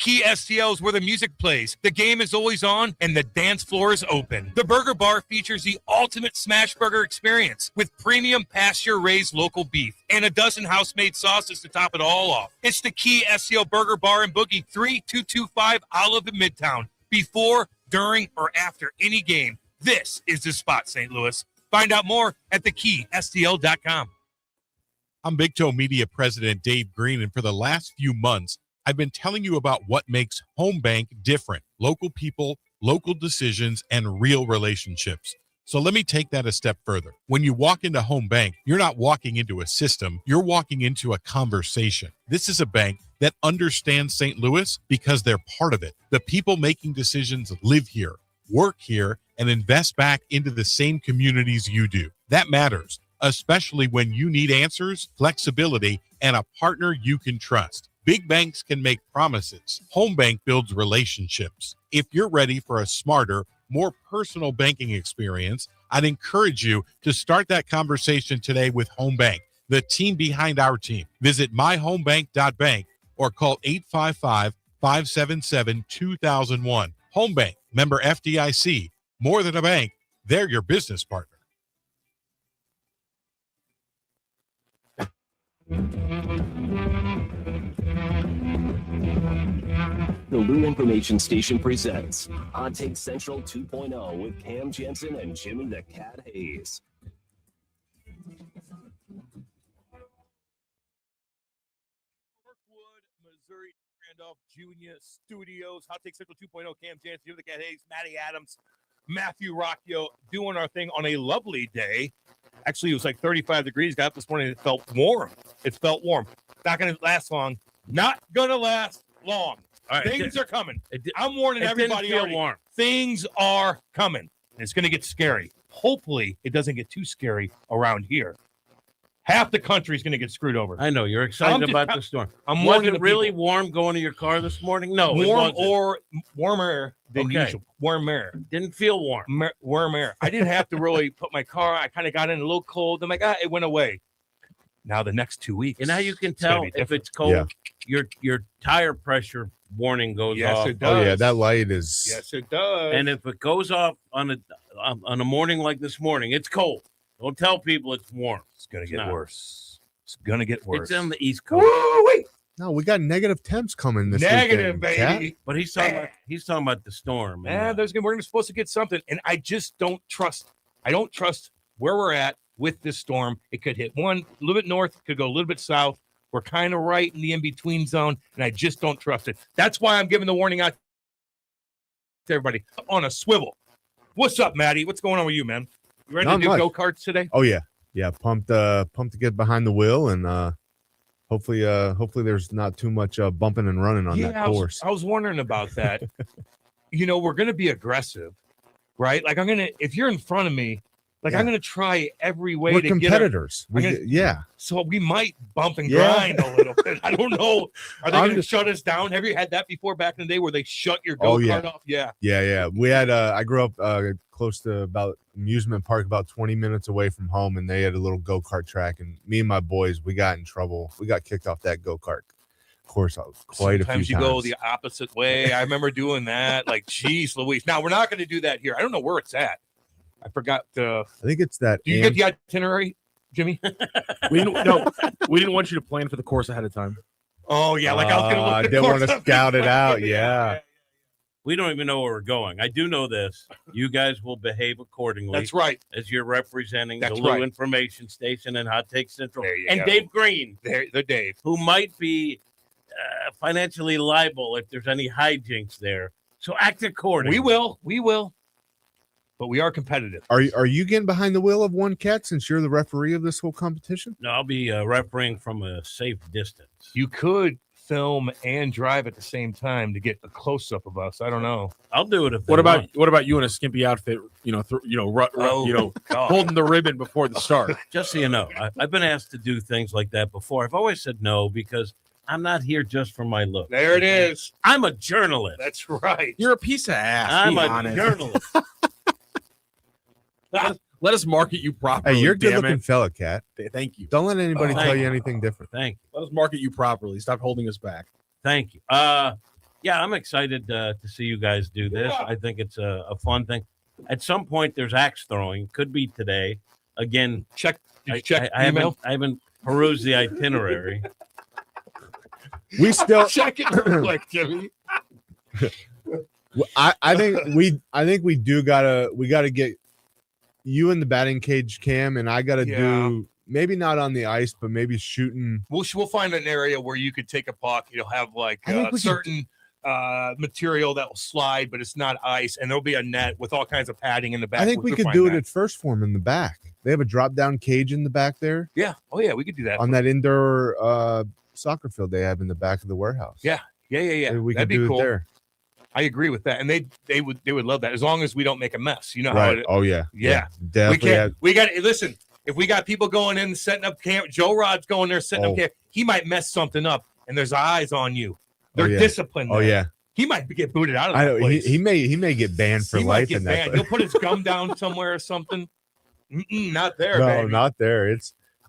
Key STL is where the music plays, the game is always on, and the dance floor is open. The Burger Bar features the ultimate smash burger experience with premium pasture-raised local beef and a dozen house-made sauces to top it all off. It's the Key STL Burger Bar and Boogie, 3225 Olive in Midtown. Before, during, or after any game, this is the spot, St. Louis. Find out more at thekeystl.com. I'm Big Toe Media President Dave Green, and for the last few months, I've been telling you about what makes Home Bank different. Local people, local decisions, and real relationships. So let me take that a step further. When you walk into Home Bank, you're not walking into a system, you're walking into a conversation. This is a bank that understands St. Louis because they're part of it. The people making decisions live here, work here, and invest back into the same communities you do. That matters, especially when you need answers, flexibility, and a partner you can trust. Big banks can make promises. Home Bank builds relationships. If you're ready for a smarter, more personal banking experience, I'd encourage you to start that conversation today with Home Bank, the team behind our team. Visit myhomebank.bank or call 855-577-2001. Home Bank, member FDIC. More than a bank, they're your business partner. The Lou Information Station presents Hot Take Central 2.0 with Cam Janssen and Jimmy the Cat Hayes. Parkwood, Missouri, Randolph Jr. Studios, Hot Take Central 2.0, Cam Janssen, Jimmy the Cat Hayes, Matty Adams, Matthew Rocchio, doing our thing on a lovely day. Actually, it was like 35 degrees. Got up this morning. It felt warm. Not going to last long. Not going to last long. All right, things are coming. I'm warning everybody already. Warm. Things are coming. It's going to get scary. Hopefully, it doesn't get too scary around here. Half the country is going to get screwed over. I know. You're excited about the storm. Was it really warm going to your car this morning? No, warm or warmer than usual. Warm air. Didn't feel warm. Warm air. I didn't have to really put my car. I kind of got in a little cold. I'm like, it went away. Now the next 2 weeks. And now you can tell if it's cold. Yeah. Your tire pressure warning goes off. Yes, it does. Oh yeah, that light is. Yes, it does. And if it goes off on a morning like this morning, it's cold. Don't tell people it's warm. It's gonna get worse. It's gonna get worse. It's on the East Coast. Woo-wee! No, we got negative temps coming this negative, weekend, baby. Cat. But he's talking about the storm. We're supposed to get something, and I just don't trust. I don't trust where we're at with this storm. It could hit one a little bit north, could go a little bit south. We're kind of right in the in-between zone, and I just don't trust it. That's why I'm giving the warning out to everybody on a swivel. What's up, Maddie? What's going on with you, man? You ready to do go-karts today? Oh yeah. Pumped to get behind the wheel, and hopefully there's not too much bumping and running on that course. I was wondering about that. We're gonna be aggressive, right? Like if you're in front of me, I'm gonna try every way to competitors. Get so we might bump and grind a little bit. I don't know. Are they gonna shut us down? Have you had that before back in the day where they shut your go-kart off? Yeah. We had I grew up close to about amusement park, about 20 minutes away from home, and they had a little go-kart track, and me and my boys, we got in trouble. We got kicked off that go-kart course quite a few times. Sometimes you go the opposite way. I remember doing that. Like, geez Louise. Now we're not going to do that here. I don't know where it's at. I forgot. I think it's that. Do you get the itinerary, Jimmy? We didn't want you to plan for the course ahead of time. Oh yeah, like I was going to look at the didn't course want to scout it out. Yeah. We don't even know where we're going. I do know this. You guys will behave accordingly. That's right. As you're representing the Lou Information Station and Hot Take Central. And go. Dave Green. The Dave. Who might be financially liable if there's any hijinks there. So act accordingly. We will. But we are competitive. Are you getting behind the wheel of one, Cat, since you're the referee of this whole competition? No, I'll be refereeing from a safe distance. You could film and drive at the same time to get a close-up of us. I don't know. I'll do it if What about you in a skimpy outfit, holding the ribbon before the start? Just so you know, I've been asked to do things like that before. I've always said no because I'm not here just for my look. There it is. I'm a journalist. That's right. You're a piece of ass. I'm a journalist. Let us market you properly. Hey, you're a good-looking fella, Cat. Thank you. Don't let anybody tell you anything different. Thank you. Let us market you properly. Stop holding us back. Thank you. Yeah, I'm excited to see you guys do this. Yeah. I think it's a fun thing. At some point, there's axe throwing. Could be today. Again, Check. Did you check I email? haven't perused the itinerary. We still. Check it real quick, Jimmy. I think we gotta get you in the batting cage, Cam, and I gotta do maybe not on the ice, but maybe shooting. We'll find an area where you could take a puck. You'll have like I think we certain material that will slide, but it's not ice, and there'll be a net with all kinds of padding in the back. I think we could do it at First Form in the back. They have a drop down cage in the back there Yeah. Oh yeah, we could do that. on that indoor soccer field they have in the back of the warehouse. Yeah. Yeah. Maybe we That'd could be do cool. it there. I agree with that, and they would love that as long as we don't make a mess. You know how Right. it, Oh yeah. Yeah. we Definitely. can't. We got listen. If we got people going in setting up camp, Joe Rod's going there setting up camp. He might mess something up, and there's eyes on you. They're yeah. disciplined. Oh there. yeah. He might get booted out of I that know place. he may get banned for He might life get in that. banned. He'll put his gum down somewhere or something. Not there, No, baby. not there.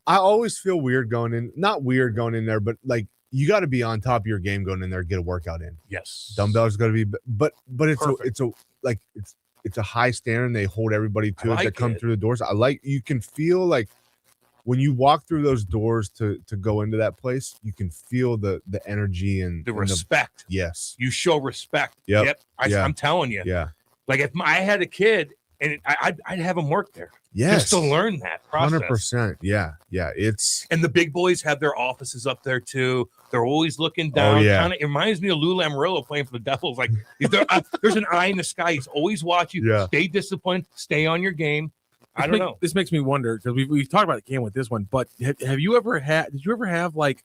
I always feel weird going in. Not weird going in there, but like you got to be on top of your game going in there, get a workout in. Yes. Dumbbells got to be, but Perfect. it's a high standard. And they hold everybody to I it that like come it. through the doors. You can feel like when you walk through those doors to go into that place, you can feel the energy and The respect. yes. You show respect. Yep. Yeah. I'm telling you. Yeah. Like if I had a kid and I'd have him work there Yes. just to learn that process. 100%. Yeah. Yeah. It's And the big boys have their offices up there too. They're always looking down. Oh, yeah. Kinda, it reminds me of Lou Lamoriello playing for the Devils. Like there's an eye in the sky. He's always watching you. Yeah. Stay disciplined. Stay on your game. I don't know. This makes me wonder because we've talked about the game with this one, but have you ever had? Did you ever have like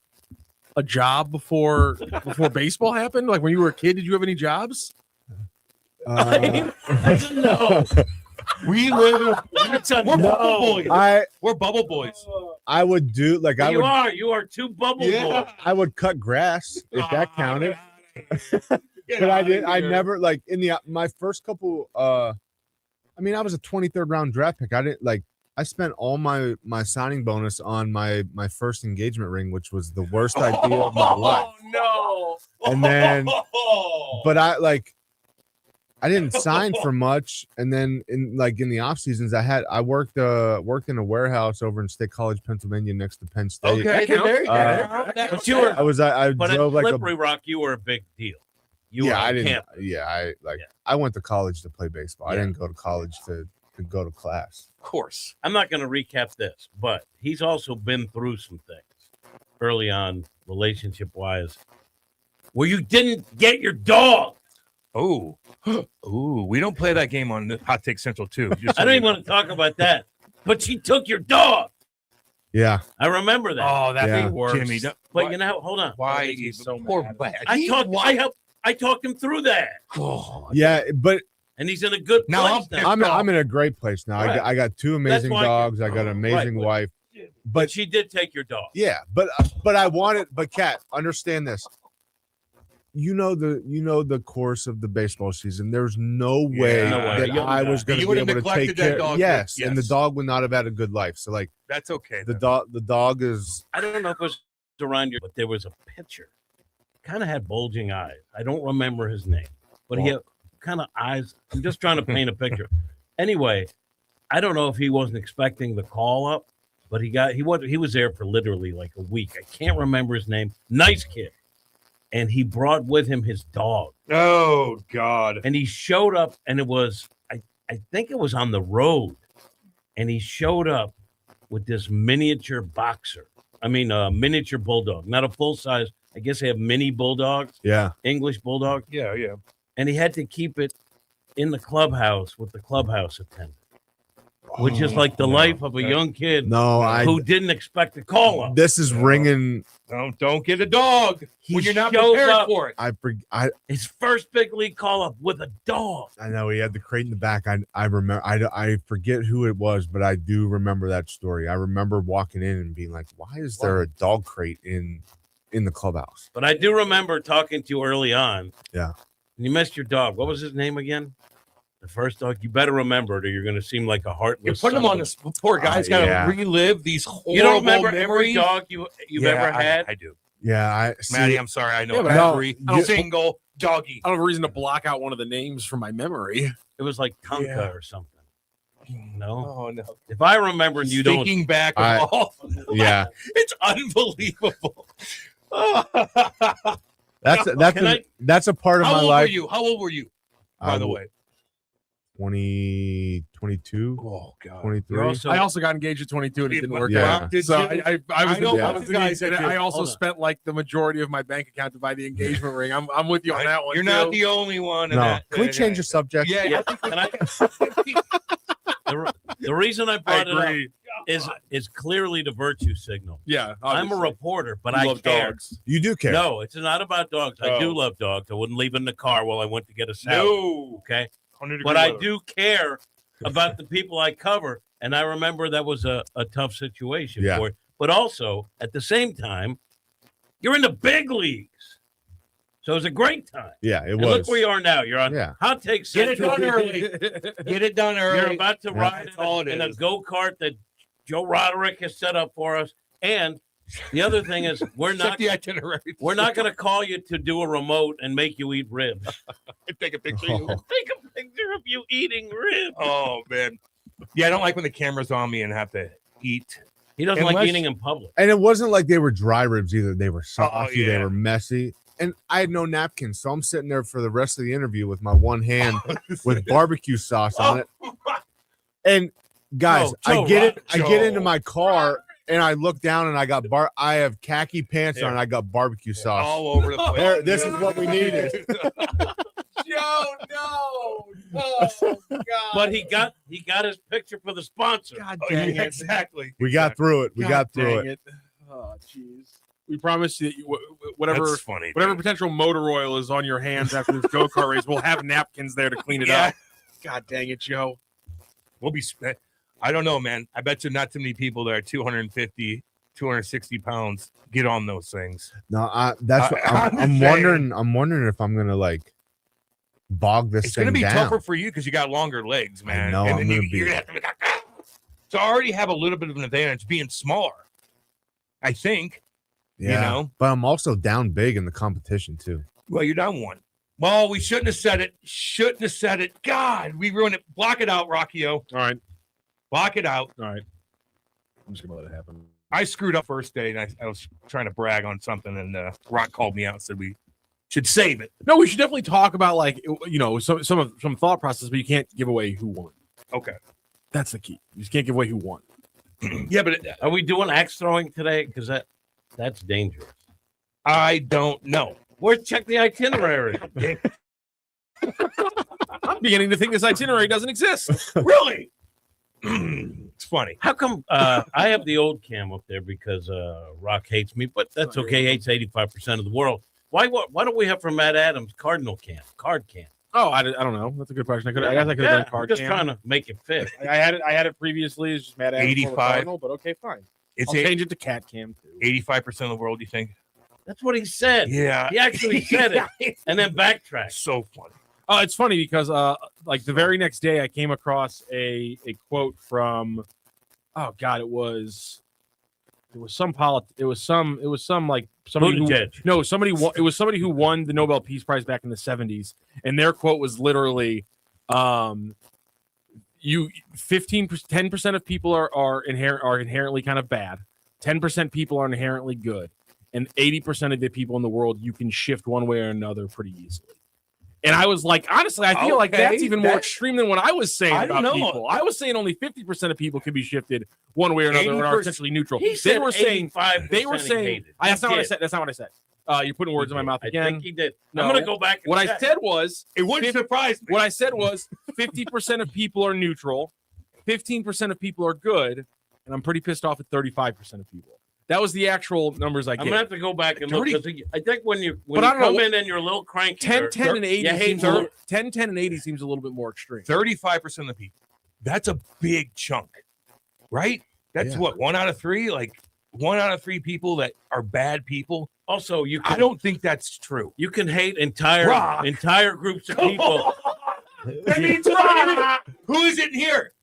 a job before baseball happened? Like when you were a kid, did you have any jobs? No. We live. We're bubble boys. We're bubble boys. I would do like You are two bubble boys. I would cut grass if that counted. Get But I outta did. I here. never like in my first couple. I mean, I was a 23rd round draft pick. I spent all my signing bonus on my first engagement ring, which was the worst idea of my life. Oh no! And then, but I didn't sign for much. And then in the off seasons, I worked in a warehouse over in State College, Pennsylvania, next to Penn State. Okay, there you go. But you were, I but drove at like Slippery Rock, you were a big deal. You were yeah, I on didn't. camp. Yeah, I went to college to play baseball. I Yeah. didn't go to college to go to class. Of course. I'm not going to recap this, but he's also been through some things early on, relationship wise, where you didn't get your dog. Oh, ooh, we don't play that game on Hot Take Central too. I don't even want to talk about that, but she took your dog. Yeah, I remember that. Oh, that'd Yeah. be worse. Jimmy, But you know, hold on. why? makes me so Poor mad. lad. I talked him through that, Oh, yeah, but and he's in a good Now place I'm now. I'm in a great place now. Right. I got two amazing why- dogs. I got an amazing Right. wife. But she did take your dog. Yeah, but I wanted. But Kat, understand this. You know the course of the baseball season. There's no way No way. that You I was going You to would be have able to neglected take that care. dog. Yes, and the Yes. dog would not have had a good life. So like that's okay. the dog is. I don't know if it was around your, but there was a pitcher, kind of had bulging eyes. I don't remember his name, but he had kind of eyes. I'm just trying to paint a picture. Anyway, I don't know if he wasn't expecting the call up, but he was there for literally like a week. I can't remember his name. Nice kid, and he brought with him his dog, Oh God. and he showed up, and it was I think it was on the road, and he showed up with this miniature boxer. I mean, a miniature bulldog, not a full size. I guess they have mini bulldogs, Yeah, English bulldog, Yeah. and he had to keep it in the clubhouse with the clubhouse attendant, which is like the life of a young kid no, who didn't expect to call up. This is ringing. Don't get a dog He when you're not shows prepared up. for it. I His first big league call up with a dog. know he had the crate in the back. I remember. I forget who it was, but I do remember that story. I remember walking in and being like, "Why is there a dog crate in the clubhouse?" But I do remember talking to you early on. Yeah. And you missed your dog. What was his name again? The first dog. You better remember it, or you're going to seem like a You heartless. put him son on of this poor guy's got to yeah. relive these horrible You don't remember every memories. dog you've ever had? I do. Yeah, Maddie, I'm sorry. I know Yeah, but no, every you- single Doggy. I don't have a reason to block out one of the names from my memory. It was like Tonka Yeah. or something. No, Oh no. if I remember, and you don't. Thinking back of I- all, Yeah, it's unbelievable. that's a part of How my old life. were you? How old were you? By the way. 20, 22, Oh God. 23. I also got engaged at 22 and it didn't work Yeah. out. Did So you? I was I know I one was guy I said you- also Hold on. spent like the majority of my bank account to buy the engagement ring. I'm with you on that one. You're too. not the only one. in No, that. can we change the subject? Yeah. Yeah, the reason I I brought it up agree. is clearly the virtue signal. Yeah, I'm a obviously. reporter, but You I love care. dogs. You do care. No, it's not about dogs. I do Oh. love dogs. I wouldn't leave in the car while I went to get a salad. No. Okay, 100 but degree I weather. do care about the people I cover, and I remember that was a tough situation Yeah. for you. But also, at the same time, you're in the big leagues, so it was a great time. Yeah, it And was. look where you are now. You're on Yeah. Hot Take Get it Central. done early. Get it done early. You're about to Yeah. ride That's all it in a is. go-kart that Joe Roderick has set up for us. And the other thing is, we're Check not the itinerary. we're not going to call you to do a remote and make you eat ribs. Take a picture. of you. Take a picture of you eating ribs. Oh man. Yeah, I don't like when the camera's on me and have to eat. He doesn't like Unless- eating in public. And it wasn't like they were dry ribs either. They were saucy. They yeah. were messy. And I had no napkins. So I'm sitting there for the rest of the interview with my one hand with barbecue sauce on it. And guys, Joe, I get it. I Joe. get into my car and I look down and I got I have khaki pants on and I got barbecue sauce. all over the place. There, this is what we needed. Joe, no. Oh, God. But he got his picture for the sponsor. God Oh, dang yeah, it. exactly. We got through it. We God got through dang it. Oh, jeez. We promise you that whatever That's funny. whatever dude. potential motor oil is on your hands after this go-kart race, we'll have napkins there to clean it Yeah. up. God dang it, Joe. We'll be. I don't know, man. I bet you not too many people that are 250, 260 pounds get on those things. No, that's what I'm I'm saying. wondering. I'm wondering if I'm gonna like bog this It's thing going to be down. tougher for you because you got longer legs, man. know, And I'm then gonna you're be- gonna have to be like, so I already have a little bit of an advantage being smaller. I think. Yeah, You know. but I'm also down big in the competition too. Well, you're down one. Well, we shouldn't have said it. Shouldn't have said it. God, we ruined it. Block it out, Rockio. All right. Block it out. All right. I'm just going to let it happen. I screwed up first day, and I was trying to brag on something, and Rock called me out and said we should save it. No, we should definitely talk about like some thought process, but you can't give away who won. Okay. That's the key. You just can't give away who won. Yeah, but Are we doing axe throwing today? Because that's dangerous. I don't know. Where's check the itinerary? I'm beginning to think this itinerary doesn't exist. Really? It's funny. How come I have the old cam up there because Rock hates me, but that's okay. Hates 85% of the world. Why don't we have from Matt Adams card cam? Oh, I don't know. That's a good question. I guess I could have done I'm card just cam. trying to make it fit. I had it previously. It's just Matt Adams 85. Cardinal, but okay, fine. It's I'll change it to cat cam too. 85% of the world, you think? That's what he said. Yeah. He actually said it and then backtracked. So funny. Oh, it's funny because like the very next day I came across a quote from it was some like somebody who, Buttigieg. no somebody it was somebody who won the Nobel Peace Prize back in the 70s, and their quote was literally 10% of people are inherently kind of bad, 10% people are inherently good, and 80% of the people in the world you can shift one way or another pretty easily. And I was like, honestly, I feel like Okay, that's even more that- extreme than what I was saying I don't about know. people. I was saying only 50% of people can be shifted one way or another and are 80%. essentially neutral. He They said were saying 85% they were he saying hated. that's not what I He said. That's not what I said. You're putting words in my mouth I again. think he did. No. I'm going to go back. And What I check. said was It wouldn't surprise me. what I said was 50% of people are neutral, 15% of people are good, and I'm pretty pissed off at 35% of people. That was the actual numbers I I'm gave. going to have to go back and look. 30. 'Cause I think when you But I don't come know. in and you're a little cranky, 10, 10, and 80 you hate seems more. 10, 10, and 80 seems a little bit more extreme. 35% of the people. That's a big chunk, right? That's Yeah. what, 1 out of 3? Like 1 out of 3 people that are bad people. Also, you I can, don't think that's true. you can hate entire groups of people. That means Rock. Who is it here?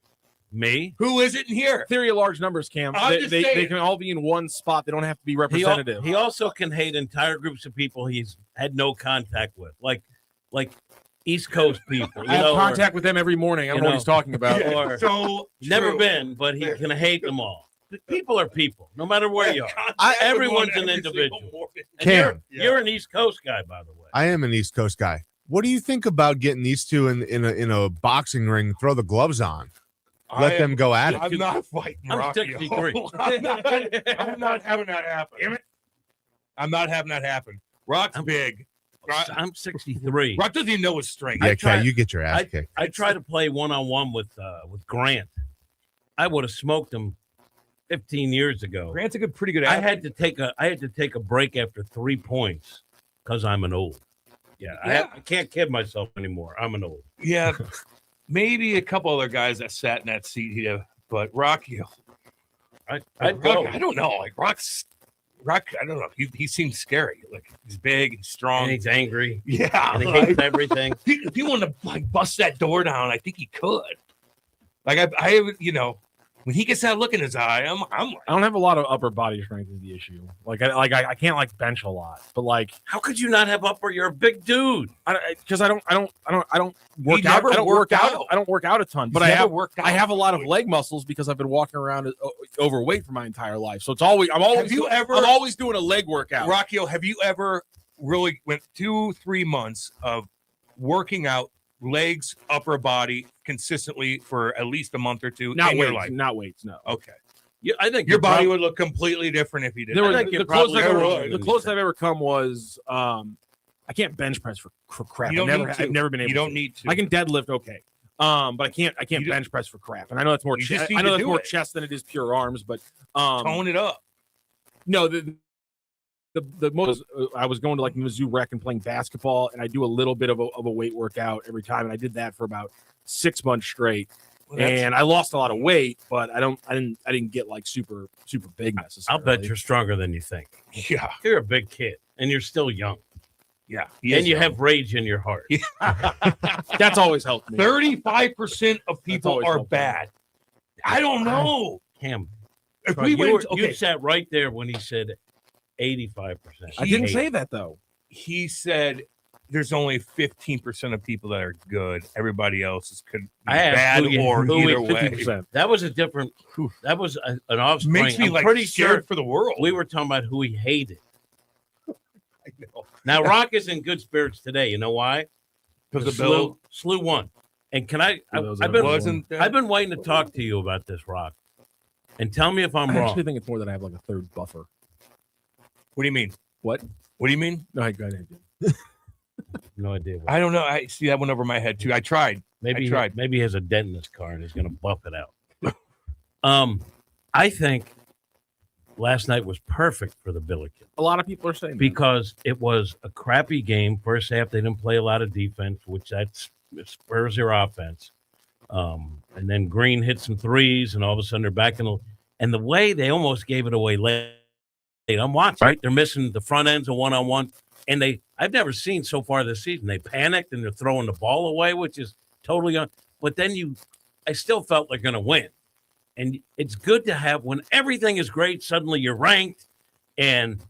Me? Who is it in here? Theory of large numbers, Cam. I'm They, just they saying. can all be in one spot. They don't have to be He representative. also can hate entire groups of people he's had no contact with, like East Coast people. You I have know, contact with them every morning. I don't know what he's talking about. Yeah, or- so never true. been, but he can hate them all. People are people, no matter where you are. Everyone's an individual. And Cam. you're an East Coast guy, by the way. I am an East Coast guy. What do you think about getting these two in a boxing ring? Throw the gloves on. Let them go at it. I'm not fighting I'm Rocky. 63. I'm not having that happen. Damn it. I'm not having that happen. Rock's big. I'm 63. Rock doesn't even know his strength. Yeah, tried- Kat, you get your ass kicked. I tried to play one-on-one with Grant. I would have smoked him 15 years ago. Grant's a pretty good I athlete. had to take a break after 3 points because I'm an old. Yeah, Yeah. I can't kid myself anymore. I'm an old. Yeah, maybe a couple other guys that sat in that seat here, but Rocky, I'd go. I don't know. Like Rock. I don't know. He seems scary. Like he's big and strong. And he's angry. Yeah, And he like, hates everything. if he wanted to like bust that door down, I think he could. Like I when he gets that look in his eye, I'm like, I don't have a lot of upper body strength is the issue. I can't like bench a lot, but like How could you not have upper? You're a big dude. because I don't work He out. never I don't worked work out. out. I don't work out a ton, but he's I never have worked out. I have a lot of leg muscles because I've been walking around overweight for my entire life. So I'm always doing a leg workout. Rocky, have you ever really went 2-3 months of working out legs, upper body consistently for at least a month or two Not in weights, your life? not weights. No. Okay. I think Your you're body prob- would look completely different if you did. There that. was, think you're the closest probably the closest I've ever come was I can't bench press for crap. You don't need to. I've never been able. You don't to. need to. I can deadlift okay, but I can't You don't- bench press for crap. And I know that's more. You just need I know to that's do more it. chest than it is pure arms, but tone it up. no, the most I was going to like Mizzou rec and playing basketball, and I do a little bit of a weight workout every time, and I did that for about 6 months straight, Well, that's- and I lost a lot of weight, but I didn't get like super big I'll necessarily. bet you're stronger than you think. yeah, You're a big kid, and you're still young, yeah. and you have rage in your heart. That's always helped me. 35% of people always are helped me. bad. I don't know. Cam, If you, we went, you sat right there when he said 85%. I didn't say that though. he said there's only 15% of people that are good. Everybody else is could be I asked bad who you- or who we- either way. 50%. That was a different. That was an offspring. Makes me I'm like pretty scared sure for the world. we were talking about who he hated. I know. Now Rock is in good spirits today. You know why? Because the bill SLU won. And can I? For those I've that been wasn't. I've been waiting to talk to you about this, Rock. And tell me if I'm I wrong. actually think it's more that I have like a third buffer. What do you mean? What? What do you mean? No, go ahead. No idea. What. I don't know. I see that one over my head too. I tried. Maybe I tried. Maybe he has a dent in his car and he's going to buff it out. I think last night was perfect for the Billikens A lot of people are saying that. because it was a crappy game. First half, they didn't play a lot of defense, which that spurs their offense. And then Green hit some threes, and all of a sudden they're back in the. And the way they almost gave it away late, I'm watching. Right, they're missing the front ends of one-on-one, and I've never seen so far this season. They panicked and they're throwing the ball away, which is totally on. But then I still felt they're going to win, and it's good to have when everything is great. Suddenly you're ranked, and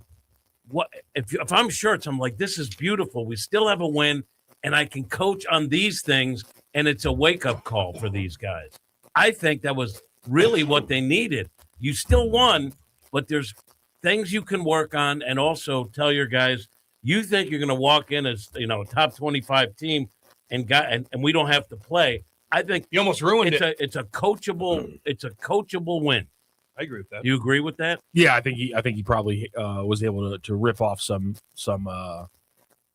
what if I'm shirts? I'm like, this is beautiful. We still have a win, and I can coach on these things, and it's a wake-up call for these guys. I think that was really what they needed. You still won, but there's things you can work on, and also tell your guys you think you're going to walk in as a top 25 team, and we don't have to play. I think You almost ruined it. it's a coachable win. I agree with that. Do you agree with that? Yeah, I think he probably was able to rip off some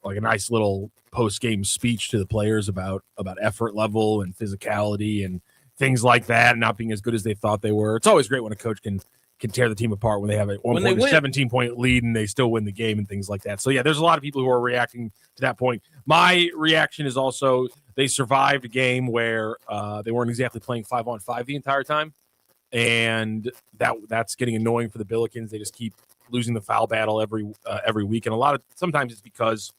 like a nice little post game speech to the players about effort level and physicality and things like that, not being as good as they thought they were. It's always great when a coach can tear the team apart when they have a When they win. 17-point lead and they still win the game and things like that. So yeah, there's a lot of people who are reacting to that point. My reaction is also they survived a game where they weren't exactly playing 5-on-5 the entire time. And that's getting annoying for the Billikens. They just keep losing the foul battle every week, and sometimes it's because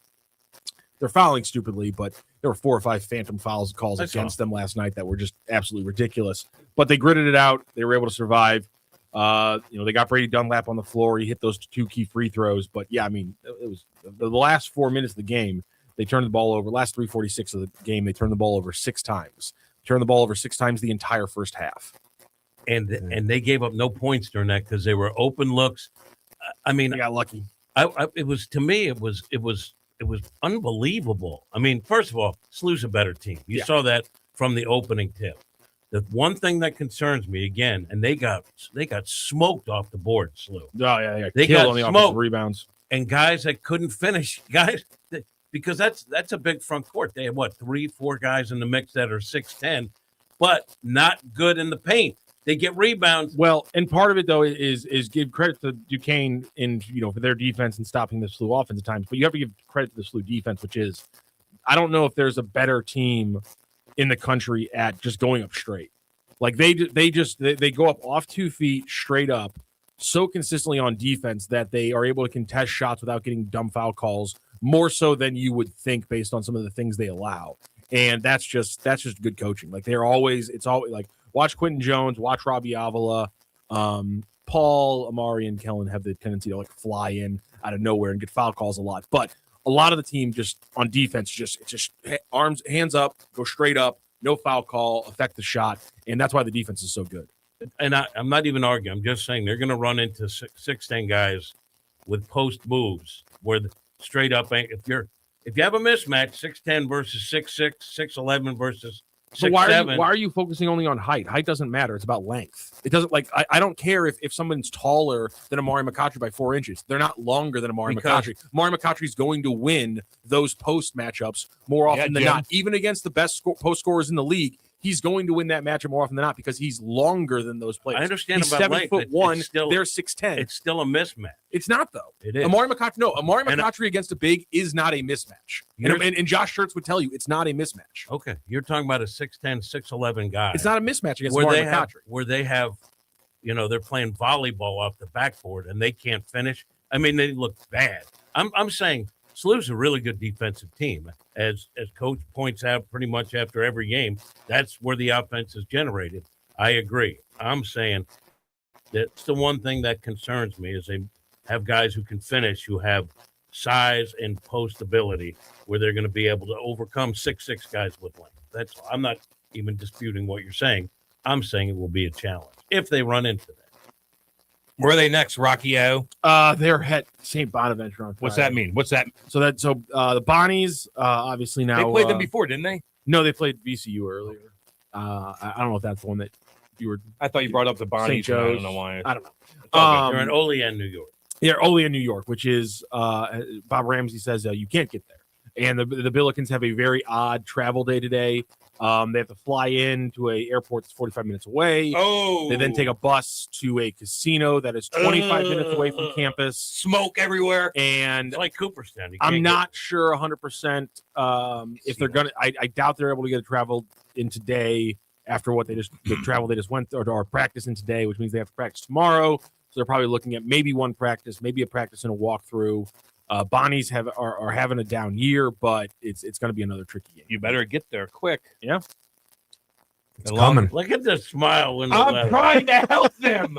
they're fouling stupidly, but there were 4 or 5 phantom calls I against saw. them last night that were just absolutely ridiculous. But they gritted it out. They were able to survive. They got Brady Dunlap on the floor. He hit those 2 key free throws. But yeah, I mean, it was the last 4 minutes of the game. They turned the ball over. Last 3:46 of the game, they turned the ball over 6 times. Turned the ball over 6 times the entire first half. And they gave up no points during that because they were open looks. I mean, They got lucky. it was unbelievable. I mean, first of all, SLU's a better team. You Yeah. saw that from the opening tip. The one thing that concerns me again, and they got smoked off the board, SLU. Oh yeah, They killed got on the smoked. offensive rebounds. And guys that couldn't finish, because that's a big front court. They have 3-4 guys in the mix that are 6'10", but not good in the paint. They get rebounds. Well, and part of it though is give credit to Duquesne for their defense and stopping the SLU offense at times. But you have to give credit to the SLU defense, which is I don't know if there's a better team in the country at just going up straight. Like they go up off 2 feet straight up so consistently on defense that they are able to contest shots without getting dumb foul calls more so than you would think based on some of the things they allow. And that's just good coaching. Like it's always like watch Quentin Jones, watch Robbie Avila, Paul, Amari, and Kellen have the tendency to like fly in out of nowhere and get foul calls a lot. But a lot of the team just on defense, just arms, hands up, go straight up, no foul call, affect the shot. And that's why the defense is so good. And I'm not even arguing. I'm just saying they're going to run into 6'10" guys with post moves where straight up, if you have a mismatch, 6'10" versus 6'6", 6'11" versus 6'7". So why are you focusing only on height? Height doesn't matter. It's about length. It doesn't I don't care if someone's taller than Amari McCautry by 4 inches. They're not longer than Amari McCautry. Amari McCautry is going to win those post matchups more often than not. Even against the best post scorers in the league, he's going to win that matchup more often than not because he's longer than those players. I understand he's about length. 7'1". They're 6'10". It's still a mismatch. It's not though. It is. Amari McCautry against a big is not a mismatch. And Josh Schertz would tell you it's not a mismatch. Okay, you're talking about a 6'10", 6'11" guy. It's not a mismatch against Amari McCautry. Where they have, they're playing volleyball off the backboard and they can't finish. I mean, they look bad. I'm saying SLU's a really good defensive team. As Coach points out pretty much after every game, that's where the offense is generated. I agree. I'm saying that's the one thing that concerns me is they have guys who can finish, who have size and post ability, where they're going to be able to overcome 6'6" guys with length. I'm not even disputing what you're saying. I'm saying it will be a challenge if they run into that. Where are they next, Rocky O? They're at St. Bonaventure on Friday. What's that mean? What's that? So the Bonnies obviously now They played them before, didn't they? No, they played VCU earlier. I don't know if that's the one that you were. I thought you brought up the Bonnies. St. I Joe's. don't know why. I don't know. They're in Olean, New York. Yeah, Olean, New York, which is Bob Ramsey says you can't get there. And the Billikens have a very odd travel day today. They have to fly in to a airport that's 45 minutes away. Oh, They then take a bus to a casino that is 25 minutes away from campus. Smoke everywhere. And It's like Cooperstown. I'm not sure 100% if they're going to. I doubt they're able to get a travel in today after what the travel they just went through, or practice in today, which means they have to practice tomorrow. So they're probably looking at maybe one practice, maybe a practice and a walkthrough. Bonnies are having a down year, but it's going to be another tricky game. You better get there quick. Yeah. It's coming. Look at the smile when I'm trying to help them.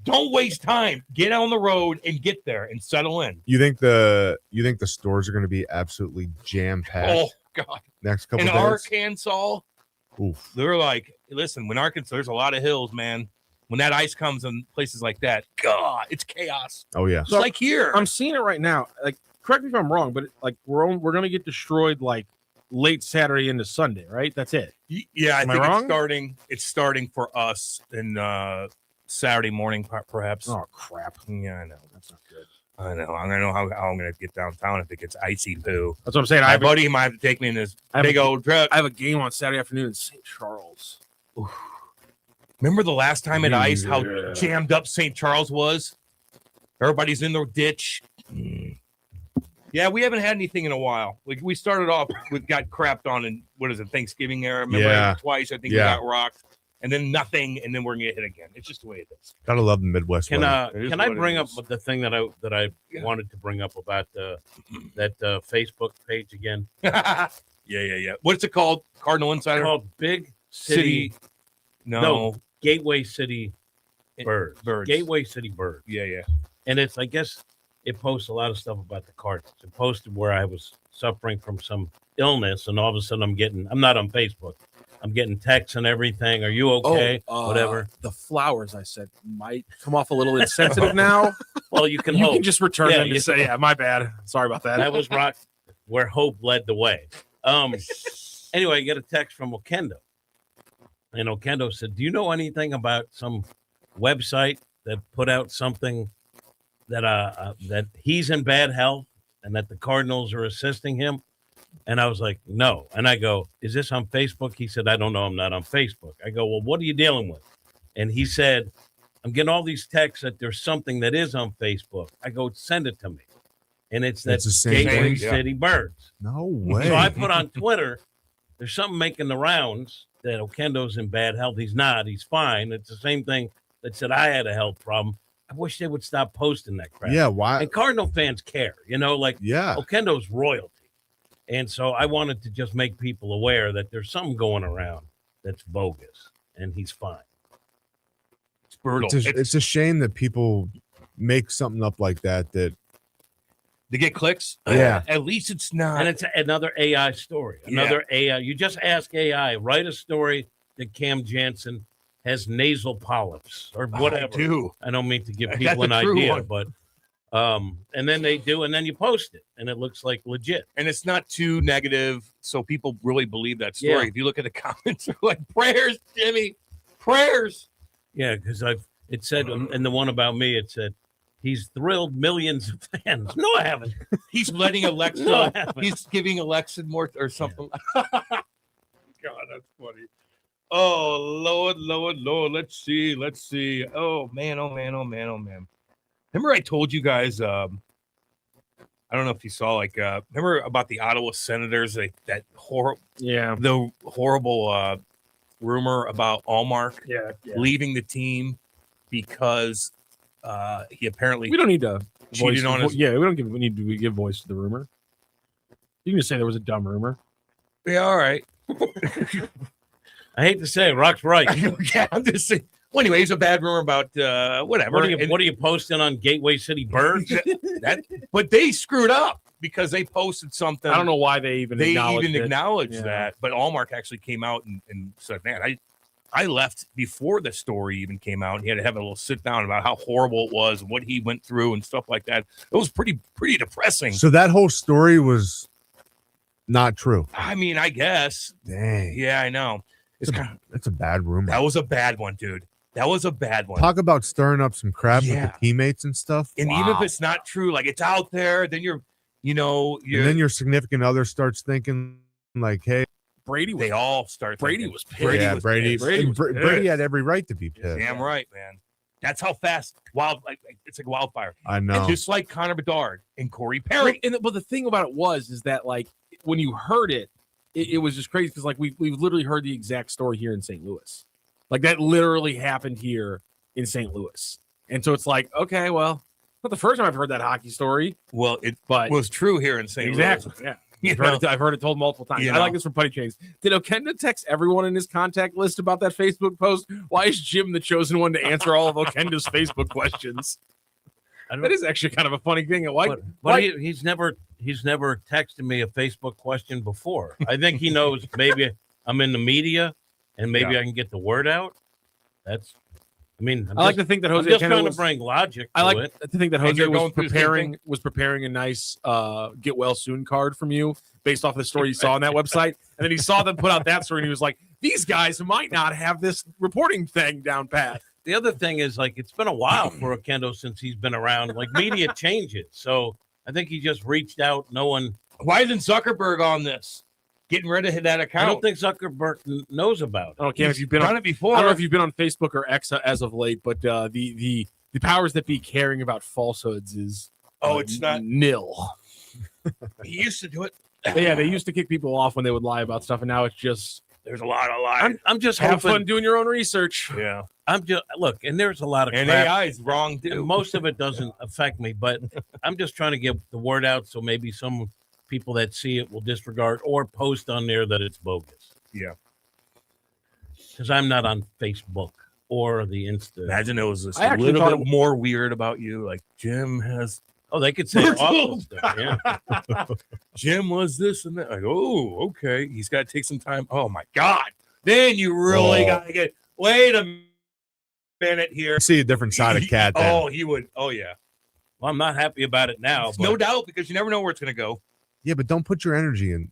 Don't waste time. Get on the road and get there and settle in. You think the stores are going to be absolutely jam packed Oh God! next couple In days? Arkansas, Oof. they're like, listen. When Arkansas, there's a lot of hills, man. When that ice comes in places like that, God, it's chaos. Oh yeah. It's like here. I'm seeing it right now. Like, correct me if I'm wrong, but we're going to get destroyed like late Saturday into Sunday, right? That's it. Yeah, I Am I think wrong? it's starting for us in Saturday morning, perhaps. Oh crap! Yeah, I know. That's not good. I know. I don't know how I'm going to get downtown if it gets icy too. That's what I'm saying. My buddy might have to take me in his big old truck. I have a game on Saturday afternoon in St. Charles. Remember the last time at ice, how Yeah. jammed up St. Charles was? Everybody's in their ditch. Yeah, we haven't had anything in a while. Like we started off with got crapped on in Thanksgiving era. Remember Yeah. twice? I think Yeah. we got rocked. and then nothing, and then we're gonna get hit again. It's just the way it is. Gotta love the Midwest. Can weather. It is can I what it bring up is. the thing that I Yeah. wanted to bring up about that Facebook page again? Yeah. What's it called? Cardinal It's Insider. called Big City. No. Gateway City Birds. Birds. Gateway City Birds. Yeah. And it's, I guess, it posts a lot of stuff about the Cardinals. It posted where I was suffering from some illness, and all of a sudden I'm not on Facebook. I'm getting texts and everything. Are you okay? Whatever. The flowers I said might come off a little insensitive now. Well, you can You hope. can just return Yeah, them and say, "Yeah, my bad. Sorry about that." That was rock where hope led the way. Anyway, I get a text from Okendo. And Okendo said, "Do you know anything about some website that put out something that he's in bad health and that the Cardinals are assisting him?" And I was like, "No." And I go, "Is this on Facebook?" He said, "I don't know. I'm not on Facebook." I go, "Well, what are you dealing with?" And he said, "I'm getting all these texts that there's something that is on Facebook." I go, "Send it to me." And it's that It's the same Gateway thing? Yeah. City Birds. No way. So I put on Twitter, there's something making the rounds that Okendo's in bad health. He's not. He's fine. It's the same thing that said I had a health problem. I wish they would stop posting that crap. Yeah. Why? And Cardinal fans care, like Yeah. Okendo's royalty. And so I wanted to just make people aware that there's something going around that's bogus, and he's fine. It's brutal. It's a shame that people make something up like that. to get clicks. Yeah. At least it's not. And it's another AI story. Another AI. You just ask AI, write a story that Cam Janssen has nasal polyps or whatever. I do. I don't mean to give That's people an a true idea, one. but and then they do, and then you post it, and it looks like legit. And it's not too negative, so people really believe that story. Yeah. If you look at the comments, they're like, prayers, Jimmy, prayers. Yeah, because it said in the one about me, it said he's thrilled millions of fans. No, I haven't. He's letting Alexa, No, I haven't. he's giving Alexa more or something. God, that's funny. Oh, Lord. Let's see. Oh, man. Remember I told you guys, I don't know if you saw, remember about the Ottawa Senators, the horrible rumor about Allmark leaving the team because he apparently We don't need to cheated on his. Yeah, we need to give voice to the rumor. You can just say there was a dumb rumor. Yeah, all right. I hate to say it, Rock's right. Yeah, I'm just saying. Well, anyway, it's a bad rumor about whatever. What are you posting on Gateway City Birds? But they screwed up because they posted something. I don't know why they even acknowledged Yeah. that. But Allmark actually came out and said, man, I left before the story even came out. He had to have a little sit down about how horrible it was and what he went through and stuff like that. It was pretty depressing. So that whole story was not true. I mean, I guess. Dang. Yeah, I know. It's That's a bad rumor. that was a bad one, dude. That was a bad one. Talk about stirring up some crap with Yeah. the teammates and stuff. And even if it's not true, like it's out there, then you're and then your significant other starts thinking like, hey, Brady was they all start. Brady thinking, was pissed. yeah, was Brady. pissed. Brady was Brady pissed. had every right to be pissed. Damn right, man. That's how fast it's like wildfire. I know. And just like Connor Bedard and Corey Perry. But the thing about it is that when you heard it was just crazy because we've literally heard the exact story here in St. Louis. Like that literally happened here in St. Louis. And so it's like, okay, well, not the first time I've heard that hockey story, Well, it but was true here in St. exactly. Louis. Yeah. You I've heard it told multiple times. You I like know. this from Putty Chains. Did Okenda text everyone in his contact list about that Facebook post? Why is Jim the chosen one to answer all of Okenda's Facebook questions? That is actually kind of a funny thing. But he's never texted me a Facebook question before. I think he knows maybe I'm in the media and maybe I can get the word out. I like to think that I'm Jose just Okenda trying was, to bring logic I to like it. to think that And Jose you're was going through the same preparing a nice get well soon card from you based off the story you saw on that website. And then he saw them put out that story and he was like, these guys might not have this reporting thing down pat. The other thing is it's been a while for Okendo since he's been around. Media changes. So I think he just reached out. No one. Why isn't Zuckerberg on this? Getting rid of that account. I don't think Zuckerberg knows about it. I don't know, Cam, if you've been done on it before. I don't know if you've been on Facebook or X as of late, but the powers that be caring about falsehoods is it's not. nil. He used to do it. Yeah, they used to kick people off when they would lie about stuff, and now it's just There's a lot of lies. I'm just Have hoping. fun doing your own research. Yeah. I'm just look, and there's a lot of And crap. AI is wrong And too. most of it doesn't affect me, but I'm just trying to get the word out so maybe some people that see it will disregard or post on there that it's bogus. Yeah. Because I'm not on Facebook or the Insta. Imagine it was just I a actually little thought bit more weird about you. Like Jim has, Oh, they could say awful stuff. Yeah. Jim was this and that. Like, oh, okay. He's got to take some time. Oh my God. Then you really got to get, wait a minute here. I see a different side of Cat. Then. Oh, he would. Oh, yeah. Well, I'm not happy about it now. But No doubt, because you never know where it's going to go. Yeah, but don't put your energy in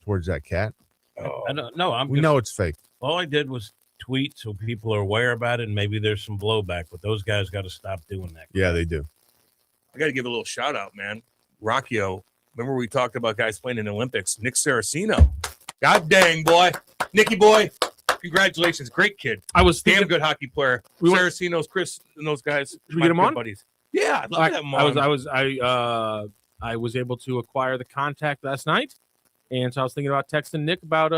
towards that Cat. Oh. I don't know. We know it's fake. All I did was tweet so people are aware about it, and maybe there's some blowback. But those guys got to stop doing that. Yeah, they do. I got to give a little shout out, man. Rockio. Remember we talked about guys playing in the Olympics? Nick Saraceno. God dang, boy. Nicky boy. Congratulations. Great kid. I was Damn thinking, good hockey player. We went- Saraceno's, Chris, and those guys. Should we get him on? Buddies. Yeah, I'd love to have him on. I was able to acquire the contact last night, and so I was thinking about texting Nick about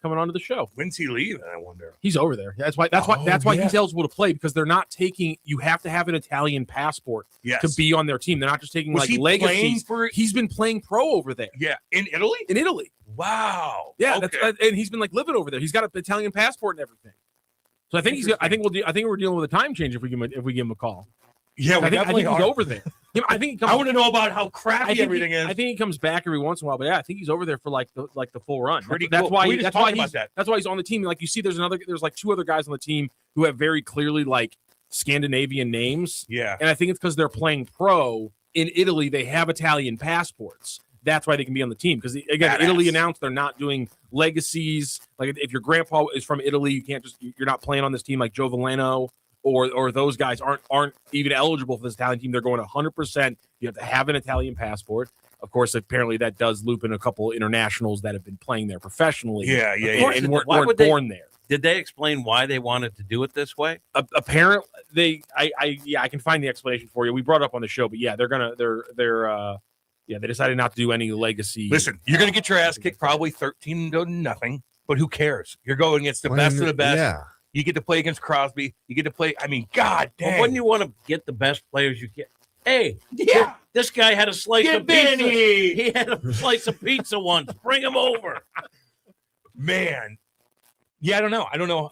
coming onto the show. When's he leaving, I wonder? He's over there. That's why Yeah. he's eligible to play, because they're not taking. You have to have an Italian passport Yes. to be on their team. They're not just taking Was like he playing legacies. for? He's been playing pro over there Yeah, in Italy. in Italy. Wow. Yeah, Okay. and he's been like living over there. He's got an Italian passport and everything. So I think I think we're dealing with a time change if we give him a call. Yeah, we I think definitely he's are. over there. Yeah, I think he comes, I want to know about how crappy everything is. I think he comes back every once in a while, but yeah, I think he's over there for like the full run. Pretty That's cool. why. We just That's talked why about he's. that. That's why he's on the team. Like you see, there's like two other guys on the team who have very clearly like Scandinavian names, Yeah. and I think it's because they're playing pro in Italy. They have Italian passports. That's why they can be on the team. Because again, Badass. Italy announced they're not doing legacies. Like if your grandpa is from Italy, you can't you're not playing on this team like Joe Valeno or those guys aren't even eligible for this Italian team. They're going 100%. You have to have an Italian passport. Of course, apparently that does loop in a couple internationals that have been playing there professionally. Yeah. And weren't Why would they- born there. Did they explain why they wanted to do it this way? Apparently, I can find the explanation for you. We brought it up on the show, but yeah, they decided not to do any legacy. Listen, you're going to get your ass kicked probably 13-0, but who cares? You're going against the best of the best. Yeah. You get to play against Crosby. You get to play. I mean, God Well, dang. wouldn't you want to get the best players you get? Hey, Yeah. this guy had a slice Get of pizza. Benny. He had a slice of pizza once. Bring him over. Man. Yeah, I don't know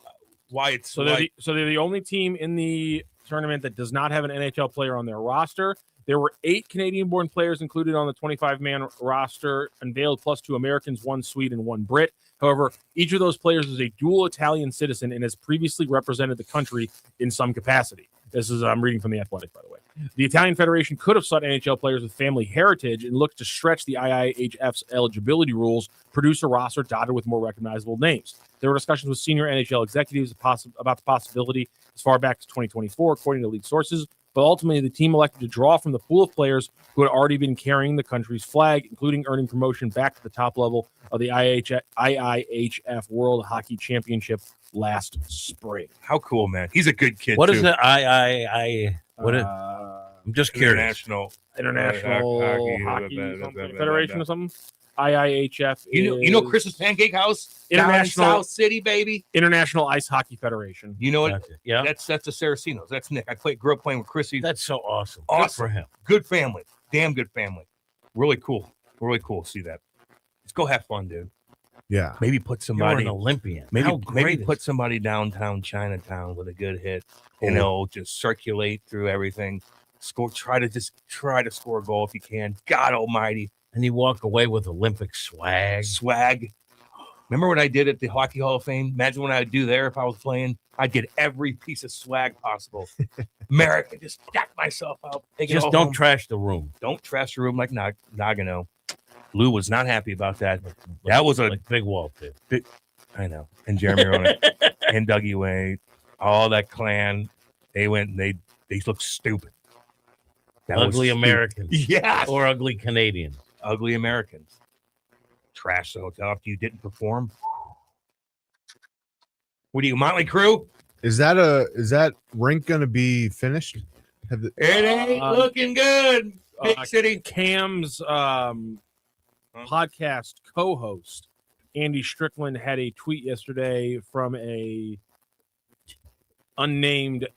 why it's So they're the only team in the tournament that does not have an NHL player on their roster. There were 8 Canadian-born players included on the 25-man roster, unveiled, plus 2 Americans, 1 Swede, and 1 Brit. However, each of those players is a dual Italian citizen and has previously represented the country in some capacity. I'm reading from The Athletic, by the way. The Italian Federation could have sought NHL players with family heritage and looked to stretch the IIHF's eligibility rules, produce a roster dotted with more recognizable names. There were discussions with senior NHL executives about the possibility as far back as 2024, according to league sources, but ultimately the team elected to draw from the pool of players who had already been carrying the country's flag, including earning promotion back to the top level of the IIHF World Hockey Championship last spring. How cool, man. He's a good kid, What too. is it? What is? I'm just curious. Hockey International Hockey Federation or something? IIHF. You know Chris's Pancake House? International- Down in South City, baby. International Ice Hockey Federation. You know what? Okay. Yeah, That's the Saracenos. That's Nick. grew up playing with Chrissy. that's so awesome. Awesome. Good for him. Good family. Damn good family. Really cool. Really cool to see that. Let's go have fun, dude. Yeah. Maybe put You're somebody an Olympian. maybe How great is put somebody downtown Chinatown with a good hit, and they'll just circulate through everything. Try to score a goal if you can. God almighty. and you walk away with Olympic swag. Swag. Remember what I did at the Hockey Hall of Fame? Imagine what I'd do there if I was playing. I'd get every piece of swag possible. American, just stack myself up. Take it Just all don't home. trash the room. Don't trash the room like Nagano. Lou was not happy about that. That was a Like Big Walt did. I know. And Jeremy Ronan and Dougie Wade, all that clan, they went and they looked stupid. That was Ugly stupid. Americans. Yes. Or ugly Canadians. Ugly Americans. Trash the hotel after you didn't perform. What are you, Motley Crue? Is that rink gonna be finished? It ain't looking good. Big city. Cam's podcast co-host Andy Strickland had a tweet yesterday from a unnamed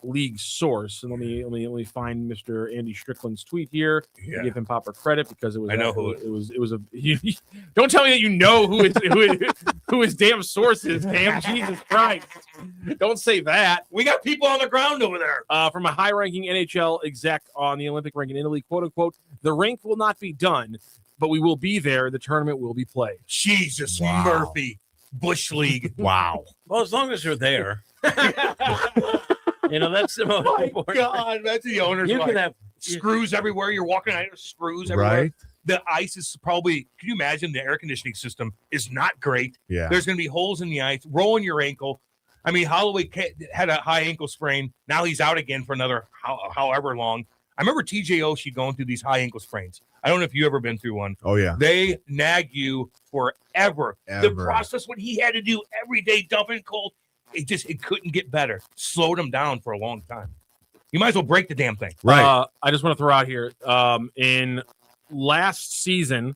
league source, and let me find Mr. Andy Strickland's tweet here. Yeah. Give him proper credit because it was. I know who it was. It was a. Don't tell me that you know who his damn source is. Damn, Jesus Christ! Don't say that. We got people on the ground over there. From a high-ranking NHL exec on the Olympic rink in Italy, quote unquote, the rink will not be done, but we will be there. The tournament will be played. Jesus Wow. Murphy, Bush League. Wow. Well, as long as you're there, that's the most important. God, that's the owner's You like, can have screws everywhere. You're walking out, there's screws everywhere. Right? The ice is probably. Can you imagine the air conditioning system is not great? Yeah. There's going to be holes in the ice, rolling your ankle. I mean, Holloway had a high ankle sprain. Now he's out again for another however long. I remember TJ Oshie going through these high ankle sprains. I don't know if you ever been through one. Oh yeah. They nag you forever. The Ever. process, what he had to do every day, dumping cold, it couldn't get better. Slowed him down for a long time. You might as well break the damn thing. Right. I just want to throw out here in last season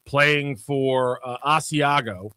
playing for Asiago,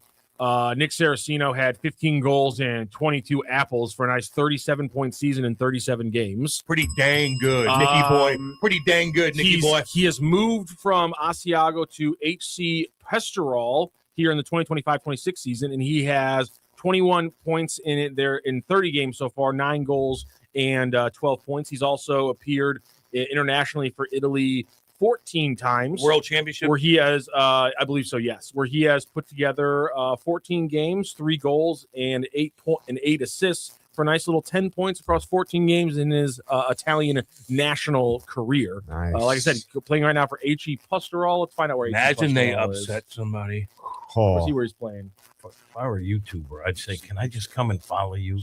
Nick Saraceno had 15 goals and 22 apples for a nice 37-point season in 37 games. Pretty dang good, Nicky boy. Pretty dang good, Nicky boy. He has moved from Asiago to HC Pestarol here in the 2025-26 season, and he has 21 points in it there in 30 games so far, 9 goals and 12 points. He's also appeared internationally for Italy 14 times. World Championship. Where he has, I believe so, yes. Where he has put together 14 games, 3 goals, and 8 assists for a nice little 10 points across 14 games in his Italian national career. Nice. Like I said, playing right now for HE Pestarol. Let's find out where Imagine HE they Pestarol upset somebody. Let's Oh. see where he's playing. If I were a YouTuber, I'd say, can I just come and follow you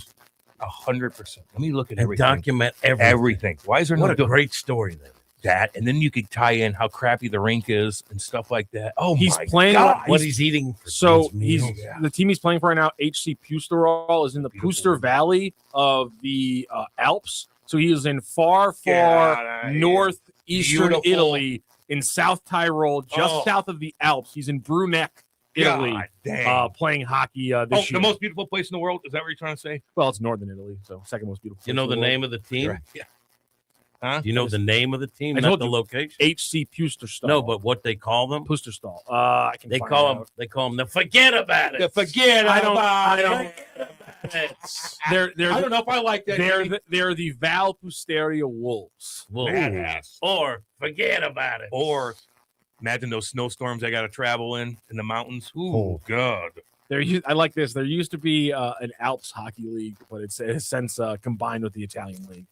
100%. Let me look at and everything. document everything? Everything. Why is there What no a great story then. that? And then you could tie in how crappy the rink is and stuff like that. Oh, He's my playing God. What he's eating. For So his meals. the team he's playing for right now, HC Pusterol, is in the Beautiful. Puster Valley of the Alps. So he is in far Get outta here. northeastern Beautiful. Italy in South Tyrol, just Oh. south of the Alps. He's in Bruneck, Italy, God dang. playing hockey Oh, this year. the most beautiful place in the world? Is that what you're trying to say? Well, it's northern Italy, so second most beautiful. You know place the in world. name of the team? Right. Yeah. Huh? Do you know the name of the team? I Not told the you. location. HC Pusterstall. No, but what they call them? Pusterstall. I can They find call out. them. They call them the forget about it. Forget I don't- about I don't- it. They're I don't know if I like that. they're the Val Pusteria Wolves. Well, Badass. or forget about it. Or imagine those snowstorms I got to travel in the mountains. Ooh, Oh. God. I like this. There used to be an Alps hockey league, but it's since combined with the Italian league.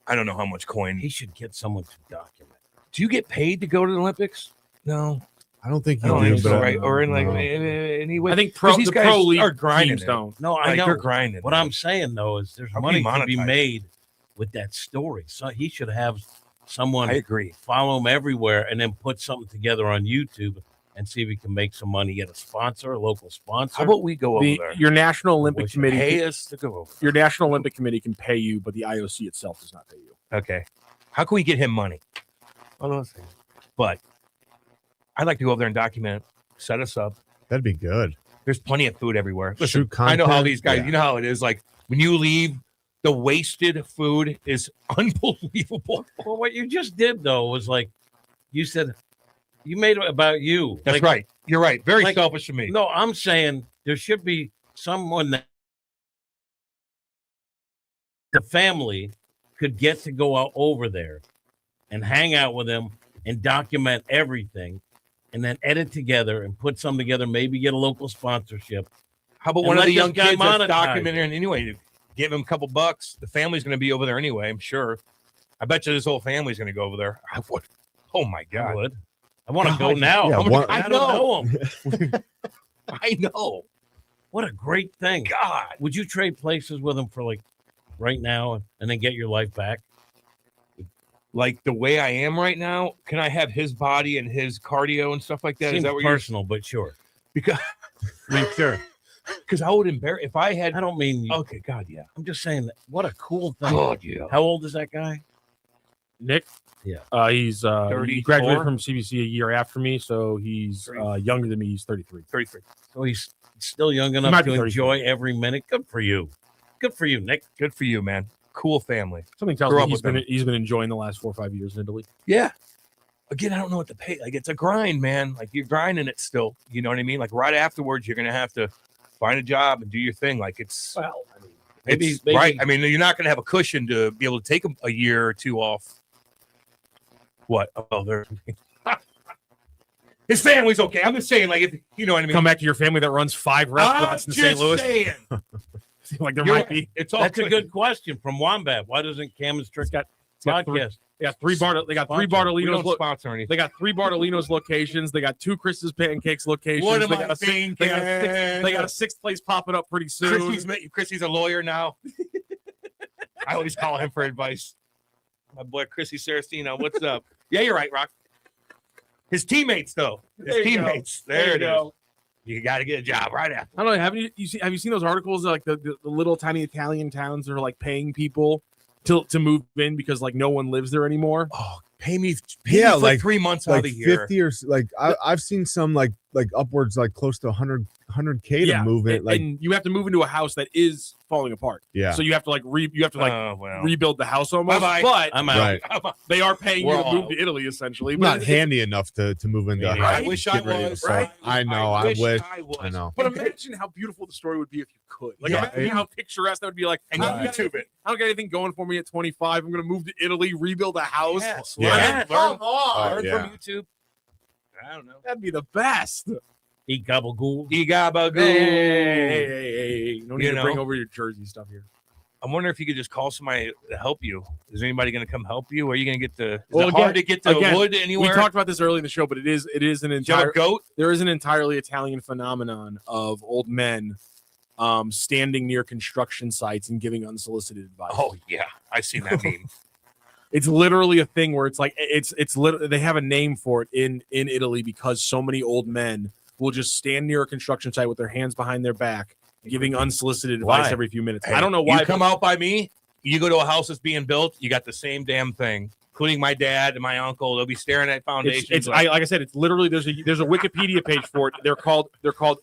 I don't know how much coin. He should get someone to document. Do you get paid to go to the Olympics? No. I don't think I you don't do, think so, but right? Or in like no. anyway. I think 'Cause these the guys pro league are grinding teams it. don't. No, I Like, know. they're grinding. What I'm saying though is there's How can money you to be monetize? made with that story. So he should have someone I agree. follow him everywhere and then put something together on YouTube and see if he can make some money, get a sponsor, a local sponsor. How about we go over The, there? your National Olympic Wish- Committee, Pay us to go over. your National Olympic Committee can pay you, but the IOC itself does not pay you. Okay. How can we get him money? Hold on a second. But I'd like to go over there and document, set us up. That'd be good. There's plenty of food everywhere. Listen, Shoot I know how content, these guys, yeah. you know how it is. Like when you leave, the wasted food is unbelievable. Well, what you just did though was like you said you made it about you. That's Like, right. You're right. Very like- selfish of me. No, I'm saying there should be someone that the family could get to go out over there and hang out with him and document everything and then edit together and put some together, maybe get a local sponsorship. How about And one of let the this young guy kids that's monetize documenting anyway? Give him a couple bucks. The family's going to be over there anyway, I'm sure. I bet you this whole family's going to go over there. I would. Oh my I God. would. I want to go God. now. Yeah, I'm one- I don't know him. I know. What a great thing. God. Would you trade places with him for like right now and then get your life back? Like the way I am right now, can I have his body and his cardio and stuff like that? Is Seems that what you're personal, but sure. because Sure. because I would embarrass if I had I don't mean you. okay, God, yeah. I'm just saying that what a cool thing. God, yeah. How old is that guy? Nick, Yeah. He's he 34? graduated from CBC a year after me, so he's younger than me. He's 33. 33. Oh, he's still young might enough be to 34. enjoy every minute. Good for you. Good for you, Nick. Good for you, man. Cool family. Something tells Grew me up he's with been enjoying the last 4 or 5 years in Italy. Yeah. Again, I don't know what to pay. Like, it's a grind, man. Like, you're grinding it still. You know what I mean? Like, right afterwards, you're going to have to find a job and do your thing. Like, it's, Well, I mean, it's right. I mean, you're not going to have a cushion to be able to take a year or two off. What? Oh, there. His family's okay. I'm just saying, like, if you know what I mean. Come back to your family that runs 5 restaurants in St. Louis. Saying. Like there You're might be. It's all that's a good question from Wombat. Why doesn't Cam and Strick got three- podcast? They got 3 We Bartolino's. don't sponsor anything. They got 3 Bartolino's locations. They got 2 Chris's Pancakes locations. What am they I got a thinking? they got a 6th place popping up pretty soon. Chrissy's a lawyer now. I always call him for advice. My boy Chrissy Saracino, what's up? Yeah, you're right, Rock. His teammates, though. There you go. There it is. go. You got to get a job right after. I don't know. Have you seen those articles like the little tiny Italian towns that are like paying people to move in because like no one lives there anymore? Oh, pay me Yeah, for like 3 months out like of the year. 50 or like I've seen some like upwards like close to 100K to move it. Like and you have to move into a house that is falling apart. yeah, So you have to Well. rebuild the house almost. Bye-bye. But I'm out. right. they are paying We're you to move all- to Italy essentially. I'm But not handy enough to move into a I house. wish Get I ready to was. start. I know. I wish. was. I know. But imagine how beautiful the story would be if you could. Like, Yeah. imagine how picturesque that would be. Like, And I you YouTube it. don't got anything going for me at 25. I'm going to move to Italy, rebuild a house. Yes. Yeah. Learn, Come on. learn yeah. from YouTube. I don't know. That'd be the best. Eat gabagool. Igabagoo. Hey. No need You to bring know? over your Jersey stuff here. I wonder if you could just call somebody to help you. Is anybody going to come help you? Or are you going to get the? Is Well, it hard to get the again, wood We anywhere? talked about this early in the show, but it is an Do you have entire a goat? there is an entirely Italian phenomenon of old men standing near construction sites and giving unsolicited advice. Oh yeah, I've seen that meme. It's literally a thing where it's like it's literally they have a name for it in Italy because so many old men will just stand near a construction site with their hands behind their back, giving unsolicited advice Why? every few minutes. Hey, I don't know why. You come out by me, you go to a house that's being built, you got the same damn thing, including my dad and my uncle. They'll be staring at foundations. It's like I said, it's literally there's a Wikipedia page for it. They're called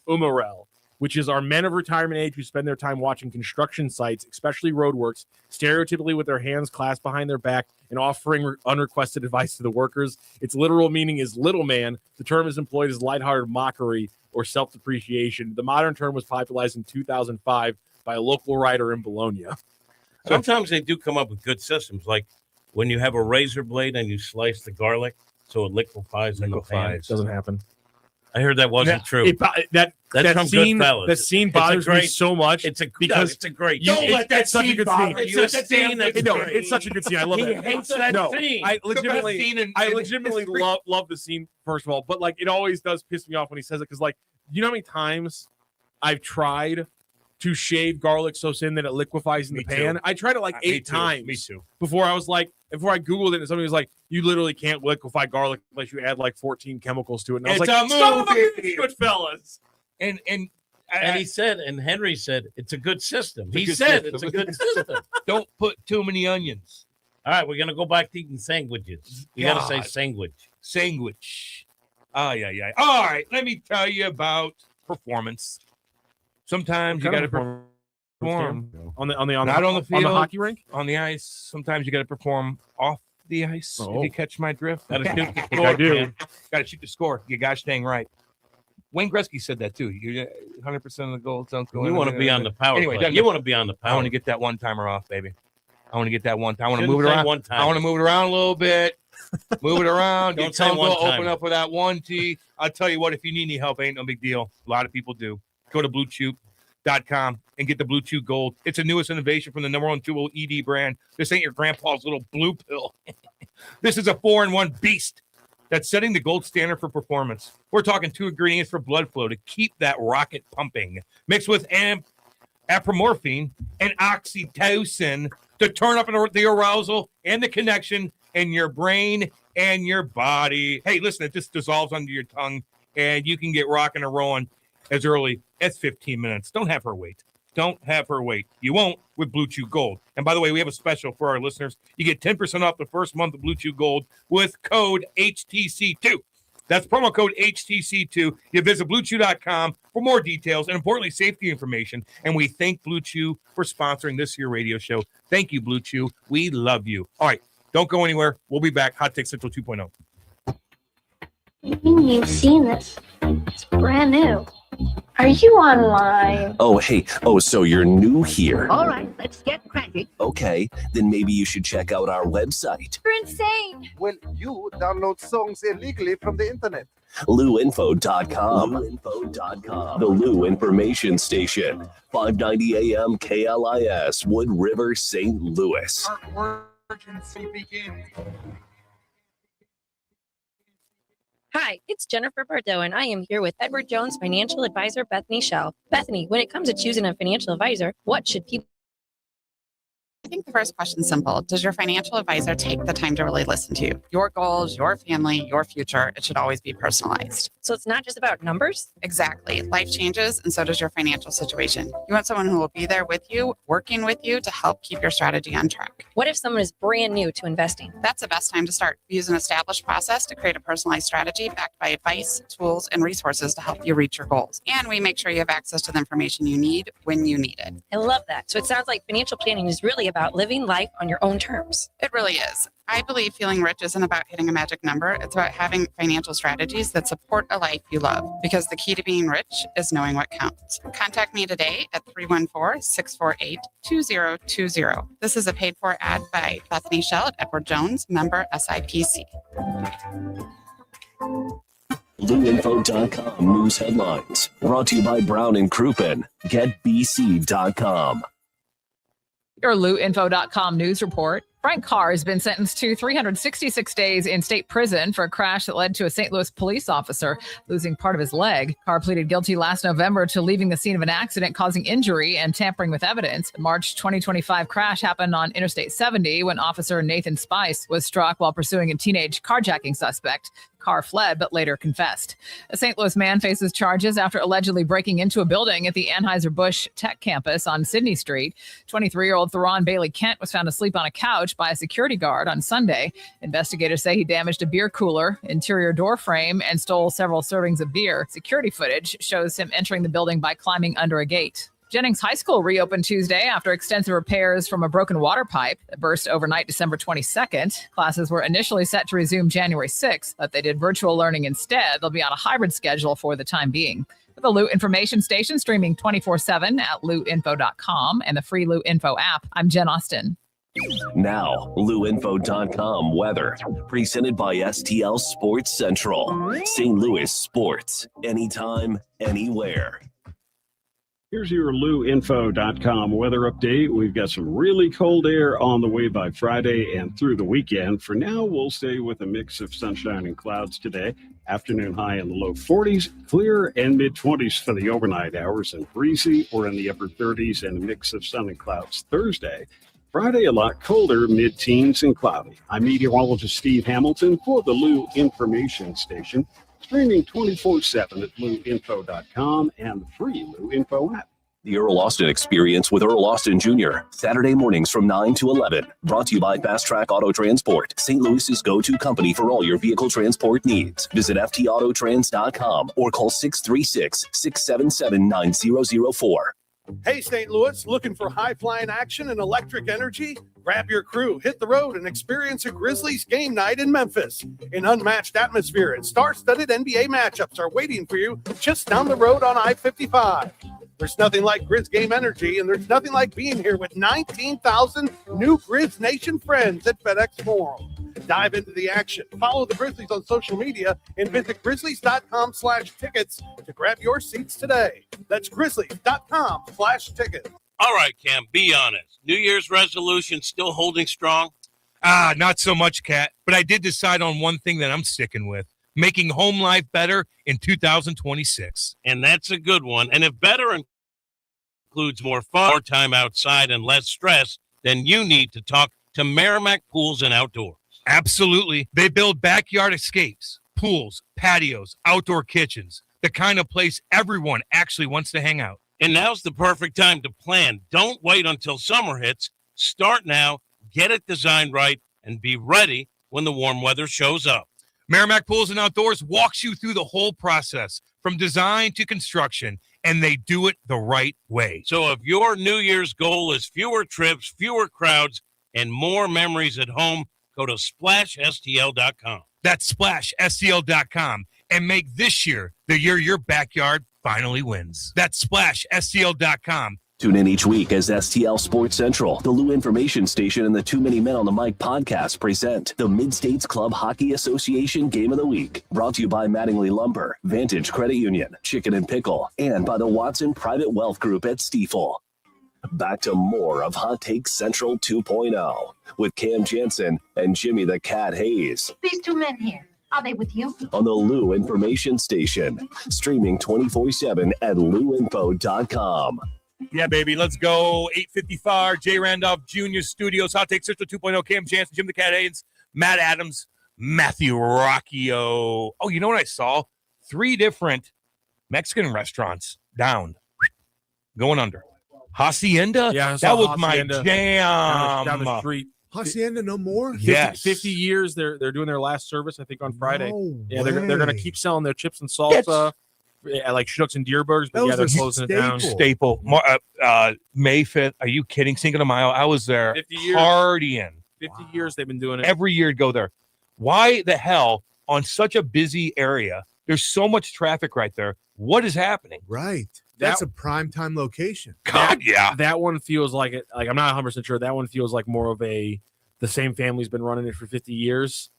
Umarell, which is our men of retirement age who spend their time watching construction sites, especially roadworks, stereotypically with their hands clasped behind their back and offering unrequested advice to the workers. Its literal meaning is little man. The term is employed as lighthearted mockery or self-depreciation. The modern term was popularized in 2005 by a local writer in Bologna. Sometimes they do come up with good systems, like when you have a razor blade and you slice the garlic so it liquefies in the pan. It doesn't happen. I heard that wasn't Yeah. true. That from scene, Goodfellas. that scene It's a bothers me great- so much. It's a because it's a great. Don't let that it's such a scene good bother scene. you. It's a scene that's No, great. it's such a good scene. I love He it. hates that No, scene. I The best legitimately, scene in history. love the scene first of all, but like it always does piss me off when he says it because like you know how many times I've tried to shave garlic so thin that it liquefies in Me the pan. too. I tried it like Me 8 too. times. Me too. Before I googled it and somebody was like, you literally can't liquefy garlic unless you add like 14 chemicals to it. And I was It's like, a stop movie. it, Goodfellas. And And he said, and Henry said, it's a good system. It's a He good said system. it's a good system. don't put too many onions. All right, we're gonna go back to eating sandwiches. You gotta say God. sandwich. Sandwich. Oh yeah. All right, let me tell you about performance. Sometimes you got to perform on the Not on the field. hockey rink. on the ice. Sometimes you got to perform off the ice. Oh. If you catch my drift, Gotta shoot the I score, do. man. Got to shoot the score. You gosh dang right. Wayne Gretzky said that too. You 100% of the goals don't go. You in. want to be on the power Anyway, play. doesn't You it- want to be on the I power. want to get that one timer off, baby. I want to get that one time. I want to Shouldn't move it say around. one time. I want to move it around a little bit. Move it around. Don't Your say tongue will one-timer. open up with that 1T. I'll tell you what, if you need any help, ain't no big deal. A lot of people do. Go to BlueChew.com and get the Blue Chew Gold. It's the newest innovation from the #1 tool ED brand. This ain't your grandpa's little blue pill. This is a 4-in-1 beast that's setting the gold standard for performance. We're talking 2 ingredients for blood flow to keep that rocket pumping, mixed with apomorphine and oxytocin to turn up the arousal and the connection in your brain and your body. Hey, listen, it just dissolves under your tongue, and you can get rocking and rolling as early as 15 minutes. Don't have her wait. Don't have her wait. You won't with Blue Chew Gold. And by the way, we have a special for our listeners. You get 10% off the first month of Blue Chew Gold with code HTC2. That's promo code HTC2. You visit BlueChew.com for more details and, importantly, safety information. And we thank Blue Chew for sponsoring this here radio show. Thank you, Blue Chew. We love you. All right, don't go anywhere. We'll be back. Hot Take Central 2.0. You've seen this. It's brand new. Are you online? Oh, hey. Oh, so you're new here. All right, let's get cracking. Okay, then maybe you should check out our website. You're insane. Well, you download songs illegally from the internet. LouInfo.com. LouInfo.com. The Lou Information Station. 590 AM KLIS, Wood River, St. Louis. Emergency begins. Hi, it's Jennifer Bordeaux, and I am here with Edward Jones financial advisor Bethany Schell. Bethany, when it comes to choosing a financial advisor, what should people? I think the first question is simple. Does your financial advisor take the time to really listen to you? Your goals, your family, your future, it should always be personalized. So it's not just about numbers? Exactly. Life changes, and so does your financial situation. You want someone who will be there with you, working with you to help keep your strategy on track. What if someone is brand new to investing? That's the best time to start. Use an established process to create a personalized strategy backed by advice, tools, and resources to help you reach your goals. And we make sure you have access to the information you need when you need it. I love that. So it sounds like financial planning is really about living life on your own terms. It really is. I believe feeling rich isn't about hitting a magic number. It's about having financial strategies that support a life you love. Because the key to being rich is knowing what counts. Contact me today at 314-648-2020. This is a paid for ad by Bethany Schell at Edward Jones, member SIPC. LouInfo.com news headlines. Brought to you by Brown and Crouppen. GetBC.com. Your LouInfo.com news report. Frank Carr has been sentenced to 366 days in state prison for a crash that led to a St. Louis police officer losing part of his leg. Carr pleaded guilty last November to leaving the scene of an accident causing injury and tampering with evidence. The March 2025 crash happened on Interstate 70 when Officer Nathan Spice was struck while pursuing a teenage carjacking suspect. Carr fled, but later confessed. A St. Louis man faces charges after allegedly breaking into a building at the Anheuser-Busch Tech campus on Sydney Street. 23-year-old Theron Bailey Kent was found asleep on a couch by a security guard on Sunday. Investigators say he damaged a beer cooler, interior door frame, and stole several servings of beer. Security footage shows him entering the building by climbing under a gate. Jennings High School reopened Tuesday after extensive repairs from a broken water pipe that burst overnight December 22nd. Classes were initially set to resume January 6th, but they did virtual learning instead. They'll be on a hybrid schedule for the time being. For the Lou Information Station, streaming 24/7 at LouInfo.com and the free Lou Info app, I'm Jen Austin. Now, LouInfo.com weather. Presented by STL Sports Central. St. Louis sports. Anytime, anywhere. Here's your LouInfo.com weather update. We've got some really cold air on the way by Friday and through the weekend. For now, we'll stay with a mix of sunshine and clouds today. Afternoon high in the low 40s, clear and mid-20s for the overnight hours, and breezy or in the upper 30s and a mix of sun and clouds Thursday. Friday, a lot colder, mid-teens and cloudy. I'm meteorologist Steve Hamilton for the Lou Information Station. Streaming 24/7 at LouInfo.com and the free Lou Info app. The Earl Austin Experience with Earl Austin Jr. Saturday mornings from 9 to 11. Brought to you by Fast Track Auto Transport, St. Louis's go-to company for all your vehicle transport needs. Visit ftautotrans.com or call 636-677-9004. Hey, St. Louis, looking for high-flying action and electric energy? Grab your crew, hit the road, and experience a Grizzlies game night in Memphis. An unmatched atmosphere and star-studded NBA matchups are waiting for you just down the road on I-55. There's nothing like Grizz game energy, and there's nothing like being here with 19,000 new Grizz Nation friends at FedEx Forum. Dive into the action. Follow the Grizzlies on social media and visit grizzlies.com/tickets to grab your seats today. That's grizzlies.com/tickets. All right, Cam, be honest. New Year's resolution still holding strong? Not so much, Kat, but I did decide on one thing that I'm sticking with. Making home life better in 2026. And that's a good one. And if better includes more fun, more time outside, and less stress, then you need to talk to Merrimack Pools and Outdoors. Absolutely. They build backyard escapes, pools, patios, outdoor kitchens, the kind of place everyone actually wants to hang out. And now's the perfect time to plan. Don't wait until summer hits. Start now, get it designed right, and be ready when the warm weather shows up. Merrimack Pools and Outdoors walks you through the whole process from design to construction, and they do it the right way. So if your New Year's goal is fewer trips, fewer crowds, and more memories at home, go to SplashSTL.com. That's SplashSTL.com and make this year the year your backyard finally wins. That's SplashSTL.com. Tune in each week as STL Sports Central, the Lou Information Station, and the Too Many Men on the Mic podcast present the Mid-States Club Hockey Association Game of the Week. Brought to you by Mattingly Lumber, Vantage Credit Union, Chicken and Pickle, and by the Watson Private Wealth Group at Stifel. Back to more of Hot Take Central 2.0 with Cam Janssen and Jimmy the Cat Hayes. These two men here, are they with you? On the Lou Information Station, streaming 24/7 at louinfo.com. Yeah, baby. Let's go. 8:55. Jay Randolph Jr. Studios. Hot Take Central 2.0. Cam Janssen, Jim the Cat Hayes, Matt Adams, Matthew Rocchio. Oh, you know what I saw? 3 different Mexican restaurants down, going under. Hacienda? Yeah, I that saw was my Hacienda jam. down the street. Hacienda, no more? 50 years. They're doing their last service, I think, on Friday. No yeah, they're going to way. keep selling their chips and salsa. Like Schnucks and Deer Burgers, but That yeah, they're was a closing it down. Staple. May 5th. Are you kidding? Cinco de Mayo. I was there 50 years. partying. 50 years they've been doing it. Every year to go there. Why the hell on such a busy area? There's so much traffic right there. What is happening? Right. That's a prime time location. God, yeah. That one feels like it. Like I'm not 100% sure. That one feels like more of the same family's been running it for 50 years,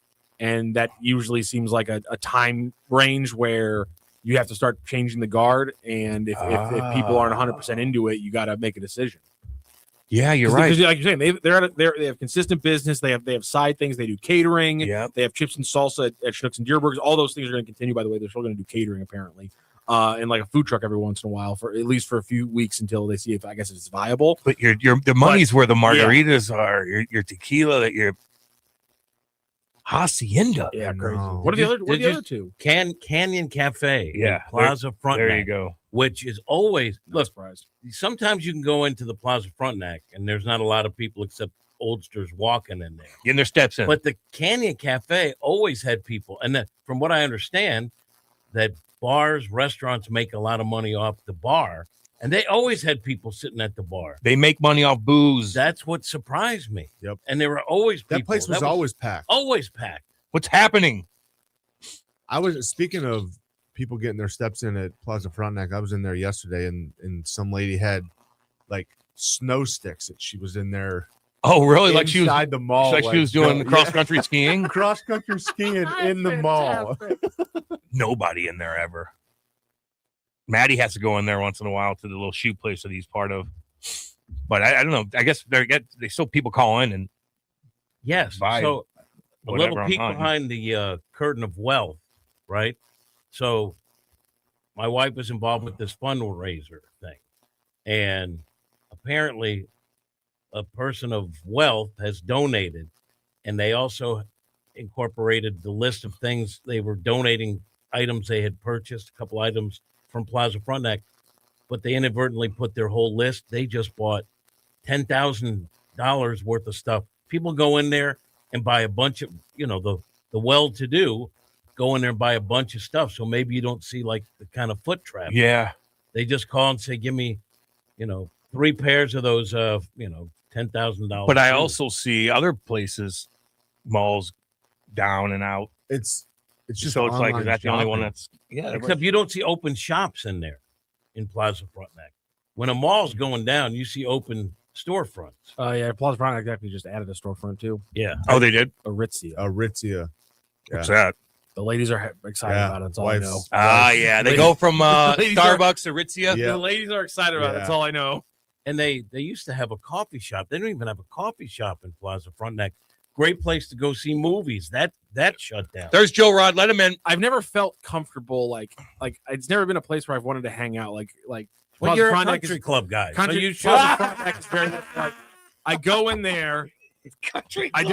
and that usually seems like a time range where you have to start changing the guard. And if people aren't 100% into it, you got to make a decision. Yeah, you're right. Because like you're saying, they have consistent business. They have side things. They do catering. Yeah. They have chips and salsa at Schnucks and Deer Burgers. All those things are going to continue. By the way, they're still going to do catering apparently, and like a food truck every once in a while for at least for a few weeks until they see if I guess it's viable. But the money's where the margaritas are. Your tequila that you're Hacienda. Yeah, crazy. No. What are the other two? Canyon Cafe. Yeah, in Plaza Frontenac. There you go. Which is always Not surprised. Sometimes you can go into the Plaza Frontenac and there's not a lot of people except oldsters walking in there. Getting their steps in. But the Canyon Cafe always had people, and that, from what I understand, that bars, restaurants make a lot of money off the bar, and they always had people sitting at the bar. They make money off booze. That's what surprised me. Yep. And there were always people. That place was always packed. Always packed. What's happening? I was speaking of people getting their steps in at Plaza Frontenac. I was in there yesterday, and some lady had like snow sticks that she was in there. Oh, really? Like she was inside the mall. Like she was doing cross country skiing. Cross country skiing in the mall. Nobody in there ever. Maddie has to go in there once in a while to the little shoe place that he's part of. But I don't know. I guess they still people call in and Yes. buy So a whatever little peek online. behind the curtain of wealth, right? So my wife was involved with this fundraiser thing, and apparently a person of wealth has donated, and they also incorporated the list of things they were donating, items they had purchased, a couple items from Plaza Frontenac, but they inadvertently put their whole list. They just bought $10,000 worth of stuff. People go in there and buy a bunch of, the well-to-do go in there and buy a bunch of stuff. So maybe you don't see like the kind of foot traffic. Yeah. They just call and say, give me, 3 pairs of those, $10,000. But I shoes. also see other places, malls down and out. It's just So it's like, is online that the only one shopping. that's Except you don't see open shops in there in Plaza Frontenac. When a mall's going down, you see open storefronts. Yeah, Plaza Frontenac actually just added a storefront too. Yeah. Oh, they did? Aritzia. Aritzia. What's that? The ladies are excited Yeah, about it. That's all wives- I know. Ah, yeah. They go from Ladies Starbucks to Aritzia. Yeah. The ladies are excited about it. That's all I know. And they used to have a coffee shop. They don't even have a coffee shop in Plaza Frontenac. Great place to go see movies. That shut down. There's Joe Rod. Let him in. I've never felt comfortable like it's never been a place where I've wanted to hang out. Like Well, Plaza you're a Frontenac country is, club guy. country, so you Plaza Frontenac is very much like I go in there. Country I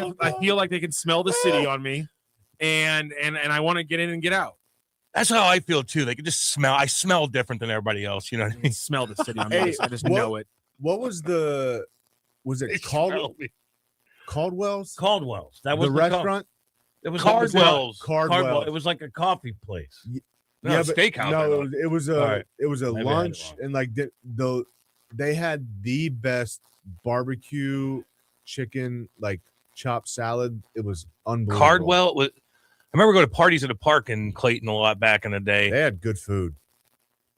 feel like they can smell the city on me, and I want to get in and get out. That's how I feel too. They can just smell. I smell different than everybody else. You know what I mean? Smell the city on me. Hey, I just what- know it. What was it They called? smell me. Caldwell's? Caldwell's. That was The the restaurant? It was Cardwell's. Cardwell. It was like a coffee place. No, yeah, but steakhouse. no, it was a All right. it was a Maybe I had it lunch, wrong. and like they had the best barbecue chicken, like chopped salad. It was unbelievable. Cardwell was. I remember going to parties at the park in Clayton a lot back in the day. They had good food.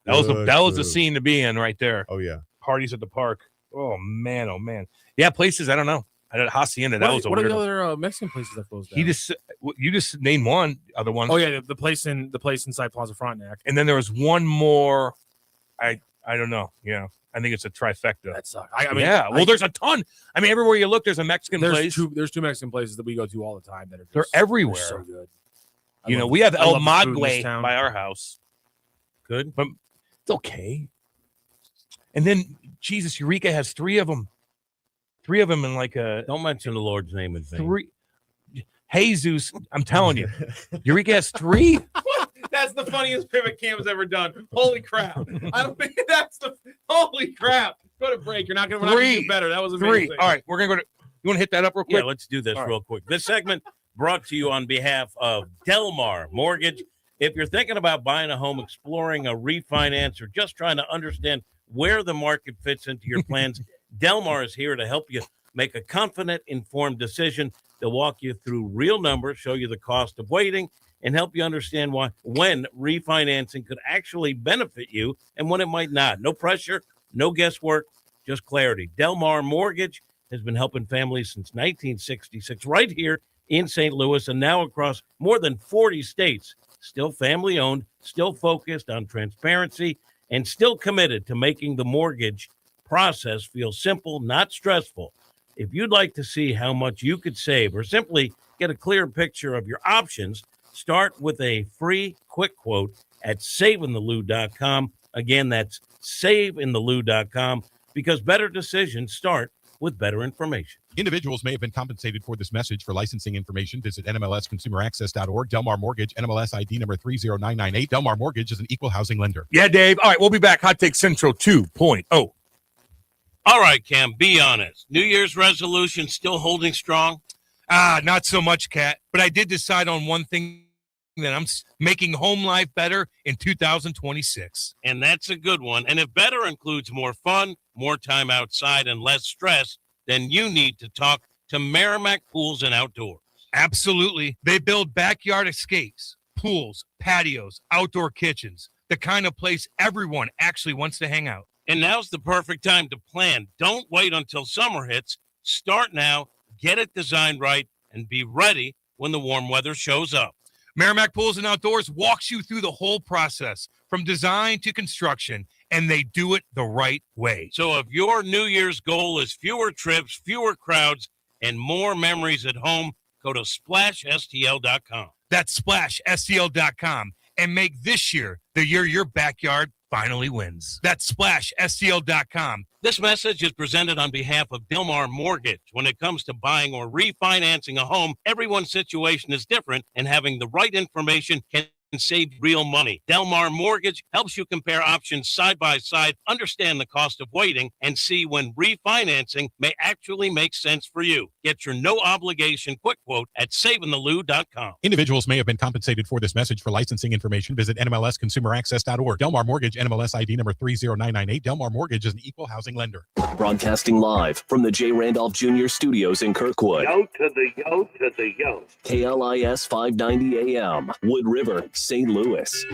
That was Good the food. scene to be in right there. Oh yeah. Parties at the park. Oh man. Yeah, places. I don't know. I had Hacienda. That was a what are weird. the other Mexican places that closed down? You just named one. Other one. Oh yeah, the place inside Plaza Frontenac. And then there was one more. I don't know. Yeah, I think it's a trifecta. That sucks. I mean, yeah. Well, there's a ton. I mean, everywhere you look, there's a Mexican place. There's two Mexican places that we go to all the time that are They're everywhere. so good. We have I El love the food in this Magle town. by our house. Good. But it's okay. And then Jesus, Eureka has three of them. Three of them in like a Don't mention the Lord's name in vain. three. Jesus, I'm telling you, Eureka has three. That's the funniest pivot Cam's ever done. Holy crap! I don't think that's the holy crap. Go to break. We're not gonna do better. That was amazing. Three. All right, we're gonna go to. You want to hit that up real quick? Yeah, let's do this All right. real quick. This segment brought to you on behalf of Delmar Mortgage. If you're thinking about buying a home, exploring a refinance, or just trying to understand where the market fits into your plans, Delmar is here to help you make a confident, informed decision. They'll walk you through real numbers, show you the cost of waiting, and help you understand when refinancing could actually benefit you and when it might not. No pressure, no guesswork, just clarity. Delmar Mortgage has been helping families since 1966 right here in St. Louis and now across more than 40 states. Still family owned, still focused on transparency, and still committed to making the mortgage process feel simple, not stressful. If you'd like to see how much you could save or simply get a clear picture of your options, start with a free quick quote at saveinthelu.com. Again, that's saveinthelu.com, because better decisions start with better information. Individuals may have been compensated for this message. For licensing information, visit NMLSconsumeraccess.org. Delmar Mortgage, NMLS ID number 30998. Delmar Mortgage is an equal housing lender. Yeah, Dave. All right, we'll be back. Hot Take Central 2.0. All right, Cam, be honest. New Year's resolution still holding strong? Not so much, Kat. But I did decide on one thing, that I'm making home life better in 2026. And that's a good one. And if better includes more fun, more time outside, and less stress, then you need to talk to Merrimack Pools and Outdoors. Absolutely. They build backyard escapes, pools, patios, outdoor kitchens, the kind of place everyone actually wants to hang out. And now's the perfect time to plan. Don't wait until summer hits. Start now, get it designed right, and be ready when the warm weather shows up. Merrimack Pools and Outdoors walks you through the whole process from design to construction, and they do it the right way. So if your New Year's goal is fewer trips, fewer crowds, and more memories at home, go to SplashSTL.com. That's SplashSTL.com, and make this year the year your backyard finally wins. That's SplashSTL.com. This message is presented on behalf of Delmar Mortgage. When it comes to buying or refinancing a home, everyone's situation is different, and having the right information can save real money. Delmar Mortgage helps you compare options side by side, understand the cost of waiting, and see when refinancing may actually make sense for you. Get your no obligation quick quote at saveinthelu.com. Individuals may have been compensated for this message. For licensing information, visit NMLSconsumeraccess.org. Delmar Mortgage, NMLS ID number 30998. Delmar Mortgage is an equal housing lender. Broadcasting live from the J. Randolph Jr. Studios in Kirkwood. Yo to the yo to the yo. KLIS 590 AM, Wood River, St. Louis.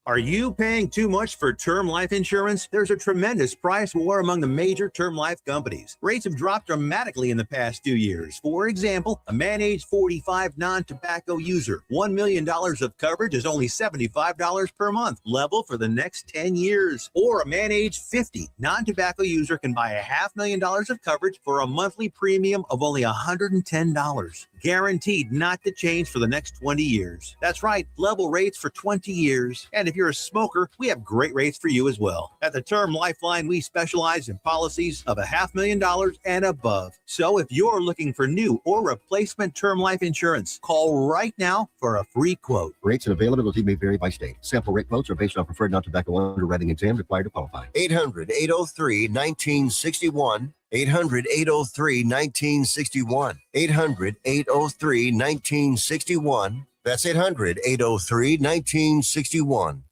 Are you paying too much for term life insurance? There's a tremendous price war among the major term life companies. Rates have dropped dramatically in the past 2 years. For example, a man age 45 non-tobacco user, $1 million of coverage is only $75 per month, level for the next 10 years. Or a man age 50 non-tobacco user can buy $500,000 of coverage for a monthly premium of only $110. Guaranteed not to change for the next 20 years. That's right, level rates for 20 years. And if you're a smoker, we have great rates for you as well. At the Term Lifeline, we specialize in policies of $500,000 and above. So if you're looking for new or replacement term life insurance, call right now for a free quote. Rates and availability may vary by state. Sample rate quotes are based on preferred non-tobacco underwriting exam required to qualify. 800-803-1961. 800-803-1961. 800-803-1961. That's 800-803-1961.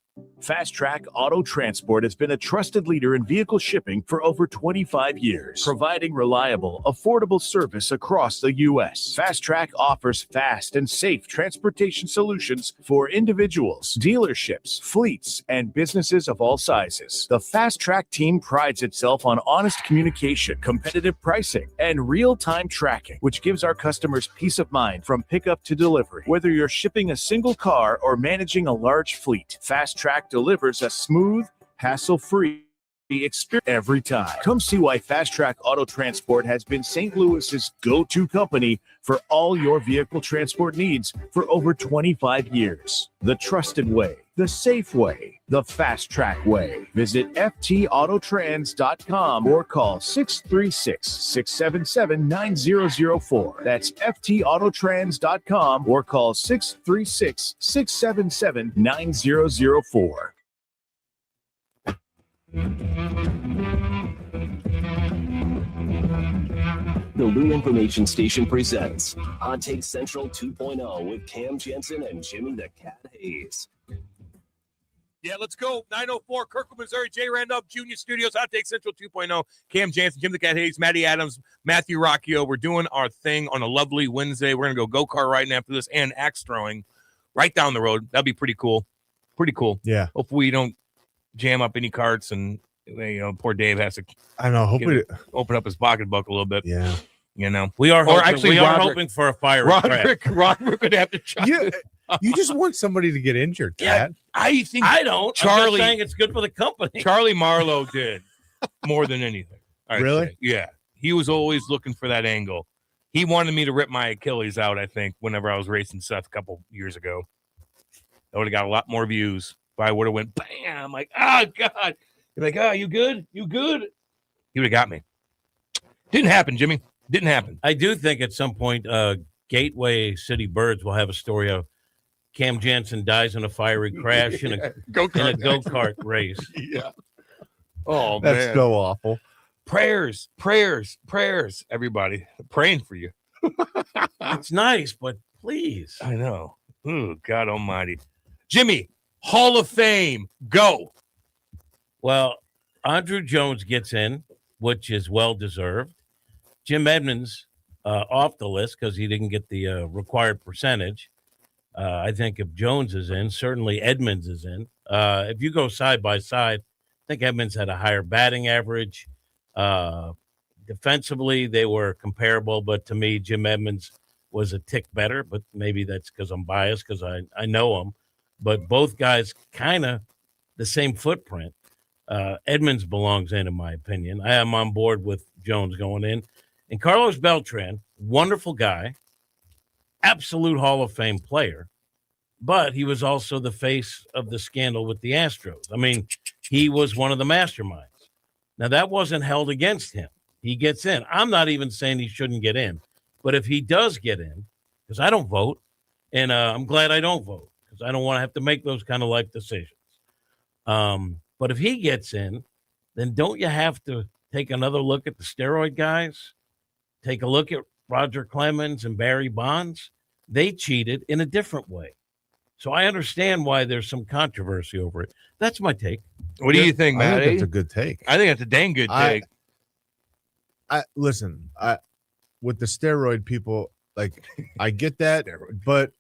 Fast Track Auto Transport has been a trusted leader in vehicle shipping for over 25 years, providing reliable, affordable service across the U.S. Fast Track offers fast and safe transportation solutions for individuals, dealerships, fleets, and businesses of all sizes. The Fast Track team prides itself on honest communication, competitive pricing, and real-time tracking, which gives our customers peace of mind from pickup to delivery. Whether you're shipping a single car or managing a large fleet, Fast Track delivers a smooth, hassle-free experience every time. Come see why Fast Track Auto Transport has been St. Louis's go-to company for all your vehicle transport needs for over 25 years. The trusted way, the safe way, the Fast Track way. Visit ftautotrans.com or call 636-677-9004. That's ftautotrans.com or call 636-677-9004. The Lou Information Station presents Hot Take Central 2.0 with Cam Janssen and Jimmy the Cat Hayes. Yeah, let's go. 904 Kirkland, Missouri, J. Randolph Jr. Studios, Hot Take Central 2.0. Cam Janssen, Jim the Cat Hayes, Matty Adams, Matthew Rocchio. We're doing our thing on a lovely Wednesday. We're going to go riding after this and axe throwing right down the road. That'd be pretty cool. Pretty cool. Yeah. Hopefully we don't jam up any carts and, poor Dave has to open up his pocketbook a little bit. Yeah. We are hoping for a fire. Roderick would have to chop You just want somebody to get injured, Cat. I think I don't. Charlie, I'm just saying it's good for the company. Charlie Marlowe did more than anything. Really? Say. Yeah. He was always looking for that angle. He wanted me to rip my Achilles out, I think, whenever I was racing Seth a couple years ago. I would have got a lot more views if I would have went bam, like, oh God. You're like, oh, you good? You good? He would have got me. Didn't happen, Jimmy. Didn't happen. I do think at some point, Gateway City Birds will have a story of Cam Janssen dies in a fiery crash in a go-kart race. Yeah. Oh, That's man. so awful. Prayers, everybody. Praying for you. It's nice, but please. I know. Oh, God almighty. Jimmy, Hall of Fame, go. Well, Andrew Jones gets in, which is well-deserved. Jim Edmonds off the list because he didn't get the required percentage. I think if Jones is in, certainly Edmonds is in. If you go side by side, I think Edmonds had a higher batting average. Defensively, they were comparable, but to me, Jim Edmonds was a tick better, but maybe that's because I'm biased because I know him. But both guys kind of the same footprint. Edmonds belongs in my opinion. I am on board with Jones going in. And Carlos Beltran, wonderful guy, absolute Hall of Fame player, but he was also the face of the scandal with the Astros. I mean, he was one of the masterminds. Now, that wasn't held against him. He gets in. I'm not even saying he shouldn't get in, but if he does get in, because I don't vote, and I'm glad I don't vote, because I don't want to have to make those kind of life decisions. But if he gets in, then don't you have to take another look at the steroid guys? Take a look at Roger Clemens and Barry Bonds. They cheated in a different way. So I understand why there's some controversy over it. That's my take. What do you think, Matt? I think that's a good take. I think that's a dang good take. Listen, with the steroid people, like I get that, but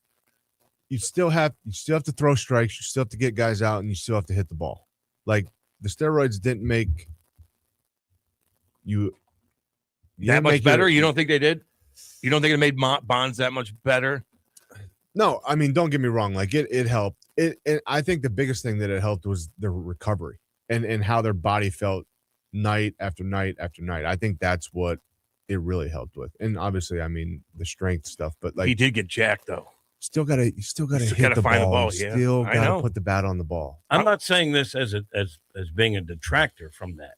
you still have to throw strikes, you still have to get guys out, and you still have to hit the ball. Like the steroids didn't make you that much better? You don't think they did? You don't think it made Bonds that much better? No, I mean, don't get me wrong. Like it helped. I think the biggest thing that it helped was the recovery and how their body felt night after night after night. I think that's what it really helped with. And obviously, I mean, the strength stuff. But like he did get jacked though. You still gotta hit the ball. Yeah. Still gotta put the bat on the ball. I'm not saying this as being a detractor from that.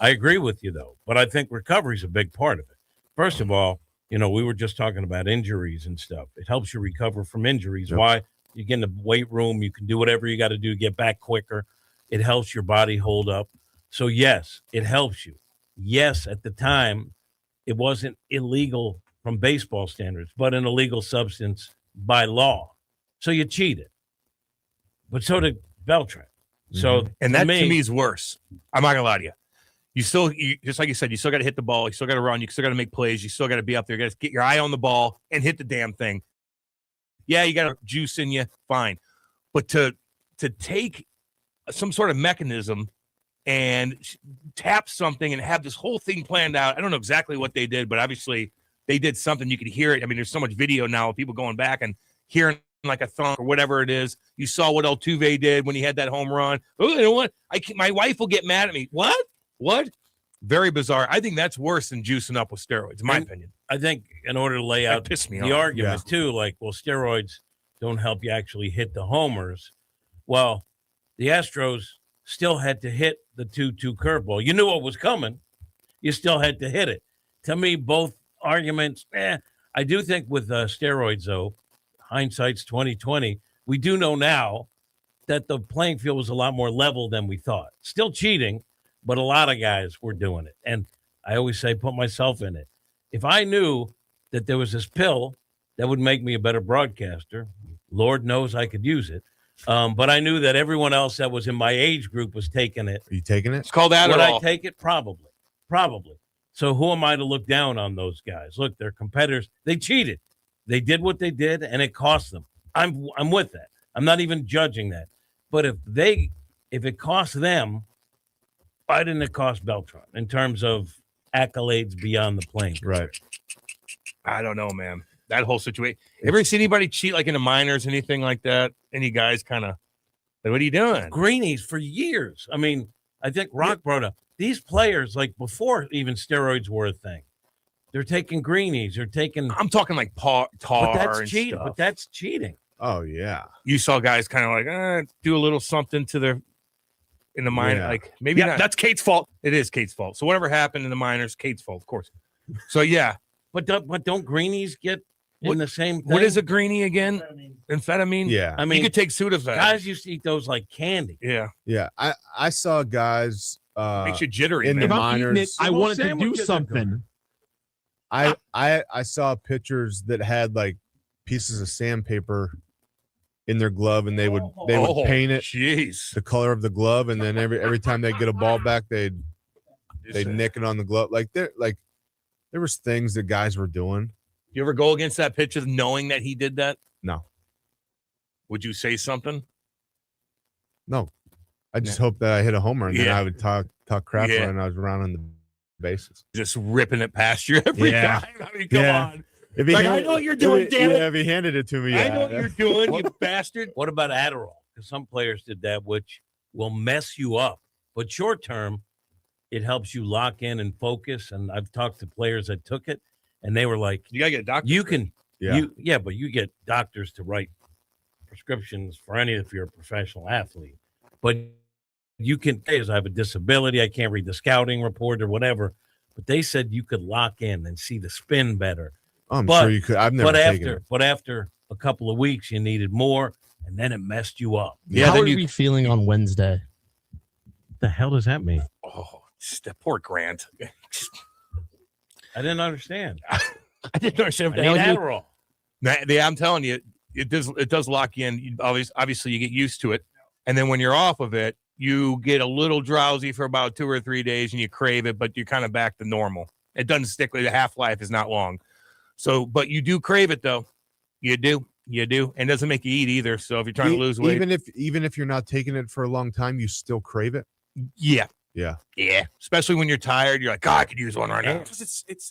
I agree with you though, but I think recovery is a big part of it. First of all, we were just talking about injuries and stuff. It helps you recover from injuries. Yep. Why? You get in the weight room, you can do whatever you got to do, get back quicker. It helps your body hold up. So yes, it helps you. yes, at the time, it wasn't illegal from baseball standards, but an illegal substance by law. So you cheated. But so did Beltran. So and that to me is worse. I'm not gonna lie to you. You just like you said, you still got to hit the ball. You still got to run. You still got to make plays. You still got to be up there. You got to get your eye on the ball and hit the damn thing. Yeah, you got juice in you, fine. But to take some sort of mechanism and tap something and have this whole thing planned out. I don't know exactly what they did, but obviously they did something. You could hear it. I mean, there's so much video now of people going back and hearing like a thump or whatever it is. You saw what Altuve did when he had that home run. Oh, you know what? My wife will get mad at me. What? Very bizarre. I think that's worse than juicing up with steroids, in my opinion. I think in order to lay out the argument too, like, well, steroids don't help you actually hit the homers. Well, the Astros still had to hit the 2-2 curveball. You knew what was coming. You still had to hit it. To me, both arguments, I do think with steroids, though, hindsight's 2020, we do know now that the playing field was a lot more level than we thought. Still cheating, but a lot of guys were doing it. And I always say, put myself in it. If I knew that there was this pill that would make me a better broadcaster, Lord knows I could use it. But I knew that everyone else that was in my age group was taking it. Are you taking it? It's called Adderall. Would I take it? Probably. So who am I to look down on those guys? Look, they're competitors. They cheated. They did what they did, and it cost them. I'm with that. I'm not even judging that. But if it cost them, why didn't it cost Beltran in terms of accolades beyond the playing? Right. I don't know, man. That whole situation. Ever see anybody cheat like in the minors, anything like that? Any guys kind of, like, what are you doing? Greenies for years. I mean, I think Rock brought up these players, like before even steroids were a thing. They're taking greenies. They're taking. I'm talking like tar but that's and cheating. stuff. But that's cheating. Oh yeah. You saw guys kind of like do a little something to their in the minor, like maybe not. That's Kate's fault. It is Kate's fault. So whatever happened in the minors, Kate's fault, of course. So yeah, but don't greenies get in the same thing? What is a greenie again? Amphetamine. Yeah. I mean, you could take Sudafed. Guys used to eat those like candy. Yeah. Yeah. I saw guys makes you jittery in man. the If I'm eating minors. it, I wanted to do something. I saw pictures that had like pieces of sandpaper in their glove, and they would paint it the color of the glove, and then every time they get a ball back, they'd nick it on the glove. There was things that guys were doing. You ever go against that pitcher knowing that he did that? No. Would you say something? No. I just hope that I hit a homer, and then I would talk crap when I was around on the bases. Just ripping it past you every time. I mean, come on. If he I know what you're doing, damn it. If he handed it to me, I know what you're doing, you bastard. What about Adderall? Because some players did that, which will mess you up. But short term, it helps you lock in and focus. And I've talked to players that took it, and they were like, "You gotta get a doctor. You can, yeah, but you get doctors to write prescriptions for any if you're a professional athlete. But you can say, I have a disability, I can't read the scouting report or whatever. But they said you could lock in and see the spin better. I'm sure you could. I've never taken it. But after a couple of weeks, you needed more, and then it messed you up. How are we feeling on Wednesday? The hell does that mean? Oh, that poor Grant. I didn't understand. I didn't understand. I need Adderall. I'm telling you, it does lock you in. Obviously, you get used to it, and then when you're off of it, you get a little drowsy for about 2 or 3 days, and you crave it, but you're kind of back to normal. It doesn't stick. The half-life is not long. So, but you do crave it though. You do, and it doesn't make you eat either. So if you're trying to lose weight, even if you're not taking it for a long time, you still crave it. Yeah. Especially when you're tired, you're like, God, I could use one right now. Because it's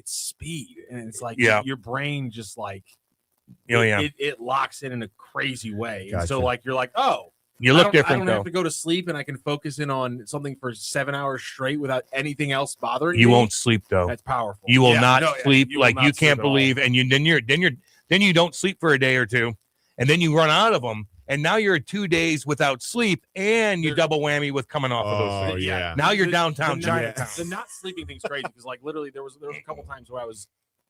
speed, and it's like your brain just like it locks in a crazy way, and so like you're like, oh. You look different, I don't have to go to sleep, and I can focus in on something for 7 hours straight without anything else bothering me. You won't sleep though. That's powerful. You will not sleep. You like will not you can't sleep at all. believe, and then you don't sleep for a day or two, and then you run out of them, and now you're 2 days without sleep, and you double whammy with coming off of those things. Yeah. Now you're downtown Chinatown. The not sleeping thing's crazy because like literally there was a couple times where I was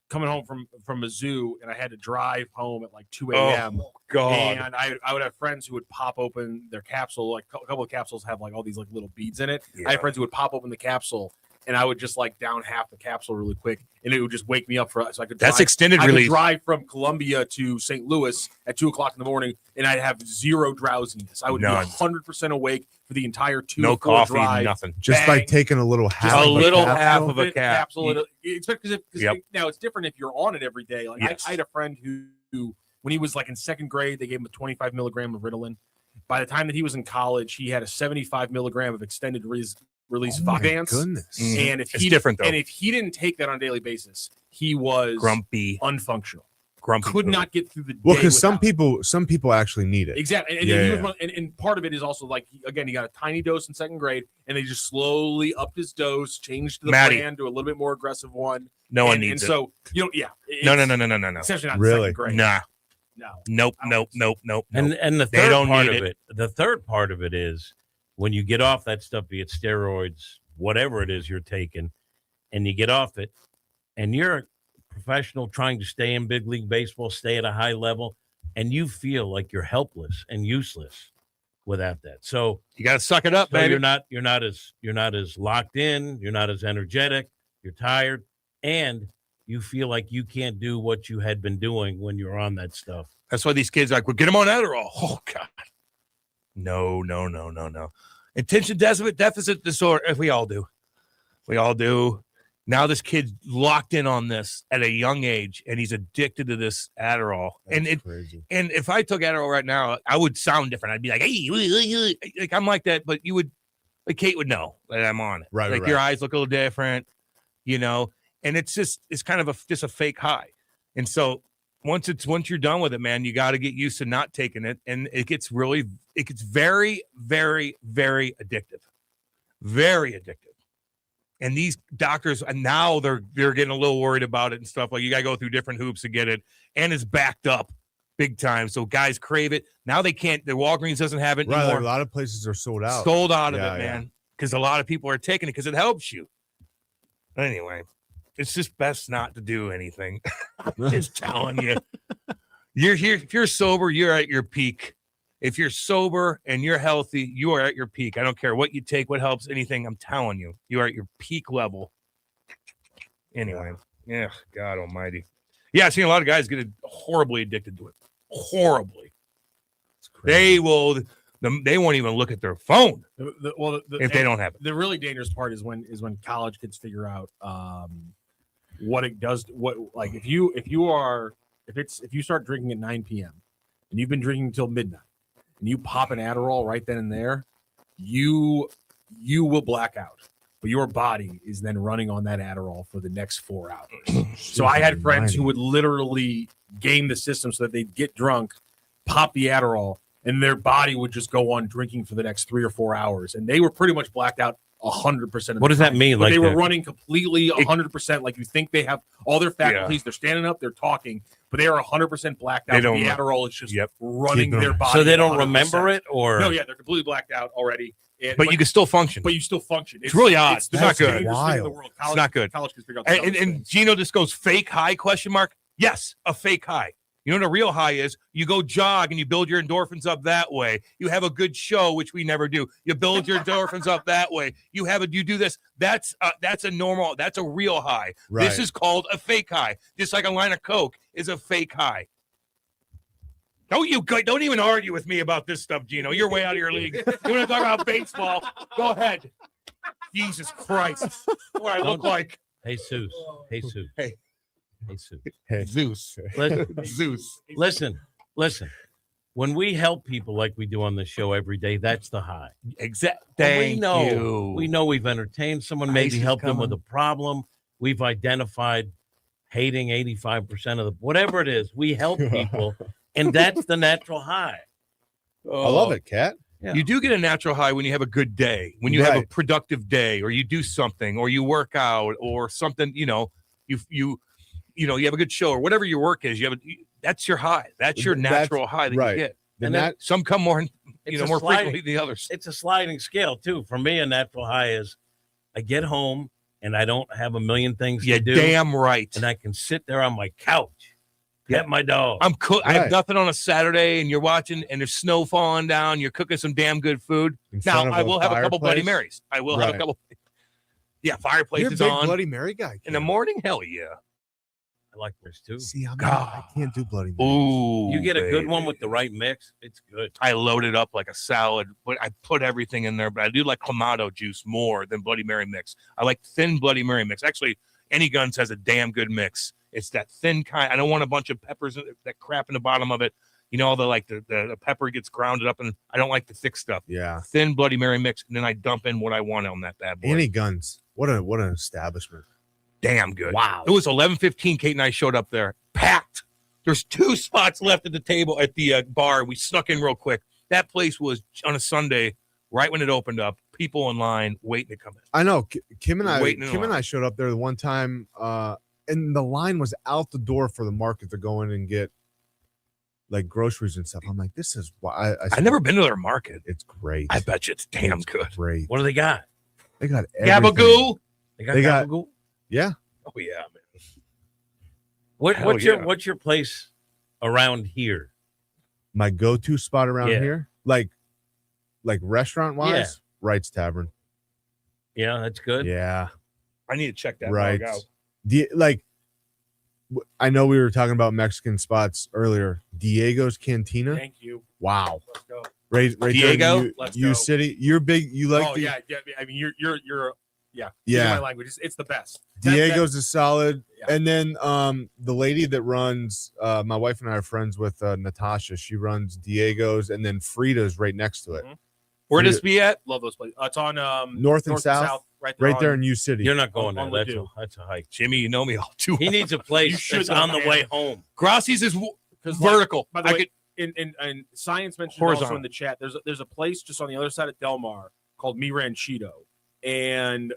coming home from Mizzou and I had to drive home at like 2 a.m. Oh, God. And I would have friends who would pop open their capsule. Like a couple of capsules have like all these like little beads in it. Yeah. I had friends who would pop open the capsule and I would just like down half the capsule really quick, and it would just wake me up so I could. That's drive. extended I could release. drive from Columbia to St. Louis at 2:00 in the morning, and I'd have zero drowsiness. I would None. be 100% awake for the entire 2 No to 4 coffee, drive. nothing. Just like taking a little half. a of little capsule. half of a capsule. Because Yep. now it's different if you're on it every day. Like Yes. I had a friend who, when he was like in second grade, they gave him a 25 milligram of Ritalin. By the time that he was in college, he had a 75 milligram of extended release my Vyvanse. goodness. And if It's he different, though. and if he didn't take that on a daily basis, he was Grumpy. unfunctional. Grumpy. Could not get through the day. Well, because some without- people actually need it. Exactly. And, Yeah, he was yeah. and part of it is also like, again, he got a tiny dose in second grade, and they just slowly upped his dose, changed the Maddie. plan to a little bit more aggressive one. No one and needs it. So, No. Essentially not Really? second grade. Nah. No. Nope. And the They third don't part need of it, the third part of it is when you get off that stuff, be it steroids, whatever it is you're taking, and you get off it, and you're a professional trying to stay in big league baseball, stay at a high level, and you feel like you're helpless and useless without that. So You got to suck it up, so baby. you're not as locked in, you're not as energetic, you're tired, and you feel like you can't do what you had been doing when you're on that stuff. That's why these kids are like, well, get them on Adderall. Oh, God. No. Attention deficit disorder. We all do. Now this kid's locked in on this at a young age, and he's addicted to this Adderall. That's crazy. And if I took Adderall right now, I would sound different. I'd be like, hey, like I'm like that, but you would, like Kate would know that I'm on it. Right, Like right. your eyes look a little different, and it's kind of just a fake high. And so once you're done with it, man, you got to get used to not taking it. And it gets very, very, very addictive. Very addictive. And these doctors, and now they're getting a little worried about it and stuff. Like you got to go through different hoops to get it, and it's backed up big time. So guys crave it. Now they can't. The Walgreens doesn't have it Right, anymore. like a lot of places are sold out. Sold out of Yeah, it, yeah. man. Because a lot of people are taking it because it helps you. Anyway, it's just best not to do anything. I'm just telling you. You're here. If you're sober, you're at your peak. If you're sober and you're healthy, you are at your peak. I don't care what you take, what helps, anything. I'm telling you, you are at your peak level. Anyway, yeah, God almighty. Yeah, I've seen a lot of guys get horribly addicted to it. Horribly. They won't even look at their phone if they don't have it. The really dangerous part is when college kids figure out what it does. If you start drinking at 9 p.m. and you've been drinking until midnight, and you pop an Adderall right then and there, you will black out. But your body is then running on that Adderall for the next 4 hours. So I had friends who would literally game the system so that they'd get drunk, pop the Adderall, and their body would just go on drinking for the next 3 or 4 hours. And they were pretty much blacked out 100%. What does that mean? But Like they were the- running completely 100%. Like you think they have all their faculties. They're standing up, they're talking, but they are 100% blacked out. They don't The know. Adderall is just running Keeping their them- body. So they don't 100%. remember it, or No, yeah, they're completely blacked out already. But you can still function. But you still function. It's really odd. It's the not most good. dangerous thing in the world. It's not good. College kids figure out the And dumbest Gino just goes fake high ? Yes, a fake high. You know what a real high is? You go jog and you build your endorphins up that way. You have a good show, which we never do. You build your endorphins up that way. You do this. That's a normal. That's a real high. Right. This is called a fake high. Just like a line of Coke is a fake high. Don't even argue with me about this stuff, Gino. You're way out of your league. You want to talk about baseball? Go ahead. Jesus Christ. What I look like. Jesus. Hey. Jesus. Hey. Zeus. Zeus. Listen. When we help people like we do on the show every day, that's the high. Exactly. We know we've entertained someone, maybe helped them with a problem. We've identified hating 85% of whatever it is. We help people, and that's the natural high. I love it, Kat. Yeah. You do get a natural high when you have a good day, when you have a productive day, or you do something, or you work out, or something. You have a good show, or whatever your work is. That's your high. That's your natural high that you get. And that some come more, more frequently than the others. It's a sliding scale too. For me, a natural high is I get home and I don't have a million things to do. Damn right. And I can sit there on my couch, pet my dog. I have nothing on a Saturday, and you're watching, and there's snow falling down. You're cooking some damn good food. Now I will have a couple Bloody Marys. I will have a couple. Yeah, fireplace You're a is big on. Bloody Mary guy. In the morning, hell yeah. I like this too. See, God. I can't do Bloody Mary. Ooh, You get a good one baby. with the right mix. It's good. I load it up like a salad, but I put everything in there. But I do like Clamato juice more than Bloody Mary mix. I like thin Bloody Mary mix. Actually, Any Guns has a damn good mix. It's that thin kind. I don't want a bunch of peppers, that crap in the bottom of it. You know, the pepper gets grounded up, and I don't like the thick stuff. Yeah. Thin Bloody Mary mix, and then I dump in what I want on that bad boy. Any Guns. What an establishment. Damn good. Wow. It was 11:15. Kate and I showed up there, packed. There's 2 spots left at the table at the bar. We snuck in real quick. That place was on a Sunday, right when it opened up. People in line waiting to come in. I know. Kim and Waiting in I line. showed up there the one time, and the line was out the door for the market to go in and get like groceries and stuff. I'm like, this is why I've never been to their market. It's great. I bet you it's damn It's good. Great. What do they got? They got everything. Gabagoo. They got They got- gabagool? Yeah. Oh yeah, man. What's yeah. your place around here? My go-to spot around Yeah. here, like restaurant wise, Yeah. Wright's Tavern. Yeah, that's good. Yeah. I need to check that Right. dog out. I know we were talking about Mexican spots earlier. Diego's Cantina. Thank you. Wow. Let's go. Right Diego? there in Let's U go. City. You're big. You like Oh yeah. I mean, you're yeah. Yeah. My language. It's the best. Diego's is solid. Yeah. And then the lady that runs my wife and I are friends with Natasha. She runs Diego's, and then Frida's right next to it. Mhm. Where does be at? Love those places. It's on North and South, right right there on- in U City. You're not going On there. Ladue. That's a hike. Jimmy, you know me all too He well. needs a You place should that's go, on the man. way home. Grassi's is Because vertical. By the I way, could, in science mentioned also Horizontal. in the chat. There's a place just on the other side of Del Mar called Mi Ranchito, and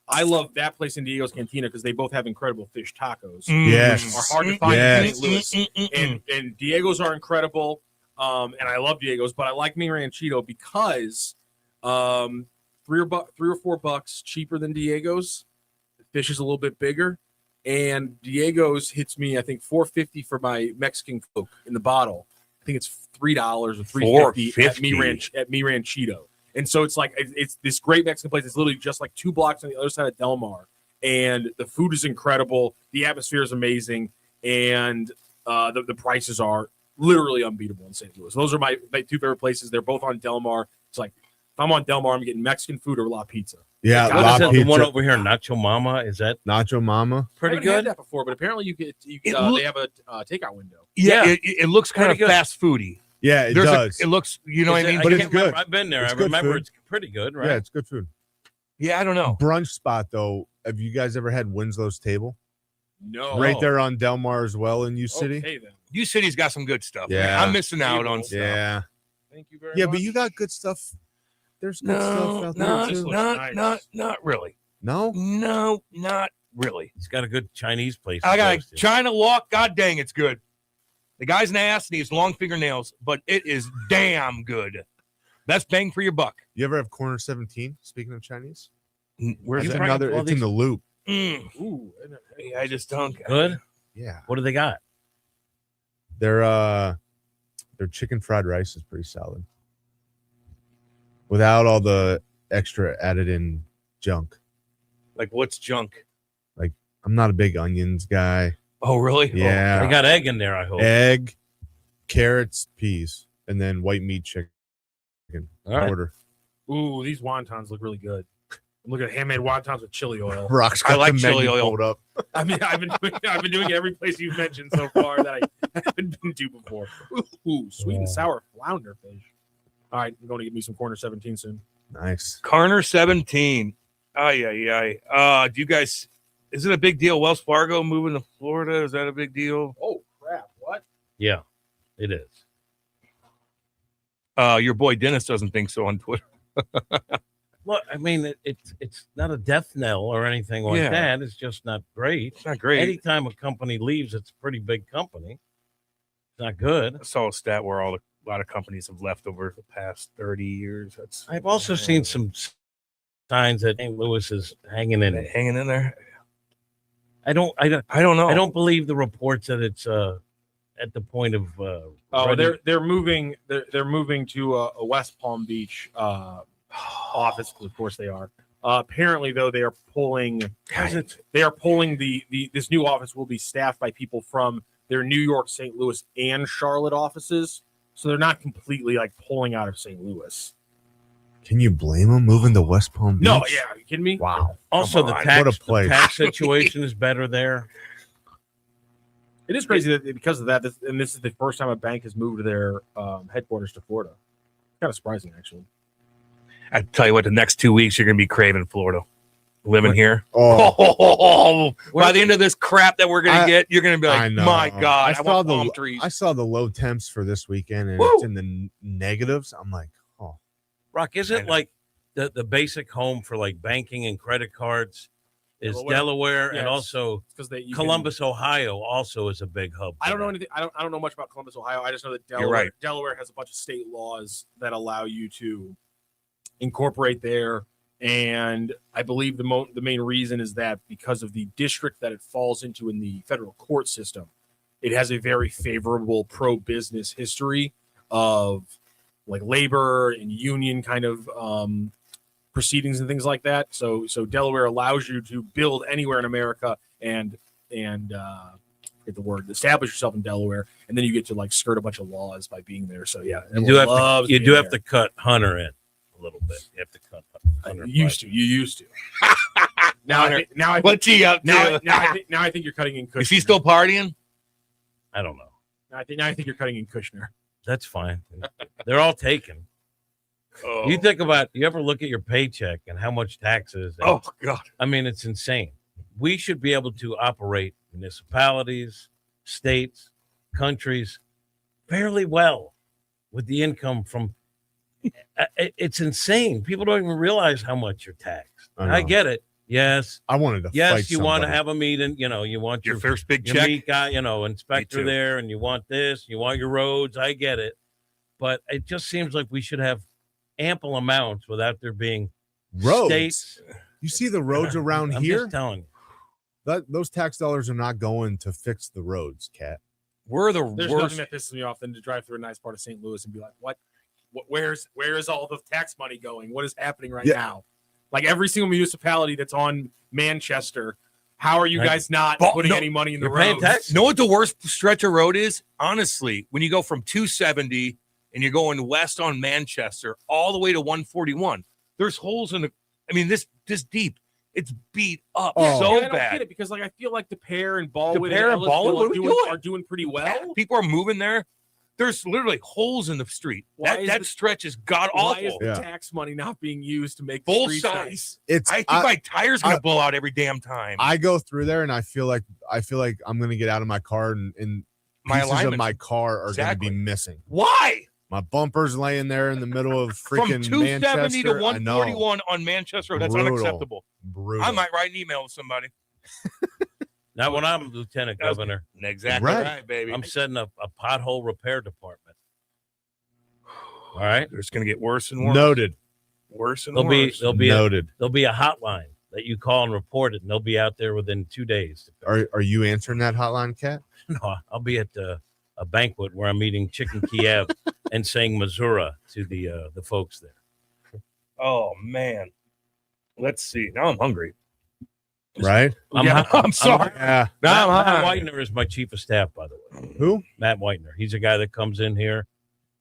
I love that place in Diego's Cantina because they both have incredible fish tacos. Yes. which are hard to find Yes. in St. Louis. And Diego's are incredible. And I love Diego's, but I like Mi Ranchito because $3 or $4 cheaper than Diego's. The fish is a little bit bigger. And Diego's hits me, I think, $4.50 for my Mexican Coke in the bottle. I think it's $3 or $3.50 at Mi Ranchito. And so it's like it's this great Mexican place. It's literally just like 2 blocks on the other side of Del Mar, and the food is incredible. The atmosphere is amazing, and the prices are literally unbeatable in St. Louis. Those are my 2 favorite places. They're both on Del Mar. It's like if I'm on Del Mar, I'm getting Mexican food or La Pizza. Yeah, What La is that? Pizza. The one over here, Nacho Mama. Is that Nacho Mama. pretty I haven't had good? that before, but apparently you It look- they have a takeout window. yeah, Yeah. it looks kind of Pretty good. fast foody. Yeah, it There's does. it looks, you know what I mean? But I it's can't good. remember. I've been there. It's I good remember food. it's pretty good, right? Yeah, it's good food. Yeah, I don't know. Brunch spot though. Have you guys ever had Winslow's Table? No, Right there on Del Mar as well in U City. Okay, then. U City's got some good stuff. man. Yeah. I'm missing out on stuff. Yeah. Thank you very Yeah, much. but you got good stuff. There's good stuff No, out there not, too. not really. No? No, not really. He's got a good Chinese place. I he got goes to. China Walk. God dang, it's good. The guy's an ass and he has long fingernails, but it is damn good. Best bang for your buck. You ever have Corner 17? Speaking of Chinese, Where's it's that? another. It's in the Loop. Ooh, I just don't. Good. Yeah, What do they got? their chicken fried rice is pretty solid, without all the extra added in junk. Like what's junk? Like I'm not a big onions guy. Oh, really? Yeah. They got egg in there. I hope. Egg, carrots, peas, and then white meat chicken. All right. Order. Ooh, these wontons look really good. I'm looking at handmade wontons with chili oil. Rock's I got like the chili menu oil. pulled up. I mean, I've been doing it every place you've mentioned so far that I haven't been to before. Ooh, sweet and sour flounder fish. All right, I'm going to get me some Corner 17 soon. Nice. Carner 17. Do you guys? Is it a big deal? Wells Fargo moving to Florida? Is that a big deal? Oh crap! What? Yeah, it is. Your boy Dennis doesn't think so on Twitter. Look, I mean, it's not a death knell or anything like Yeah. that. It's just not great. It's not great. Anytime a company leaves, it's a pretty big company. It's not good. I saw a stat where a lot of companies have left over the past 30 years. That's I've also seen some signs that St. Louis is hanging in it. hanging in there. I don't know. I don't believe the reports that it's at the point of. Oh, ready- they're moving. They're moving to a West Palm Beach office. Of course they are. Apparently, though, they are pulling. They are pulling this new office will be staffed by people from their New York, St. Louis, and Charlotte offices. So they're not completely like pulling out of St. Louis. Can you blame them moving to West Palm Beach? No, yeah, are you kidding me? Wow. Also, Come the on. tax, What a place. the tax situation is better there. It is crazy that because of that, this is the first time a bank has moved their headquarters to Florida. Kind of surprising, actually. I tell you what, the next 2 weeks you're going to be craving Florida. Living here. Oh. By the end of this crap that we're going to get, you're going to be I like, know. my God, I want palm the trees. I saw the low temps for this weekend, and Woo! it's in the negatives. I'm like, oh. Rock, is it like the basic home for like banking and credit cards is Delaware, and Yes. also Because Columbus, Ohio, also is a big hub. I don't know anything. I don't know much about Columbus, Ohio. I just know that You're right. Delaware has a bunch of state laws that allow you to incorporate there. And I believe the main reason is that because of the district that it falls into in the federal court system, it has a very favorable pro-business history of like labor and union kind of proceedings and things like that. So Delaware allows you to build anywhere in America and get the word, establish yourself in Delaware, and then you get to like skirt a bunch of laws by being there. So yeah, You do have to cut Hunter in a little bit. You have to cut Hunter. You used to. Now I What's he up to? Now I think you're cutting in Kushner. Is he still partying? I don't know. Now I think you're cutting in Kushner. That's fine. They're all taken. Oh. You think about, you ever look at your paycheck and how much taxes? Oh, God. I mean, it's insane. We should be able to operate municipalities, states, countries fairly well with the income from. It's insane. People don't even realize how much you're taxed. I get it. Yes. I wanted to Yes, fight you want to somebody. have a meeting, you want Your first big your check? meat guy, inspector too. there, and you want this, you want your roads. I get it. But it just seems like we should have ample amounts without there being Roads. states. You see the roads around I'm here? just telling you. Those tax dollars are not going to fix the roads, Cat. We're the There's worst. nothing that pisses me off than to drive through a nice part of St. Louis and be like, what where is all the tax money going? What is happening right now? Like every single municipality that's on Manchester, how are you guys not putting any money in the roads? Know what the worst stretch of road is? Honestly, when you go from 270 and you're going west on Manchester all the way to 141, there's holes in the. I mean, this deep. It's beat up so I don't bad. get it because like I feel like the Pear and Baldwin, Pear and Baldwin, what are we doing? are doing pretty well. People are moving there. There's literally holes in the street. That stretch is god Why is awful. the tax money not being used to make Full streets size. nice? I think my tire's gonna blow out every damn time. I go through there and I feel like I'm gonna get out of my car and My pieces of alignment. my car are Exactly. gonna be missing. Why? My bumper's laying there in the middle of From freaking 270 Manchester. to I know. 141 on Manchester, that's Brutal. unacceptable. Brutal. I might write an email to somebody. Not when I'm lieutenant That's governor. exactly right, baby. I'm setting up a pothole repair department. All right. It's going to get worse and worse. Noted. Worse and There'll worse. be Noted. There'll be a hotline that you call and report it, and they'll be out there within 2 days. Are you answering that hotline, Cat? No, I'll be at a banquet where I'm eating chicken Kiev and saying Missouri to the folks there. Oh man. Let's see. Now I'm hungry. Right? I'm sorry. Yeah. Now I'm Matt hungry. Whitener is my chief of staff, by the way. Who? Matt Whitener. He's a guy that comes in here.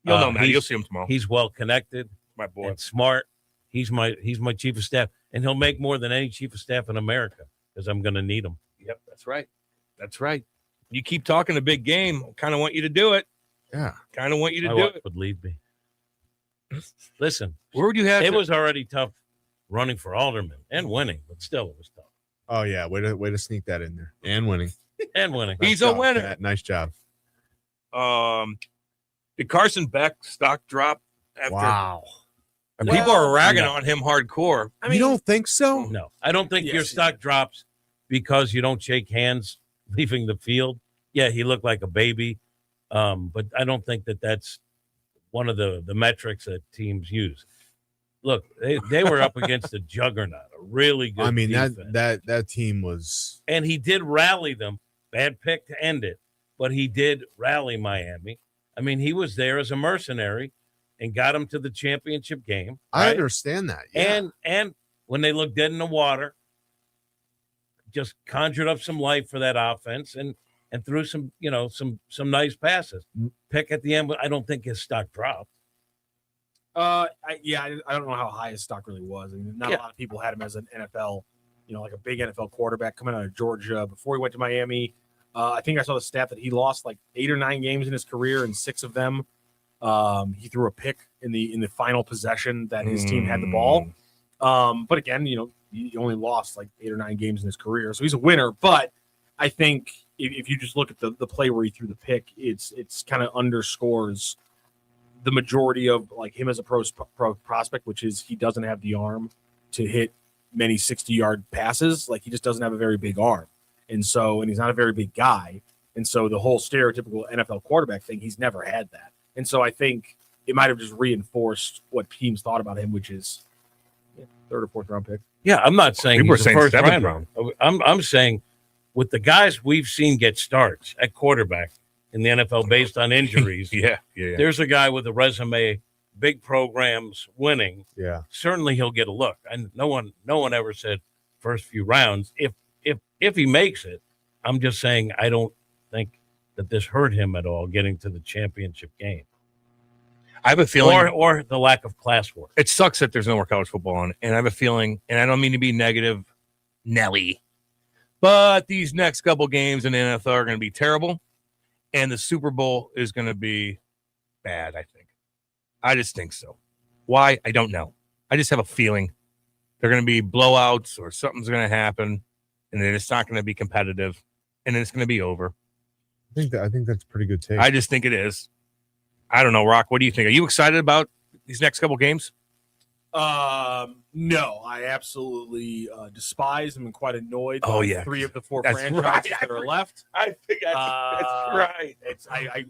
You'll know Matt. he's- You'll see him tomorrow. He's well connected. My boy. And smart. He's my chief of staff, and he'll make more than any chief of staff in America because I'm going to need him. Yep, that's right. That's right. You keep talking the big game. I kind of want you to do it. Yeah. Kind of want you to My do wife it. would leave me. Listen, Where would you have it to- was already tough running for alderman and winning, but still it was tough. Oh yeah, way to sneak that in there. And winning. And winning. He's Nice a job, winner. Cat. Nice job. Did Carson Beck stock drop after? Wow. And people are ragging no. on him hardcore. You don't think so? No, I don't think your Yes. stock drops because you don't shake hands leaving the field. Yeah, he looked like a baby, but I don't think that that's one of the metrics that teams use. Look, they were up against a juggernaut, a really good. I mean defense. that team was And he did rally them. Bad pick to end it, but he did rally Miami. I mean, he was there as a mercenary and got him to the championship game. I right? understand that. Yeah. And when they looked dead in the water, just conjured up some life for that offense and threw some nice passes. Pick at the end, but I don't think his stock dropped. I don't know how high his stock really was. I mean, not a lot of people had him as an NFL, like a big NFL quarterback coming out of Georgia before he went to Miami. I think I saw the stat that he lost like 8 or 9 games in his career, and 6 of them he threw a pick in the final possession that his team had the ball. But again, he only lost like 8 or 9 games in his career, so he's a winner. But I think if you just look at the play where he threw the pick, it's kind of underscores the majority of like him as a pro prospect, which is he doesn't have the arm to hit many 60-yard passes. Like he just doesn't have a very big arm. And he's not a very big guy. And so the whole stereotypical NFL quarterback thing, he's never had that. And so I think it might have just reinforced what teams thought about him, which is 3rd or 4th round pick. Yeah, I'm not saying People he's are a saying first 7th round. I'm saying with the guys we've seen get starts at quarterback in the NFL based on injuries. Yeah. There's a guy with a resume, big programs, winning. Yeah. Certainly he'll get a look. And no one ever said first few rounds. If he makes it, I'm just saying I don't think that this hurt him at all getting to the championship game. I have a feeling, or the lack of classwork. It sucks that there's no more college football on, and I have a feeling, and I don't mean to be negative, Nelly, but these next couple games in the NFL are going to be terrible, and the Super Bowl is going to be bad. I just think so. Why? I don't know. I just have a feeling they're going to be blowouts or something's going to happen, and then it's not going to be competitive, and then it's going to be over. I think that's a pretty good take. I just think it is. I don't know, Rock. What do you think? Are you excited about these next couple games? No, I absolutely despise them and quite annoyed. Oh, by yeah. 3 of the 4 That's franchises right. that are left. I think that's right.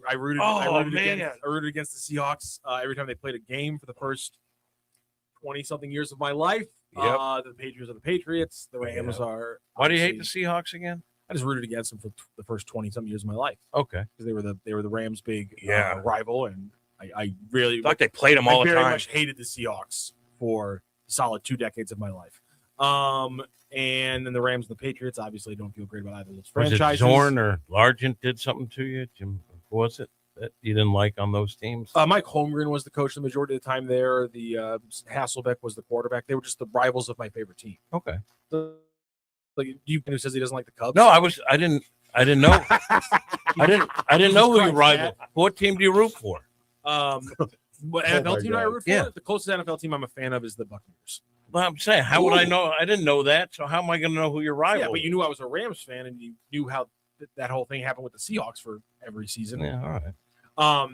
I rooted. Oh, I rooted man. against the Seahawks every time they played a game for the first 20-something years of my life. Yep. The Patriots are the Patriots. The Rams are. Why do you hate the Seahawks again? I just rooted against them for the first 20-something years of my life. Okay, because they were the Rams' big Yeah. rival, and I really like they played them all the very time. much hated the Seahawks for a solid 2 decades of my life. And then the Rams and the Patriots obviously don't feel great about either of those Was it franchises. Zorn or Largent did something to you, Jim? Who was it that you didn't like on those teams? Mike Holmgren was the coach the majority of the time there. The Hasselbeck was the quarterback. They were just the rivals of my favorite team. Okay. Like you, who says he doesn't like the Cubs? No, I didn't know. I didn't know who your rival. What team do you root for? What NFL team do I root for? Yeah. The closest NFL team I'm a fan of is the Buccaneers. Well, I'm saying, how would I know? I didn't know that. So how am I going to know who your rival? Yeah, but you knew I was a Rams fan, and you knew how that whole thing happened with the Seahawks for every season. Yeah, all right.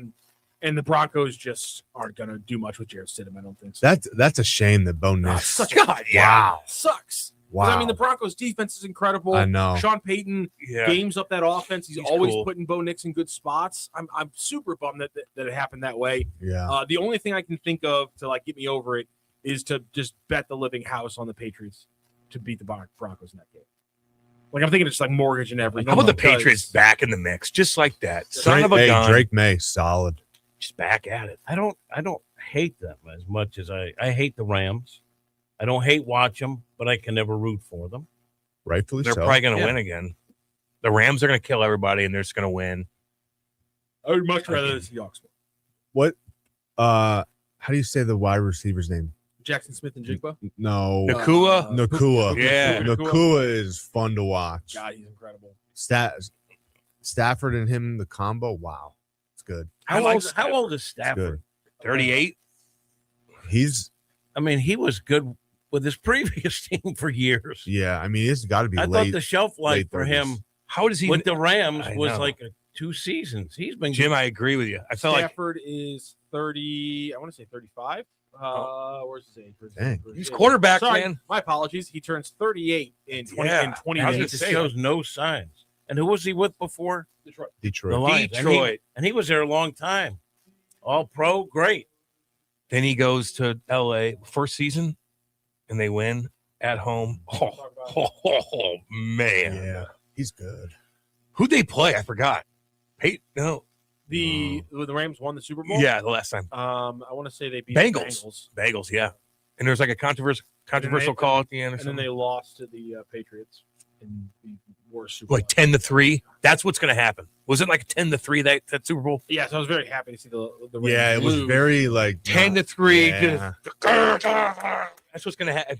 And the Broncos just aren't going to do much with Jarrett Stidham. I don't think so. That's a shame that Bo Nix. Such God, wow. Sucks. Wow. I mean, the Broncos' defense is incredible. I know. Sean Payton games up that offense. He's always cool. putting Bo Nix in good spots. I'm super bummed that it happened that way. Yeah. The only thing I can think of to like get me over it is to just bet the living house on the Patriots to beat the Broncos in that game. Like I'm thinking it's like mortgage and everything. How about the Patriots back in the mix, just like that? Son of a Hey, gun. Drake May, solid. Just back at it. I don't hate them as much as I hate the Rams. I don't hate watch them, but I can never root for them. Rightfully They're so. probably going to win again. The Rams are going to kill everybody, and they're just going to win. I would much rather the Seahawks win. What? How do you say the wide receiver's name? Jackson Smith and Jigba? No. Nakua? Nakua. Yeah. Nakua is fun to watch. God, he's incredible. Stafford and him, the combo. Wow. It's good. How old is Stafford? 38. I mean, he was good with his previous team for years. Yeah, I mean, it's got to be I late. thought the shelf life late for 30s. him How does he with the Rams I was know. like 2 seasons. He's been Jim, good. I agree with you. I felt like Stafford is 30. I want to say 35. Where's his age? Dang. he's quarterback, Sorry, man. my apologies. He turns 38 in 20 Yeah. in 20 I was minutes. gonna say, shows no signs. And who was he with before? Detroit. The Detroit. Lions. Detroit. And he was there a long time. All pro, great. Then he goes to LA first season, and they win at home. Oh man. Yeah, he's good. Who'd they play? I forgot. No. The Rams won the Super Bowl. Yeah, the last time. I want to say they beat Bengals. the Bengals. Bagels, yeah. And there's like a Controversial call at the end, or and then something. they lost to the Patriots in the worst Super Like 10-3. That's what's going to happen. Was it like 10-3 that Super Bowl? Yeah, so I was very happy to see the Rams Yeah, it was lose. very like 10-3. Yeah. That's what's going to happen.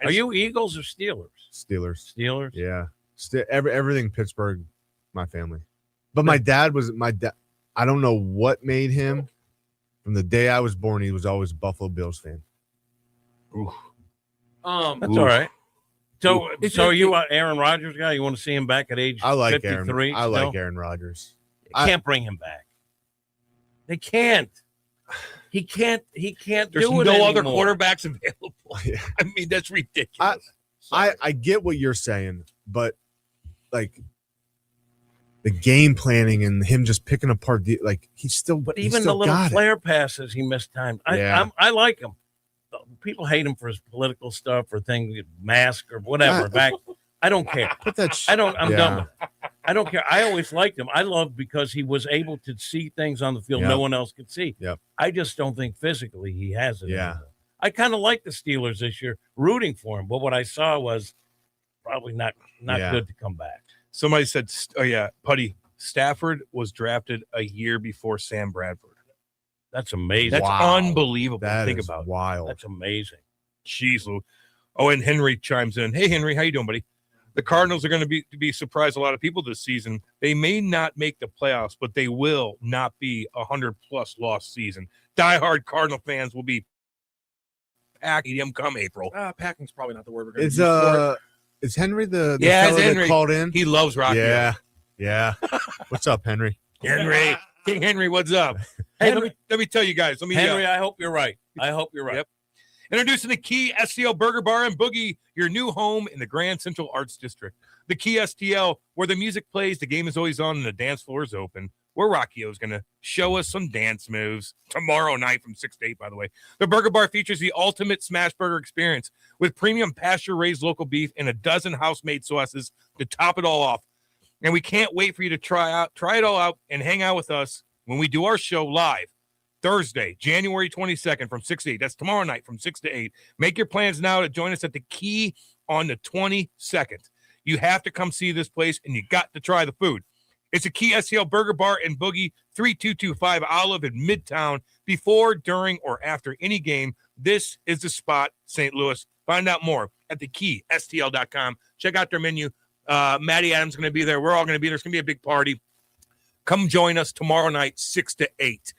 Are you Eagles or Steelers? Steelers. Steelers. Yeah. Everything Pittsburgh, my family. But my dad. I don't know what made him. From the day I was born, he was always a Buffalo Bills fan. Ooh. That's all right. So are you an Aaron Rodgers guy? You want to see him back at age 53? I like Aaron Rodgers. Can't bring him back. They can't. He can't. There's do it no other anymore. quarterbacks available. I mean, that's ridiculous. I get what you're saying, but like the game planning and him just picking apart he's still. But he's even still the little got it. flare passes he missed time. I like him. People hate him for his political stuff or thing, mask or whatever. Back, I don't care. I'm done with it. I don't care. I always liked him. I loved because he was able to see things on the field no one else could see. Yep. I just don't think physically he has it. Yeah. anymore. I kind of like the Steelers this year, rooting for him. But what I saw was probably not good to come back. Somebody said, Putty, Stafford was drafted a year before Sam Bradford. That's amazing. That's unbelievable. That Think is about wild. That's amazing. Jeez, Lou. Oh, and Henry chimes in. Hey, Henry, how you doing, buddy? The Cardinals are going to be surprised a lot of people this season. They may not make the playoffs, but they will not be 100-plus loss season. Diehard Cardinal fans will be packing come April. Packing's probably not the word we're going to use for it. Is Henry the Yeah, fellow it's Henry. that called in? He loves Rocky. Yeah. What's up, Henry? Henry. King Henry, what's up? Hey, let me tell you guys. Henry, I hope you're right. Yep. Introducing the Key STL Burger Bar and Boogie, your new home in the Grand Central Arts District. The Key STL, where the music plays, the game is always on, and the dance floor is open. Where Rockio is going to show us some dance moves tomorrow night from 6 to 8, by the way. The Burger Bar features the ultimate smash burger experience with premium pasture-raised local beef and a dozen house-made sauces to top it all off. And we can't wait for you to try it all out and hang out with us when we do our show live Thursday, January 22nd from 6 to 8. That's tomorrow night from 6 to 8. Make your plans now to join us at the Key on the 22nd. You have to come see this place, and you got to try the food. It's a Key STL Burger Bar and Boogie, 3225 Olive in Midtown. Before, during, or after any game, this is the spot, St. Louis. Find out more at thekeystl.com. Check out their menu. Maddie Adams is going to be there. We're all going to be there. It's going to be a big party. Come join us tomorrow night, 6 to 8.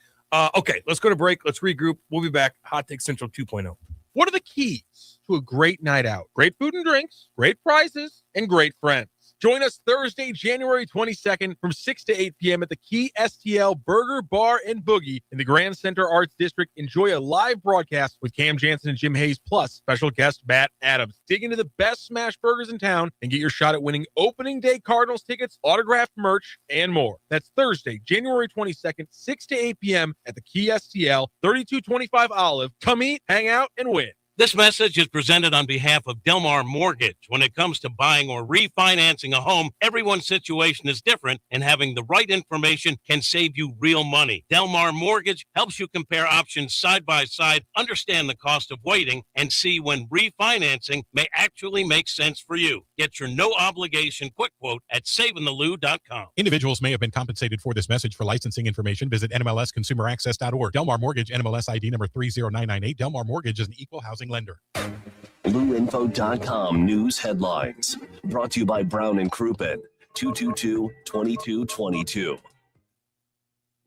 Okay, let's go to break. Let's regroup. We'll be back. Hot Take Central 2.0. What are the keys to a great night out? Great food and drinks, great prizes, and great friends. Join us Thursday, January 22nd from 6 to 8 p.m. at the Key STL Burger Bar and Boogie in the Grand Center Arts District. Enjoy a live broadcast with Cam Janssen and Jim Hayes, plus special guest Matt Adams. Dig into the best smash burgers in town and get your shot at winning opening day Cardinals tickets, autographed merch, and more. That's Thursday, January 22nd, 6 to 8 p.m. at the Key STL, 3225 Olive. Come eat, hang out, and win. This message is presented on behalf of Delmar Mortgage. When it comes to buying or refinancing a home, everyone's situation is different, and having the right information can save you real money. Delmar Mortgage helps you compare options side by side, understand the cost of waiting, and see when refinancing may actually make sense for you. Get your no-obligation quick quote at savingthelou.com. Individuals may have been compensated for this message. For licensing information, visit NMLSconsumeraccess.org. Delmar Mortgage, NMLS ID number 30998. Delmar Mortgage is an equal housing lender. BlueInfo.com news headlines. Brought to you by Brown and Crouppen. 222-2222.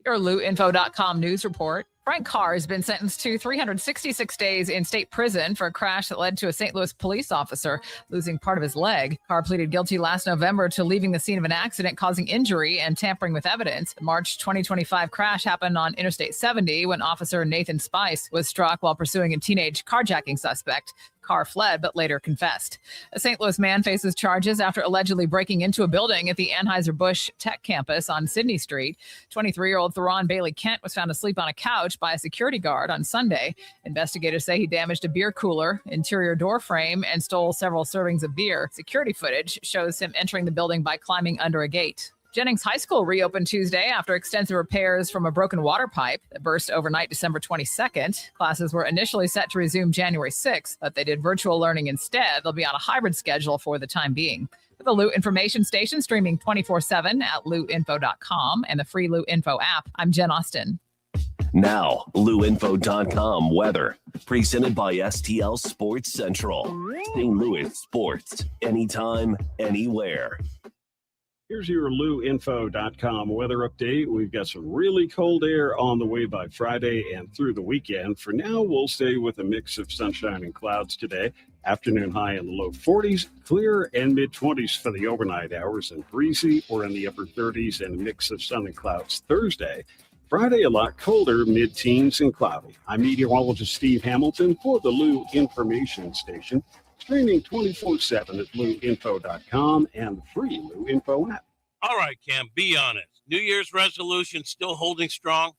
Your LouInfo.com news report. Frank Carr has been sentenced to 366 days in state prison for a crash that led to a St. Louis police officer losing part of his leg. Carr pleaded guilty last November to leaving the scene of an accident causing injury and tampering with evidence. The March 2025 crash happened on Interstate 70 when Officer Nathan Spice was struck while pursuing a teenage carjacking suspect. Carr fled, but later confessed. A St. Louis man faces charges after allegedly breaking into a building at the Anheuser-Busch Tech campus on Sydney Street. 23-year-old Theron Bailey Kent was found asleep on a couch by a security guard on Sunday. Investigators say he damaged a beer cooler, interior door frame, and stole several servings of beer. Security footage shows him entering the building by climbing under a gate. Jennings High School reopened Tuesday after extensive repairs from a broken water pipe that burst overnight December 22nd. Classes were initially set to resume January 6th, but they did virtual learning instead. They'll be on a hybrid schedule for the time being. With the Lou Information Station streaming 24/7 at louinfo.com and the free Lou Info app, I'm Jen Austin. Now, louinfo.com weather. Presented by STL Sports Central. St. Louis sports. Anytime, anywhere. Here's your louinfo.com weather update. We've got some really cold air on the way by Friday and through the weekend. For now, we'll stay with a mix of sunshine and clouds today. Afternoon high in the low 40s, clear and mid-20s for the overnight hours, and breezy or in the upper 30s and a mix of sun and clouds Thursday. Friday, a lot colder, mid-teens and cloudy. I'm meteorologist Steve Hamilton for the Lou Information Station, streaming 24/7 at louinfo.com and the free Lou Info app. All right, Cam, be honest. New Year's resolution still holding strong?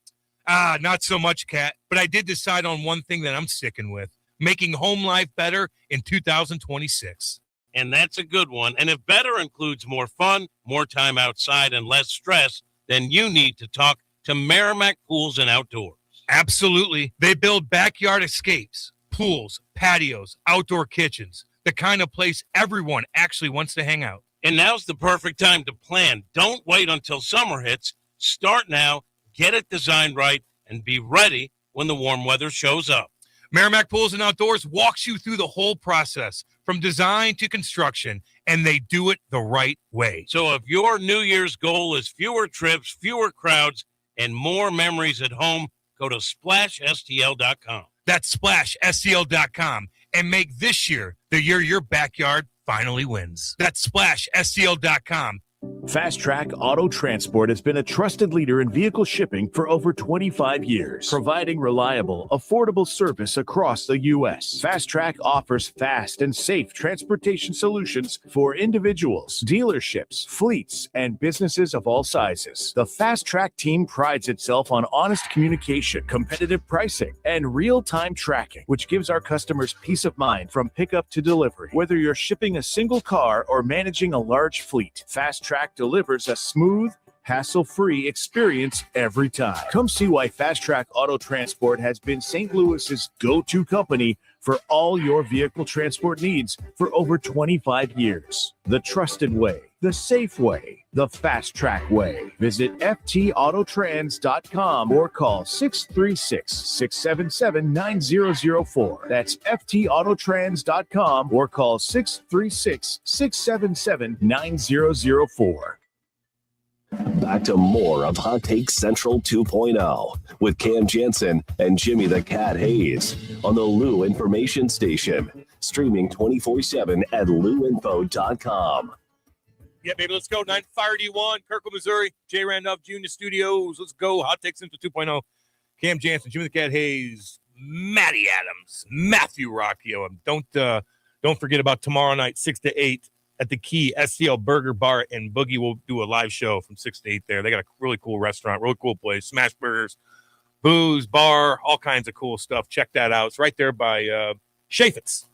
Not so much, Kat, but I did decide on one thing that I'm sticking with, making home life better in 2026. And that's a good one. And if better includes more fun, more time outside, and less stress, then you need to talk to Merrimack Pools and Outdoors. Absolutely. They build backyard escapes, pools, patios, outdoor kitchens, the kind of place everyone actually wants to hang out. And now's the perfect time to plan. Don't wait until summer hits. Start now, get it designed right, and be ready when the warm weather shows up. Merrimack Pools and Outdoors walks you through the whole process, from design to construction, and they do it the right way. So if your New Year's goal is fewer trips, fewer crowds, and more memories at home, go to SplashSTL.com. That's SplashSTL.com, and make this year the year your backyard finally wins. That's SplashSTL.com. Fast Track Auto Transport has been a trusted leader in vehicle shipping for over 25 years, providing reliable, affordable service across the U.S. Fast Track offers fast and safe transportation solutions for individuals, dealerships, fleets, and businesses of all sizes. The Fast Track team prides itself on honest communication, competitive pricing, and real-time tracking, which gives our customers peace of mind from pickup to delivery. Whether you're shipping a single car or managing a large fleet, Fast Track delivers a smooth, hassle-free experience every time. Come see why Fast Track Auto Transport has been St. Louis's go-to company for all your vehicle transport needs for over 25 years. The trusted way, the safe way, the Fast Track way. Visit ftautotrans.com or call 636-677-9004. That's ftautotrans.com or call 636-677-9004. Back to more of Hot Take Central 2.0 with Cam Janssen and Jimmy the Cat Hayes on the Lou Information Station, streaming 24/7 at louinfo.com. Yeah, baby, let's go. 931, Kirkland, Missouri. J. Randolph Jr. Studios. Let's go. Hot Take Central 2.0. Cam Janssen, Jimmy the Cat Hayes, Matty Adams, Matthew Rocchio. And don't forget about tomorrow night, 6 to 8 at the Key STL Burger Bar, and Boogie will do a live show from 6 to 8 there. They got a really cool restaurant, really cool place. Smash burgers, booze, bar, all kinds of cool stuff. Check that out. It's right there by Chaffetz.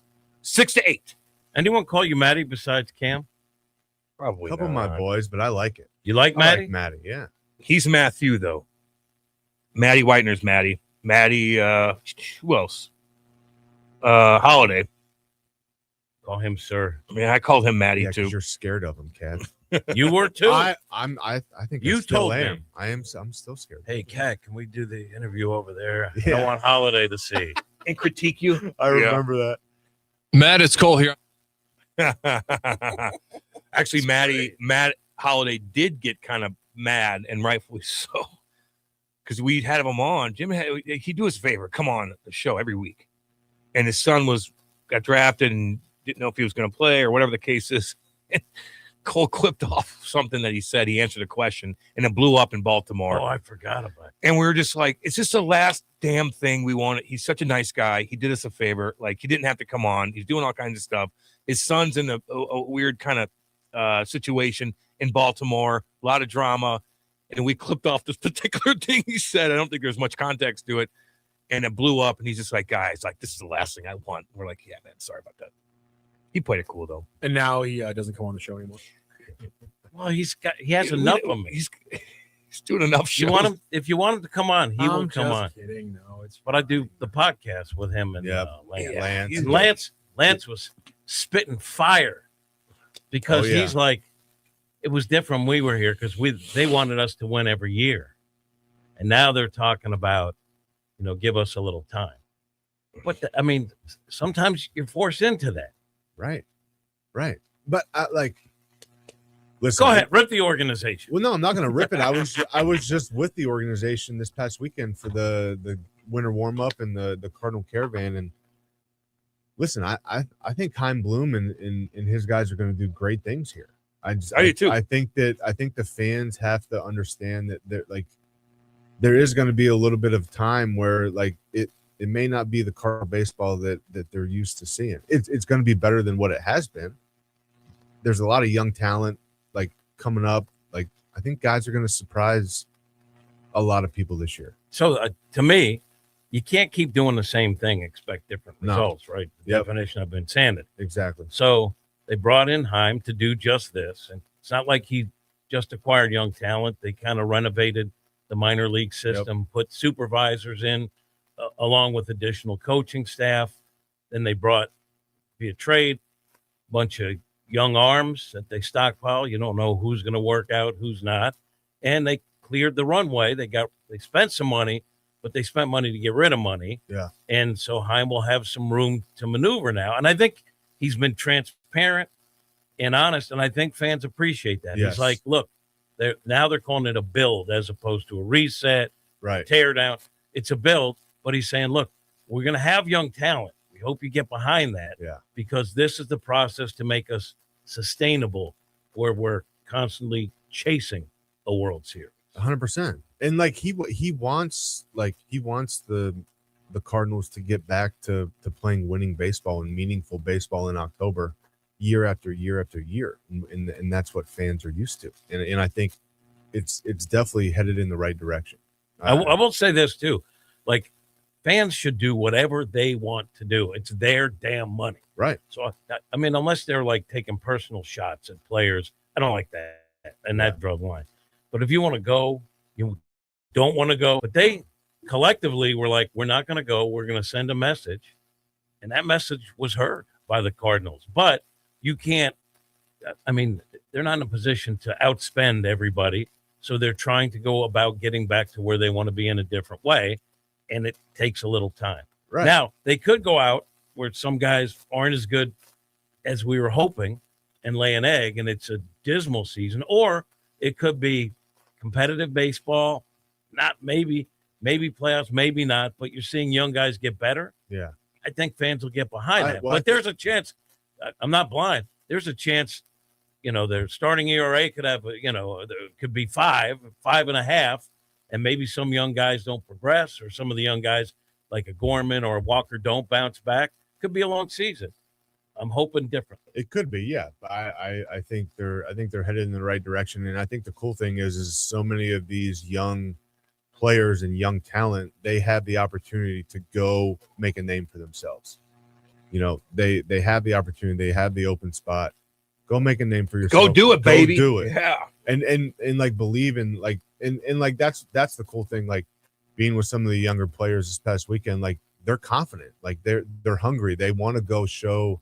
6 to 8. Anyone call you Matty besides Cam? Probably A couple not. of my boys, but I like it. You like I Matty? like Matty, yeah. He's Matthew, though. Matty Whitener's Matty. Matty, who else? Holiday. Call him sir. I mean, I called him Matty, Yeah, 'cause too. you're scared of him, Cat. You were too. I think You I still told am. him. I'm still scared. Hey, Cat, can we do the interview over there? I Yeah. don't want Holiday to see. And critique you. I remember that. Matt, it's Cole here. Actually, Matt Holiday did get kind of mad, and rightfully so, because we had him on. Jim, he'd do us a favor, come on the show every week, and his son got drafted and didn't know if he was going to play or whatever the case is. Cole clipped off something that he said. He answered a question, and it blew up in Baltimore. Oh, I forgot about it. And we were just like, it's just the last damn thing we wanted. He's such a nice guy. He did us a favor. Like, he didn't have to come on. He's doing all kinds of stuff. His son's in a weird kind of situation in Baltimore, a lot of drama. And we clipped off this particular thing he said. I don't think there's much context to it. And it blew up. And he's just like, guys, like, this is the last thing I want. We're like, yeah, man, sorry about that. He played it cool, though. And now he doesn't come on the show anymore. Well, he has enough of me. He's doing enough shows. You want him, if you want him to come on, he will come on. Kidding. No, it's But I do the podcast with him and Lance. Lance. And Lance was spitting fire because he's like, it was different when we were here because they wanted us to win every year. And now they're talking about, give us a little time. I mean, sometimes you're forced into that. Right. But listen. Go ahead, rip the organization. Well, no, I'm not going to rip it. I was just with the organization this past weekend for the winter warm up and the Cardinal Caravan. And listen, I think Chaim Bloom and his guys are going to do great things here. I do too. I think the fans have to understand that there is going to be a little bit of time where it may not be the Cardinal baseball that they're used to seeing. It's going to be better than what it has been. There's a lot of young talent coming up. I think guys are going to surprise a lot of people this year. So to me, you can't keep doing the same thing, expect different results, right? The definition of insanity. Exactly. So they brought in Chaim to do just this. And it's not like he just acquired young talent. They kind of renovated the minor league system, put supervisors in along with additional coaching staff. Then they brought via trade a bunch of young arms that they stockpile. You don't know who's going to work out, who's not. And they cleared the runway. They spent some money, but they spent money to get rid of money. Yeah. And so Chaim will have some room to maneuver now. And I think he's been transparent and honest, and I think fans appreciate that. Yes. He's like, look, they're calling it a build as opposed to a reset, tear down. It's a build, but he's saying, look, we're going to have young talent. We hope you get behind that because this is the process to make us sustainable where we're constantly chasing a World Series. 100%. And he wants the Cardinals to get back to playing winning baseball and meaningful baseball in October year after year after year. And that's what fans are used to. And I think it's definitely headed in the right direction. I will say this too. Fans should do whatever they want to do. It's their damn money. Right. So, I mean, unless they're taking personal shots at players, I don't like that. And that drug line. But if you want to go, you don't want to go. But they collectively were like, we're not going to go. We're going to send a message. And that message was heard by the Cardinals. But you can't, I mean, they're not in a position to outspend everybody. So they're trying to go about getting back to where they want to be in a different way. And it takes a little time. Right. Now, they could go out where some guys aren't as good as we were hoping and lay an egg, and it's a dismal season. Or it could be competitive baseball, not maybe playoffs, maybe not, but you're seeing young guys get better. Yeah. I think fans will get behind that. Well, but there's a chance. I'm not blind. There's a chance, their starting ERA could have, could be 5.5, and maybe some young guys don't progress, or some of the young guys like a Gorman or a Walker don't bounce back. Could be a long season. I'm hoping different. It could be, yeah. I think they're headed in the right direction, and I think the cool thing is so many of these young players and young talent, they have the opportunity to go make a name for themselves. They have the opportunity, they have the open spot. Go make a name for yourself. Go do it, baby. Do it. Yeah. And believe in that's the cool thing. Being with some of the younger players this past weekend, they're confident, they're hungry. They want to go show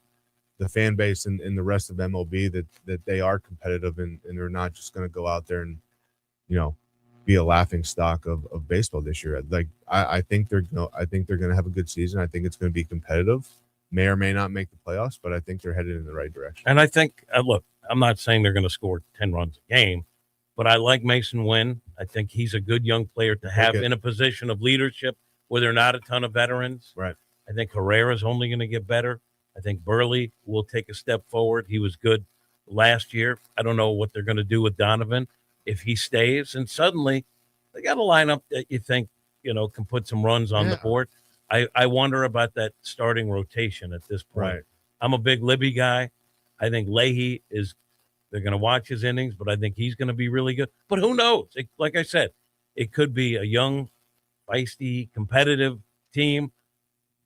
the fan base and the rest of MLB that they are competitive and they're not just going to go out there and be a laughing stock of baseball this year. I think they're going to have a good season. I think it's going to be competitive. May or may not make the playoffs, but I think they're headed in the right direction. And I think, look, I'm not saying they're going to score 10 runs a game, but I like Mason Wynn. I think he's a good young player to have in a position of leadership where there are not a ton of veterans. Right. I think Herrera's only going to get better. I think Burley will take a step forward. He was good last year. I don't know what they're going to do with Donovan if he stays. And suddenly they got a lineup that you think, can put some runs on the board. I wonder about that starting rotation at this point. Right. I'm a big Libby guy. I think Leahy they're going to watch his innings, but I think he's going to be really good. But who knows? Like I said, it could be a young, feisty, competitive team,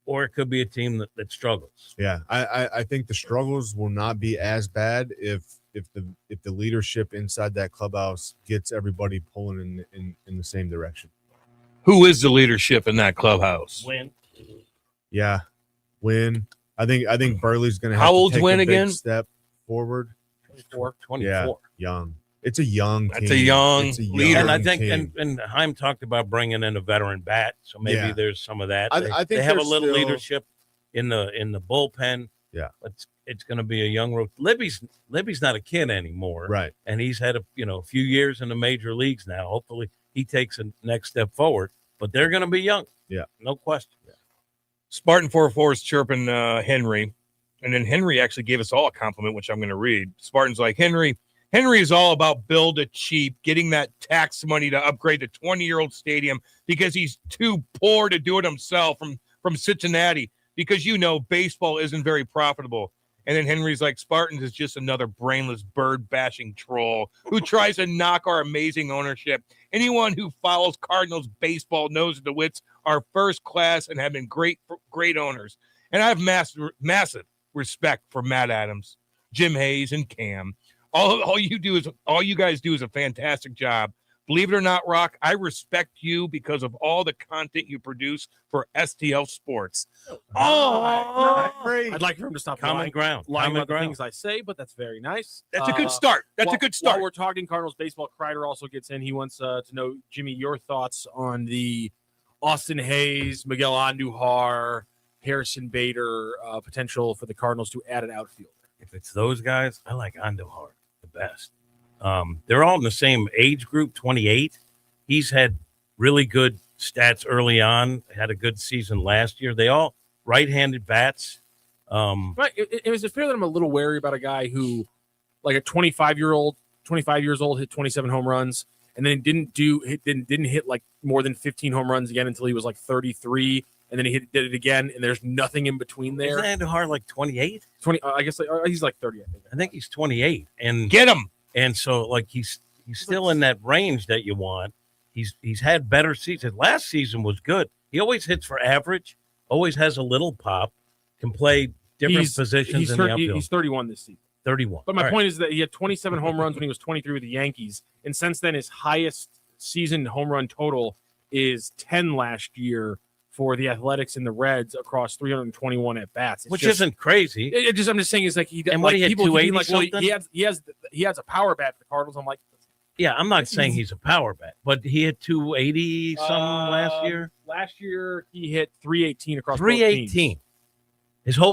or it could be a team that struggles. Yeah, I think the struggles will not be as bad if the leadership inside that clubhouse gets everybody pulling in the same direction. Who is the leadership in that clubhouse? Win. Yeah, Win. I think Burley's going to have How to old's take Win a big again? step forward. 24. Yeah, young. It's a young That's team. a young It's a leader. And I young think, team. and Heim talked about bringing in a veteran bat, so maybe Yeah. there's some of that. I They think have a there's little still- leadership in the bullpen. Yeah. But it's going to be a young road. Libby's not a kid anymore, Right. And he's had a few years in the major leagues now. Hopefully, he takes a next step forward. But they're going to be young. Yeah, no question. Yeah. Spartan 44 is chirping Henry, and then Henry actually gave us all a compliment, which I'm going to read. Spartan's like, Henry is all about build it cheap, getting that tax money to upgrade the 20-year-old stadium because he's too poor to do it himself from Cincinnati because baseball isn't very profitable. And then Henry's like, Spartans is just another brainless bird-bashing troll who tries to knock our amazing ownership. Anyone who follows Cardinals baseball knows that the Wits are first class and have been great owners. And I have massive respect for Matt Adams, Jim Hayes, and Cam. All you guys do is a fantastic job. Believe it or not, Rock, I respect you because of all the content you produce for STL Sports. I'd like for him to stop Common lying, ground. lying Common about the ground. things I say, but that's very nice. That's a good start. That's a good start. While we're talking Cardinals baseball, Kreider also gets in. He wants to know, Jimmy, your thoughts on the Austin Hayes, Miguel Andujar, Harrison Bader potential for the Cardinals to add an outfielder. If it's those guys, I like Andujar the best. They're all in the same age group, 28. He's had really good stats early on, had a good season last year. They all right-handed bats. Right. Is it fair that I'm a little wary about a guy who, like a 25 years old, hit 27 home runs, and then didn't hit like more than 15 home runs again until he was like 33, and then he did it again, and there's nothing in between there. Isn't Andujar like 28? 20. I guess he's like 30. I think he's 28, and get him. And so, like he's still in that range that you want. He's had better seasons. Last season was good. He always hits for average. Always has a little pop. Can play different positions in the outfield. He's 31 this season. 31. But my All point is that he had 27 home runs when he was 23 with the Yankees, and since then his highest season home run total is 10 last year for the Athletics and the Reds across 321 at bats, which isn't crazy. I'm just saying, is like he and what he had 280 like, well, something. he has a power bat for the Cardinals. I'm like, yeah, I'm not saying he's a power bat, but he hit 280 something last year. Last year he hit 318 across 318.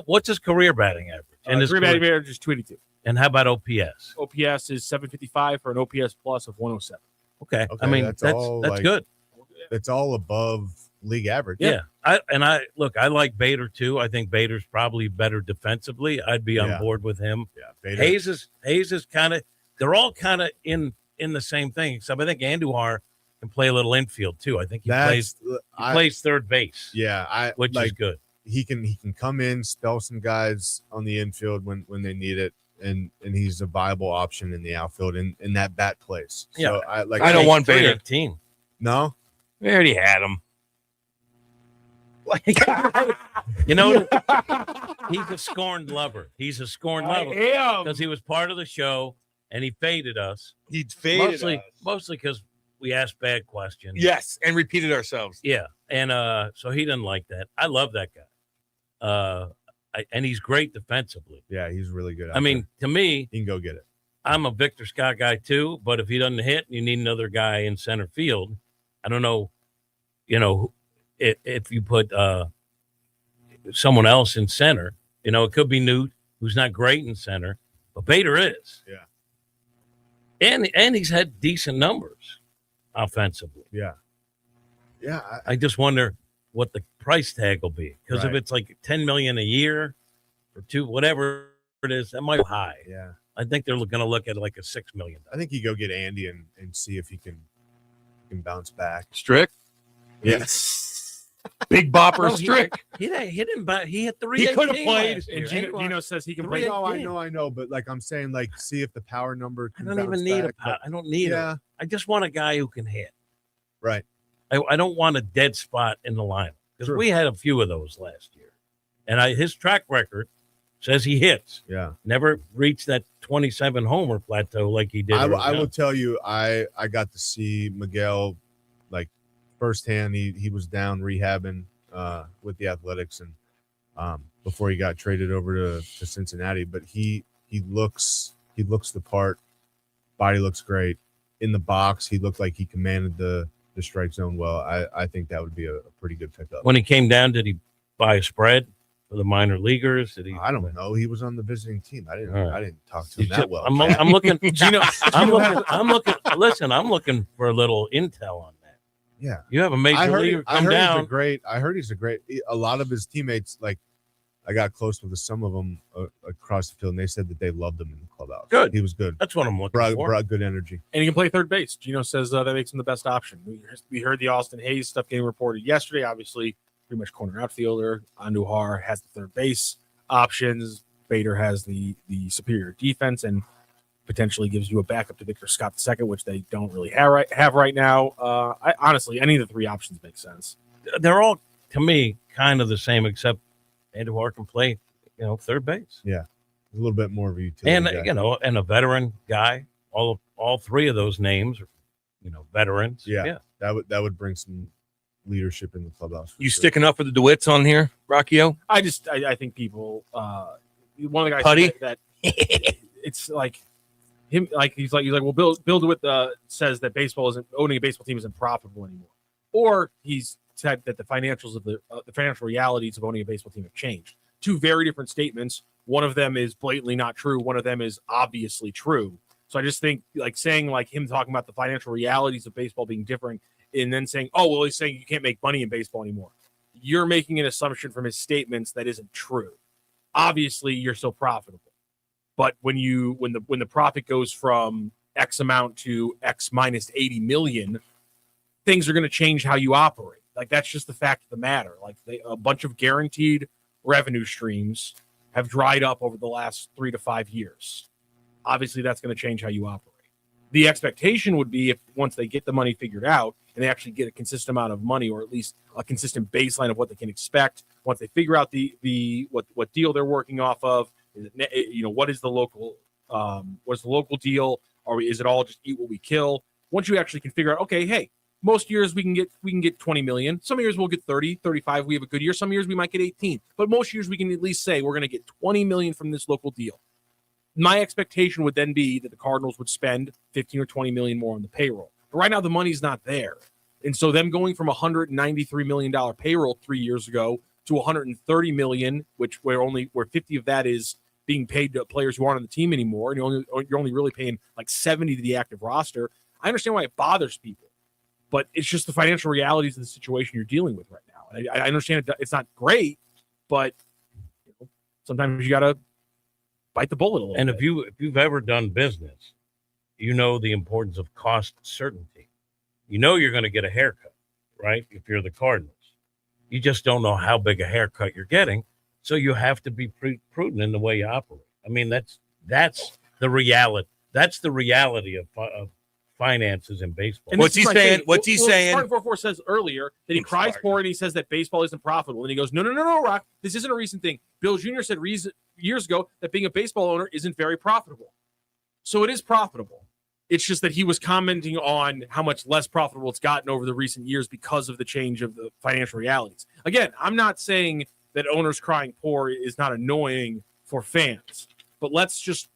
What's his career batting average? And his career batting average is 282. And how about OPS? OPS is 755 for an OPS plus of 107. Okay. I mean that's good. It's all above league average. Yeah. I like Bader too. I think Bader's probably better defensively. I'd be on board with him. Yeah. Bader. Hayes is kind of, they're all kind of in the same thing, except I think Andujar can play a little infield too. I think he plays third base. Yeah, which is good. He can come in, spell some guys on the infield when they need it, and he's a viable option in the outfield in that bat place. So Yeah. I don't want Bader. Team. No, we already had him. You know, he's a scorned lover. He's a scorned lover because he was part of the show and he faded us. He faded us. Mostly because we asked bad questions. Yes, and repeated ourselves. Yeah, and so he didn't like that. I love that guy. And he's great defensively. Yeah, he's really good. I mean, to me, he can go get it. I'm a Victor Scott guy too, but if he doesn't hit, you need another guy in center field. I don't know, if you put someone else in center, it could be Newt, who's not great in center, but Bader is. Yeah. And he's had decent numbers offensively. Yeah. Yeah. I just wonder what the price tag will be, because if Right. it's like $10 million a year or whatever it is, that might be high. Yeah. I think they're going to look at like a $6 million. I think you go get Andy and see if he can bounce back. Strick. Yes. Big bopper Strick. He hit him, but he hit 3. He could have played. And Gino says he can play. No, I know, but like I'm saying, like see if the power number I can don't even bounce need back, I don't need Yeah. it. I just want a guy who can hit. Right. I don't want a dead spot in the lineup because True. we had a few of those last year, and his track record says he hits. Yeah. Never reached that 27 homer plateau like he did. I will tell you, I got to see Miguel like firsthand. He was down rehabbing with the Athletics and before he got traded over to Cincinnati. But he looks the part. Body looks great. In the box, he looked like he commanded the strike zone well. I think that would be a pretty good pickup. When he came down, did he buy a spread for the minor leaguers? Did he? I don't know. He was on the visiting team. I didn't talk to him He's that well. I'm looking, Gino. I'm looking. Listen, I'm looking for a little intel on that. Yeah, you have a major leaguer come down. I heard he's a great. A lot of his teammates, like I got close with some of them across the field, and they said that they loved him in the clubhouse. Good. He was good. That's what I'm looking for. Brought good energy. And he can play third base. Gino says that makes him the best option. We heard the Austin Hayes stuff getting reported yesterday. Obviously, pretty much corner outfielder. Andujar has the third base options. Bader has the superior defense and potentially gives you a backup to Victor Scott II, which they don't really have right now. I honestly, any of the three options make sense. They're all, to me, kind of the same, except Andujar can play, third base. Yeah, a little bit more of a utility and guy. And a veteran guy. All three of those names are, veterans. Yeah, that would bring some leadership in the clubhouse. You sticking up for the DeWitts on here, Rockio? I think people. One of the guys Putty? that it's like him. He's like, well, Bill DeWitt says that owning a baseball team isn't profitable anymore, or he's said that the financials of the financial realities of owning a baseball team have changed. Two very different statements. One of them is blatantly not true. One of them is obviously true. So I just think saying him talking about the financial realities of baseball being different and then saying, oh, well, he's saying you can't make money in baseball anymore. You're making an assumption from his statements that isn't true. Obviously, you're still profitable. But when the profit goes from X amount to X minus 80 million, things are going to change how you operate. That's just the fact of the matter. A bunch of guaranteed revenue streams have dried up over the last 3 to 5 years. Obviously, that's going to change how you operate. The expectation would be if once they get the money figured out and they actually get a consistent amount of money, or at least a consistent baseline of what they can expect, once they figure out what deal they're working off of, what is the local deal, or is it all just eat what we kill? Once you actually can figure out, okay, hey, most years we can get 20 million. Some years we'll get 30, 35. We have a good year. Some years we might get 18. But most years we can at least say we're going to get 20 million from this local deal. My expectation would then be that the Cardinals would spend 15 or 20 million more on the payroll. But right now the money's not there. And so them going from $193 million payroll 3 years ago to $130 million, where 50 of that is being paid to players who aren't on the team anymore, and you're only really paying 70 to the active roster. I understand why it bothers people. But it's just the financial realities of the situation you're dealing with right now. I understand it's not great, but sometimes you got to bite the bullet a little And bit. if you've ever done business, you know the importance of cost certainty. You're going to get a haircut, right? If you're the Cardinals, you just don't know how big a haircut you're getting, so you have to be prudent in the way you operate. I mean, that's the reality. That's the reality of finances in baseball. And What's he saying? What's he saying? Spartan 44 says earlier that he cries for it and he says that baseball isn't profitable. And he goes, no, Rock. This isn't a recent thing. Bill Jr. said years ago that being a baseball owner isn't very profitable. So it is profitable. It's just that he was commenting on how much less profitable it's gotten over the recent years because of the change of the financial realities. Again, I'm not saying that owners crying poor is not annoying for fans, but let's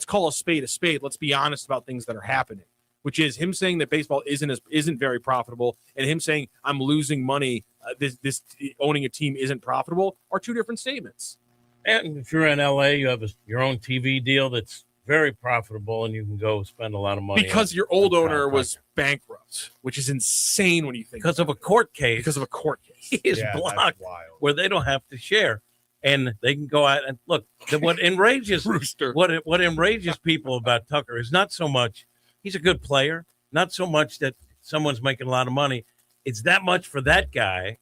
call a spade a spade. Let's be honest about things that are happening, which is him saying that baseball isn't very profitable and him saying I'm losing money. This owning a team isn't profitable are two different statements. And if you're in LA, you have your own TV deal that's very profitable, and you can go spend a lot of money because your old owner was bankrupt, which is insane when you think because of a court case. Because of a court case, he is blocked where they don't have to share, and they can go out and look. What enrages what enrages people about Tucker is not so much he's a good player, not so much that someone's making a lot of money. It's that much for that guy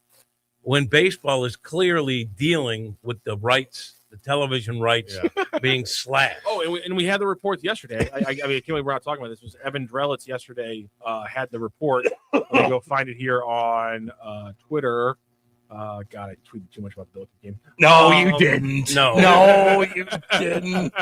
when baseball is clearly dealing with the rights, the television rights being slashed. Oh, and we had the report yesterday. I mean, I can't believe we're not talking about this. It was Evan Drelitz yesterday had the report. Let me go find it here on Twitter. God, I tweeted too much about the Billikens game. No, you didn't. No, you didn't.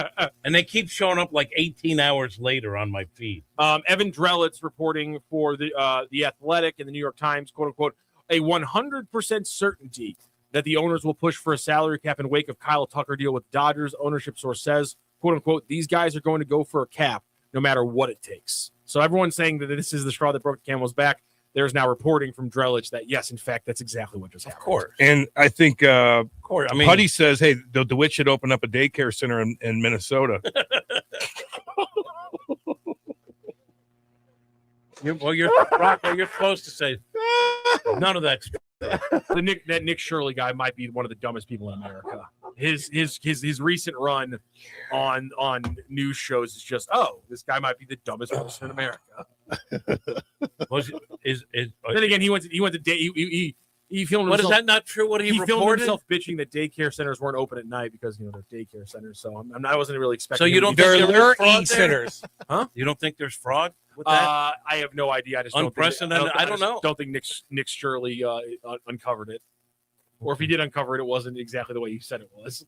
And they keep showing up like 18 hours later on my feed. Evan Drellitz's reporting for the Athletic and the New York Times, quote unquote, a 100% certainty that the owners will push for a salary cap in wake of Kyle Tucker deal with Dodgers. Ownership source says, quote unquote, these guys are going to go for a cap no matter what it takes. So everyone's saying that this is the straw that broke the camel's back. There's now reporting from Drellich that, yes, in fact, that's exactly what just happened. Of course. And I think Putty says, hey, the DeWitt should open up a daycare center in Minnesota. You're supposed to say none of that's true. That Nick Shirley guy might be one of the dumbest people in America. His recent run on news shows is just, this guy might be the dumbest person in America. Then again, he went to he filmed What himself, is that not true? What he filmed reported? himself bitching that daycare centers weren't open at night because they're daycare centers. So I wasn't really expecting. So you don't There think are fraud e-centers. Huh? You don't think there's fraud with that? I have no idea. I just Unprecedented. I don't know. Don't think Nick Shirley uncovered it, or if he did uncover it, it wasn't exactly the way he said it was.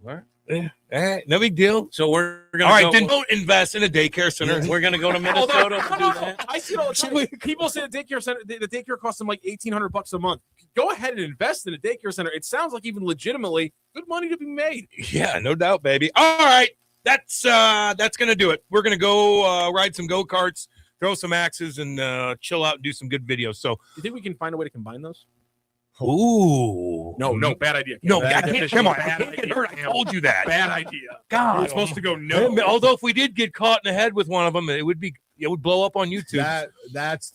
What? No big deal. So we're gonna all right. go, Then don't invest in a daycare center. We're gonna go to Minnesota to do that. I see it all the time. People say the daycare center, the daycare costs them like $1,800 a month. Go ahead and invest in a daycare center. It sounds like even legitimately good money to be made. Yeah, no doubt, baby. All right, that's gonna do it. We're gonna go ride some go-karts, throw some axes, and chill out and do some good videos. So, you think we can find a way to combine those? Ooh, no, bad idea. No, bad I can't, idea. come on, I Bad can't get idea. hurt. I told you that. Bad idea. God, we're supposed to go no. Although if we did get caught in the head with one of them, it would blow up on YouTube. That's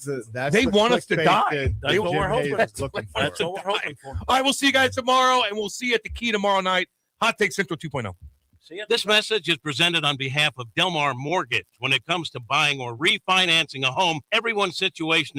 they the want us to clickbait die. That's what we're hoping. Hayes is looking for. That's what we're hoping for. All right, we'll see you guys tomorrow, and we'll see you at the Key tomorrow night. Hot Take Central 2.0. This message is presented on behalf of Delmar Mortgage. When it comes to buying or refinancing a home, everyone's situation